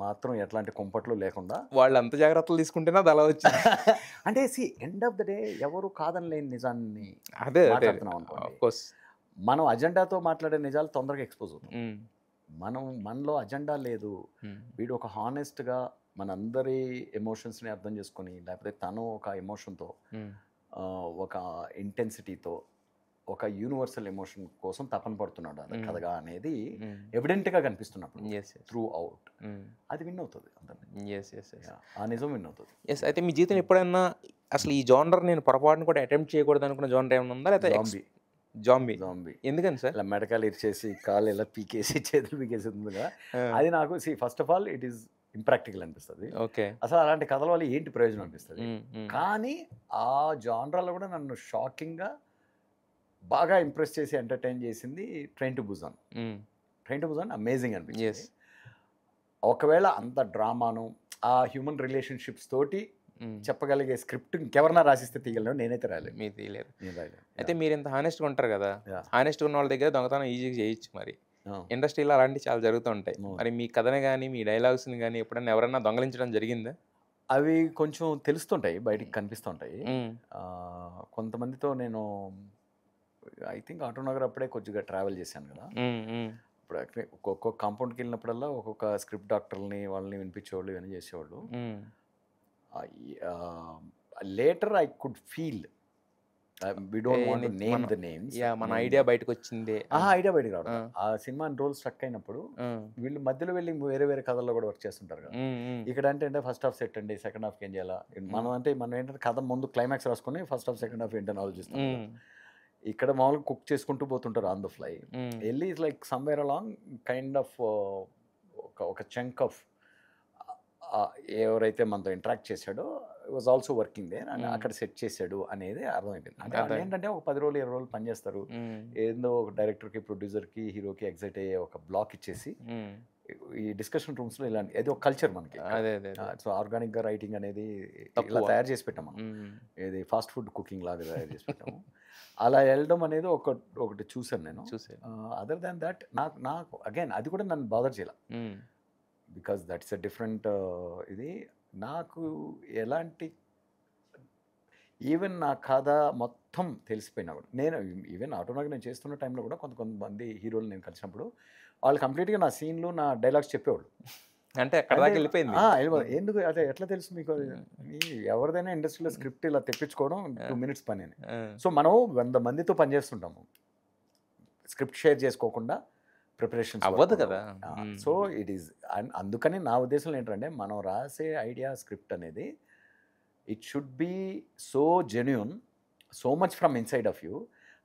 మాత్రం ఎట్లాంటి కుంపట్లు లేకుండా వాళ్ళు అంత జాగ్రత్తలు తీసుకుంటేనే అది అలా వచ్చింది. అంటే ఎండ్ ఆఫ్ ద డే ఎవరు కాదని లేని నిజాన్ని మాట్లాడుతున్నాం అనుకో. మనం అజెండాతో మాట్లాడే నిజాలు తొందరగా ఎక్స్పోజ్ అవుతాయి. మనలో అజెండా లేదు, వీడు ఒక హానెస్ట్గా మనందరి ఎమోషన్స్ని అర్థం చేసుకొని, లేకపోతే తను ఒక ఎమోషన్తో, ఒక ఇంటెన్సిటీతో, ఒక యూనివర్సల్ ఎమోషన్ కోసం తపన పడుతున్నాడు అది కథగా అనేది ఎవిడెంట్గా కనిపిస్తున్నప్పుడు త్రూ అవుట్ అది విన్ అవుతుంది అందరినీ. ఆ నిజం విన్ అవుతుంది. అయితే మీ జీవితం ఎప్పుడైనా అసలు ఈ జోనర్ నేను పొరపాటును కూడా అటెంప్ట్ చేయకూడదు అనుకున్న జోనర్ ఏమైనా ఉందా? లేకపోతే జాంబీ? ఎందుకని సార్? ఇలా మెడకాలు ఇచ్చేసి కాళ్ళు ఇలా పీకేసి చేతులు పీకేసి ఉందిగా, అది నాకు first of all it is impractical అనిపిస్తుంది. ఓకే, అసలు అలాంటి కథల వల్ల ఏంటి ప్రయోజనం అనిపిస్తుంది. కానీ ఆ జానరాలో కూడా నన్ను షాకింగ్గా బాగా ఇంప్రెస్ చేసి ఎంటర్టైన్ చేసింది ట్రైన్ టు బుసాన్ అమేజింగ్ అనిపించింది. ఒకవేళ అంత డ్రామాను ఆ హ్యూమన్ రిలేషన్షిప్స్ తోటి చెప్పగలిగే స్క్రిప్ట్ ఇంకెవరన్నా రాసిస్తే తీయగలను, నేనైతే రాలేదు. మీరు తీయలేరు. అయితే మీరు ఇంత హానెస్ట్గా ఉంటారు కదా, హానెస్ట్గా ఉన్న వాళ్ళ దగ్గర దొంగతనం ఈజీగా చేయొచ్చు. మరి ఇండస్ట్రీలో అలాంటివి చాలా జరుగుతూ ఉంటాయి. మరి మీ కథని కానీ మీ డైలాగ్స్ని కానీ ఎప్పుడైనా ఎవరన్నా దొంగలించడం జరిగిందా? అవి కొంచెం తెలుస్తుంటాయి, బయటికి కనిపిస్తుంటాయి. కొంతమందితో నేను ఐ థింక్ ఆటోనగర్ అప్పుడే కొద్దిగా ట్రావెల్ చేశాను కదా, ఇప్పుడు ఒక్కొక్క కాంపౌండ్కి వెళ్ళినప్పుడల్లా ఒక్కొక్క స్క్రిప్ట్ డాక్టర్ని వాళ్ళని వినిపించేవాళ్ళు, ఇవన్నీ చేసేవాళ్ళు. Later I could feel we don't want to name the names. మన ఐడియా బయటకు వచ్చింది. ఐడియా బయటకు రావడం, ఆ సినిమా రోల్ స్ట్రక్ అయినప్పుడు వీళ్ళు మధ్యలో వెళ్ళి వేరే వేరే కథల్లో కూడా వర్క్ చేస్తుంటారు కదా. ఇక్కడ అంటే ఫస్ట్ హాఫ్ సెట్ అండి, సెకండ్ హాఫ్కి ఏం చేయాలా, మనం ఏంటంటే కథ ముందు క్లైమాక్స్ రాసుకొని ఫస్ట్ హాఫ్ సెకండ్ హాఫ్ ఏంటని ఆలోచిస్తాం. ఇక్కడ మామూలుగా కుక్ చేసుకుంటూ పోతుంటారు ఆన్ ద ఫ్లై. వెళ్ళి it's like somewhere along kind of ఒక చంక్ ఆఫ్ ఎవరైతే మనతో ఇంటరాక్ట్ చేశాడో వాజ్ ఆల్సో వర్కింగ్ దే, అక్కడ సెట్ చేశాడు అనేది అర్థమైపోయింది. అంటే ఏంటంటే ఒక 10 రోజులు 20 రోజులు పనిచేస్తారు, ఏదో ఒక డైరెక్టర్కి, ప్రొడ్యూసర్కి, హీరోకి ఎగ్జైట్ అయ్యే ఒక బ్లాక్ ఇచ్చేసి ఈ డిస్కషన్ రూమ్స్లో ఇలాంటి ఏదో ఒక కల్చర్ మనకి. అదే అదే సో ఆర్గానిక్గా రైటింగ్ అనేది ఇలా తక్కువ. తయారు చేసి పెట్టాం మనం. ఏది ఫాస్ట్ ఫుడ్ కుకింగ్ లాగా తయారు చేసి పెట్టాము. అలా వెళ్ళడం అనేది ఒకటి చూసాను నేను. చూసే అదర్ దాన్ దట్ నాకు అగైన్ అది కూడా నన్ను బాదర్ చేయాల, బికాస్ దట్స్ ఎ డిఫరెంట్ ఇది. నాకు ఎలాంటి ఈవెన్ నా కథ మొత్తం తెలిసిపోయినా కూడా నేను ఈవెన్ ఆటోనాగా నేను చేస్తున్న టైంలో కూడా కొంతమంది హీరోలు నేను కలిసినప్పుడు వాళ్ళు కంప్లీట్గా నా సీన్లు నా డైలాగ్స్ చెప్పేవాళ్ళు. అంటే అక్కడ దాకా వెళ్ళిపోయింది. ఎందుకు అదే ఎట్లా తెలుసు మీకు? ఎవరిదైనా ఇండస్ట్రీలో స్క్రిప్ట్ ఇలా తెప్పించుకోవడం 2 minutes పని అని. సో మనం 100 మందితో పనిచేస్తుంటాము, స్క్రిప్ట్ షేర్ చేసుకోకుండా ప్రిపరేషన్ అవ్వదు కదా. So it is. అందుకని నా ఉద్దేశంలో ఏంటంటే మనం రాసే ఐడియా స్క్రిప్ట్ అనేది it should be so genuine, so much from inside of you.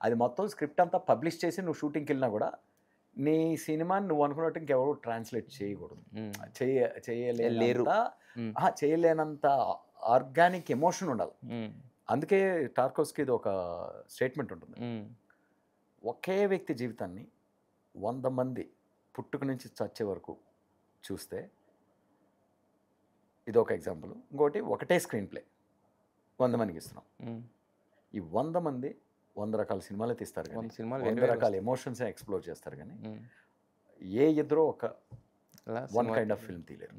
అది మొత్తం స్క్రిప్ట్ అంతా పబ్లిష్ చేసి నువ్వు షూటింగ్కి వెళ్ళినా కూడా నీ సినిమాని నువ్వు అనుకున్నట్టు ఇంకెవరు ట్రాన్స్లేట్ చేయకూడదు, చేయలేనంత ఆర్గానిక్ ఎమోషన్ ఉండాలి. అందుకే టార్కోస్కి ఇది ఒక స్టేట్మెంట్ ఉంటుంది, ఒకే వ్యక్తి జీవితాన్ని 100 మంది పుట్టుక నుంచి చచ్చే వరకు చూస్తే, ఇది ఒక ఎగ్జాంపుల్. ఇంకోటి ఒకటే స్క్రీన్ ప్లే 100 మందికి ఇస్తున్నాం. ఈ 100 మంది 100 రకాల సినిమాలు తీస్తారు, 100 రకాల ఎమోషన్స్ ఎక్స్ప్లోర్ చేస్తారు, కానీ ఏ ఇద్దరో ఒక వన్ కైండ్ ఆఫ్ ఫిల్మ్ తీయలేరు.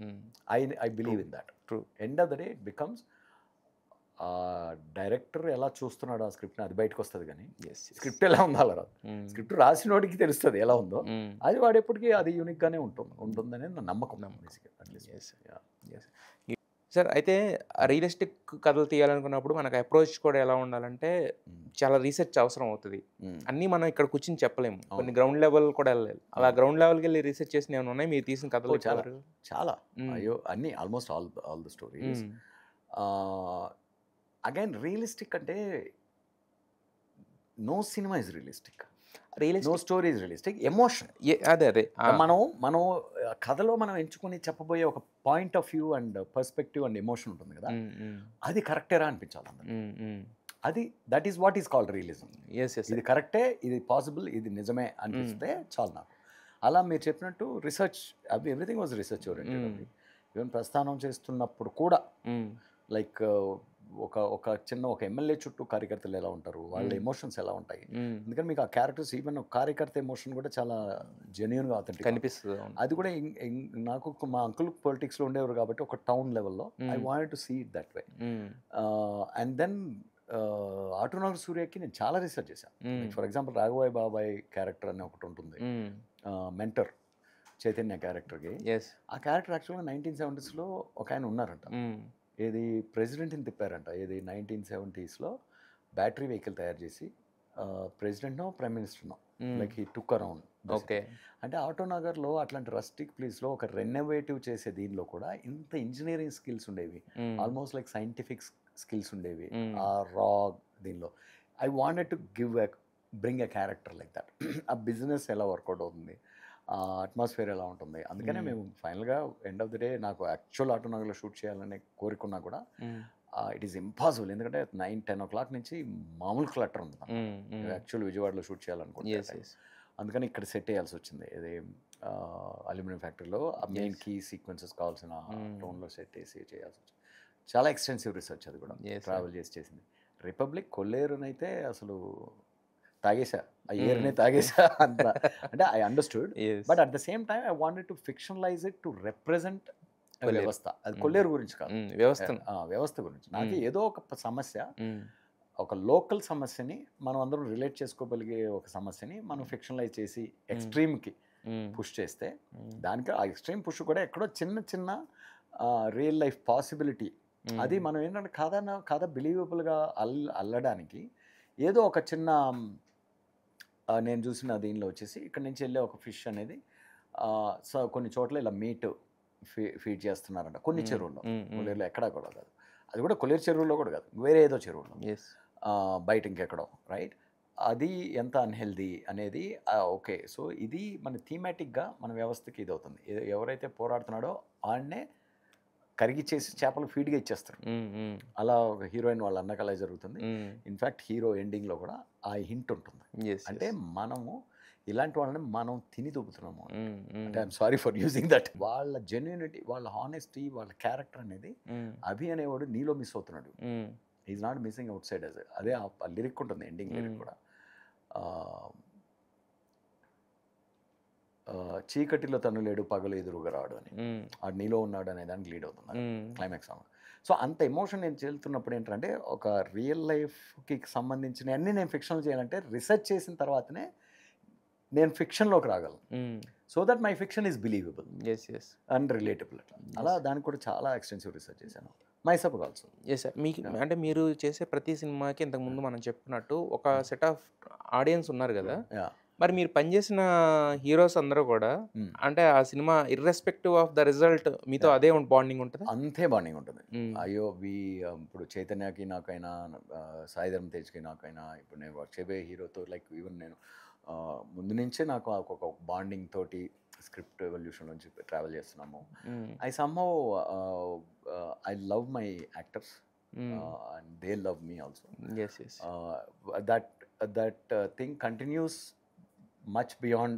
I believe in that. True. End of the day it becomes director ఎలా చూస్తున్నాడు ఆ స్క్రిప్ట్ని, అది బయటకు వస్తుంది. కానీ స్క్రిప్ట్ ఎలా ఉందో అలా రాదు. స్క్రిప్ట్ రాసినోడికి తెలుస్తుంది ఎలా ఉందో, అది వాడేప్పటికీ అది యూనిక్గానే ఉంటుందనేది నా నమ్మకం. సార్, అయితే రియలిస్టిక్ కథలు తీయాలనుకున్నప్పుడు మనకు అప్రోచ్ కూడా ఎలా ఉండాలంటే చాలా రీసెర్చ్ అవసరం అవుతుంది. అన్నీ మనం ఇక్కడ కూర్చొని చెప్పలేము, కొన్ని గ్రౌండ్ లెవెల్ కూడా వెళ్ళాలి. అలా గ్రౌండ్ లెవెల్కి వెళ్ళి రీసెర్చ్ చేసిన ఏమైనా ఉన్నాయి మీరు తీసిన కథలు? చాలా అయ్యో అన్నీ almost all the stories. Again realistic అంటే no cinema is realistic, no story is realistic. Emotion అదే అదే మనం కథలో మనం ఎంచుకొని చెప్పబోయే ఒక point of view and perspective and emotion ఉంటుంది కదా, అది కరెక్టేరా అనిపించాలి అందరికి. అది that is what is called realism. ఇది కరెక్టే, ఇది పాసిబుల్, ఇది నిజమే అనిపిస్తే చాలు నాకు. అలా మీరు చెప్పినట్టు research, everything was research oriented. Even ప్రస్థానం చేస్తున్నప్పుడు కూడా లైక్ ఒక ఎమ్మెల్యే చుట్టూ కార్యకర్తలు ఎలా ఉంటారు, వాళ్ళ ఎమోషన్స్ ఎలా ఉంటాయి. ఎందుకంటే మీకు ఆ క్యారెక్టర్స్, ఈవెన్ కార్యకర్త ఎమోషన్ కూడా చాలా జెన్యూన్గా అథెంటిక్ కనిపిస్తుంది. అది కూడా నాకు మా అంకుల్ పొలిటిక్స్లో ఉండేవారు కాబట్టి ఒక టౌన్ లెవెల్లో I wanted to see it that way. And then Autonagar సూర్యకి నేను చాలా రీసెర్చ్ చేశాను. ఫర్ ఎగ్జాంపుల్ రాఘవాయ్ బాబాయ్ క్యారెక్టర్ అని ఒకటి ఉంటుంది, మెంటర్ చైతన్య క్యారెక్టర్కి. ఆ క్యారెక్టర్ యాక్చువల్గా 1970s ఒక ఆయన ఉన్నారంట, ఏది ప్రెసిడెంట్ని తిప్పారంట. ఏది 1970s బ్యాటరీ వెహికల్ తయారు చేసి ప్రెసిడెంట్నో ప్రైమ్ మినిస్టర్నో like he took around. Okay. అంటే ఆటోనగర్లో అట్లాంటి రస్టిక్ ప్లేస్లో ఒక రెనోవేటివ్ చేసే దీనిలో కూడా ఇంత ఇంజనీరింగ్ స్కిల్స్ ఉండేవి, ఆల్మోస్ట్ లైక్ సైంటిఫిక్ స్కిల్స్ ఉండేవి ఆ రా దీనిలో. I wanted to bring a character like that. ఆ బిజినెస్ ఎలా వర్కౌట్ అవుతుంది, అట్మాస్ఫియర్ ఎలా ఉంటుంది. అందుకనే మేము ఫైనల్గా ఎండ్ ఆఫ్ ది డే నాకు యాక్చువల్ ఆటోనగర్లో షూట్ చేయాలని కోరుకున్నా కూడా ఇట్ ఈస్ ఇంపాసిబుల్. ఎందుకంటే 9-10 o'clock నుంచి మామూలు క్లటర్ ఉంది యాక్చువల్ విజయవాడలో షూట్ చేయాలనుకుంటే. అందుకని ఇక్కడ సెట్ చేయాల్సి వచ్చింది. ఇది అల్యూమినియం ఫ్యాక్టరీలో మెయిన్ కీ సీక్వెన్సెస్ కావాల్సిన టోన్లో సెట్ చేసి చేయాల్సి వచ్చింది. చాలా ఎక్స్టెన్సివ్ రీసెర్చ్ అది కూడా, ట్రావెల్ చేసింది. రిపబ్లిక్ కొల్లేరునైతే అసలు తాగేసా, ఆ ఇయర్నే తాగేసా అంత. అంటే I understood, but at the same time I wanted to fictionalise it to represent వ్యవస్థ. అది కొల్లేరు గురించి కాదు, వ్యవస్థ గురించి. నాకు ఏదో ఒక సమస్య, ఒక లోకల్ సమస్యని మనం అందరం రిలేట్ చేసుకోగలిగే ఒక సమస్యని మనం ఫిక్షనలైజ్ చేసి ఎక్స్ట్రీమ్కి పుష్ చేస్తే, దానికి ఆ ఎక్స్ట్రీమ్ పుష్ కూడా ఎక్కడో చిన్న రియల్ లైఫ్ పాసిబిలిటీ, అది మనం ఏంటంటే కథ బిలీవబుల్గా అల్లడానికి ఏదో ఒక చిన్న నేను చూసిన దీనిలో వచ్చేసి ఇక్కడ నుంచి వెళ్ళే ఒక ఫిష్ అనేది సో కొన్ని చోట్ల ఇలా మీట్ ఫీడ్ చేస్తున్నారంట కొన్ని చెరువుల్లో. కొల్లేరులో ఎక్కడా కూడా కాదు, అది కూడా కొల్లేరు చెరువుల్లో కూడా కాదు, వేరే ఏదో చెరువుల్లో బయట ఇంకెక్కడో, రైట్. అది ఎంత అన్హెల్దీ అనేది ఓకే. సో ఇది మన థీమాటిక్గా మన వ్యవస్థకి ఇది అవుతుంది. ఎవరైతే పోరాడుతున్నాడో ఆడనే కరిగిచ్చేసి చేపలు ఫీడ్గా ఇచ్చేస్తారు. అలా ఒక హీరోయిన్ వాళ్ళ అన్నకు అలా జరుగుతుంది. ఇన్ఫ్యాక్ట్ హీరో ఎండింగ్లో కూడా ఆ హింట్ ఉంటుంది. అంటే మనము ఇలాంటి వాళ్ళని మనం తిని దూపుతున్నాము. అంటే I'm sorry for using that. వాళ్ళ జెన్యూనిటీ, వాళ్ళ హానెస్టీ, వాళ్ళ క్యారెక్టర్ అనేది అభి అనేవాడు నీలో మిస్ అవుతున్నాడు. Is not missing out side. అదే ఆ లిరిక్ ఉంటుంది, ఎండింగ్ లిరిక్ కూడా. చీకటిలో తను లేడు పగలు ఎదురుగా రాడు అని, ఆ నీలో ఉన్నాడు అనే దానికి లీడ్ అవుతుంది క్లైమాక్స్ సాంగ్. సో అంత ఎమోషన్ నేను చెల్తున్నప్పుడు ఏంటంటే ఒక రియల్ లైఫ్కి సంబంధించిన అన్నీ నేను ఫిక్షన్లో చేయాలంటే రీసెర్చ్ చేసిన తర్వాతనే నేను ఫిక్షన్లోకి రాగలను. So that my fiction is believable and relatable. అలా దానికి కూడా చాలా ఎక్స్టెన్సివ్ రీసెర్చ్ చేశాను. మైసప్ ఆల్సో. Yes sir. మీకు అంటే మీరు చేసే ప్రతి సినిమాకి ఇంతకుముందు మనం చెప్పుకున్నట్టు ఒక సెట్ ఆఫ్ ఆడియన్స్ ఉన్నారు కదా. మరి మీరు పనిచేసిన హీరోస్ అందరూ కూడా అంటే ఆ cinema irrespective of the result మీతో అదే బాండింగ్ ఉంటుంది? అంతే బాండింగ్ ఉంటుంది. అయ్యో ఇప్పుడు చైతన్యకి నాకైనా, సాయిధరం తేజ్కి నాకైనా, ఇప్పుడు నేను వర్క్ చేయబోయే హీరోతో లైక్ ఈవెన్ నేను ముందు నుంచే నాకు ఒక బాండింగ్ తోటి స్క్రిప్ట్ ఎవల్యూషన్ నుంచి ట్రావెల్ చేస్తున్నాము. I somehow I love my actors and they love me also. That thing continuous much beyond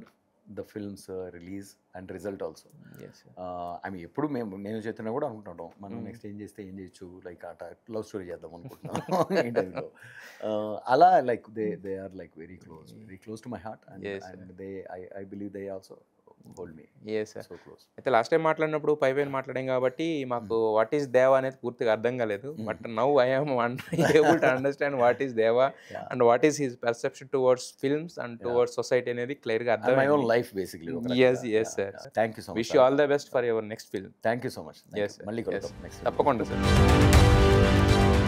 the film's release and result also. I mean ఎప్పుడు నేను చేస్తున్నా కూడా అనుకుంటాం మనం నెక్స్ట్ ఏం చేస్తే ఏం చేయొచ్చు, లైక్ అట లవ్ స్టోరీ చేద్దాం అనుకుంటున్నాం ఇంటర్వ్యూలో. అలా like they are like very close to my heart and I believe they also hold me so close. అయితే లాస్ట్ టైం మాట్లాడినప్పుడు పైన మాట్లాడాం కాబట్టి మాకు వాట్ ఈస్ దేవా అనేది పూర్తిగా అర్థం కాలేదు. But now I am able to understand what is Deva and what is his perception towards films and towards society అనేది క్లియర్ గా అర్థం. My own life basically. yes sir. Thank you so much. Wish you all the best for your next film. Thank you so much. Yes, మళ్ళీ కలుద్దాం next. తప్పకుండా sir.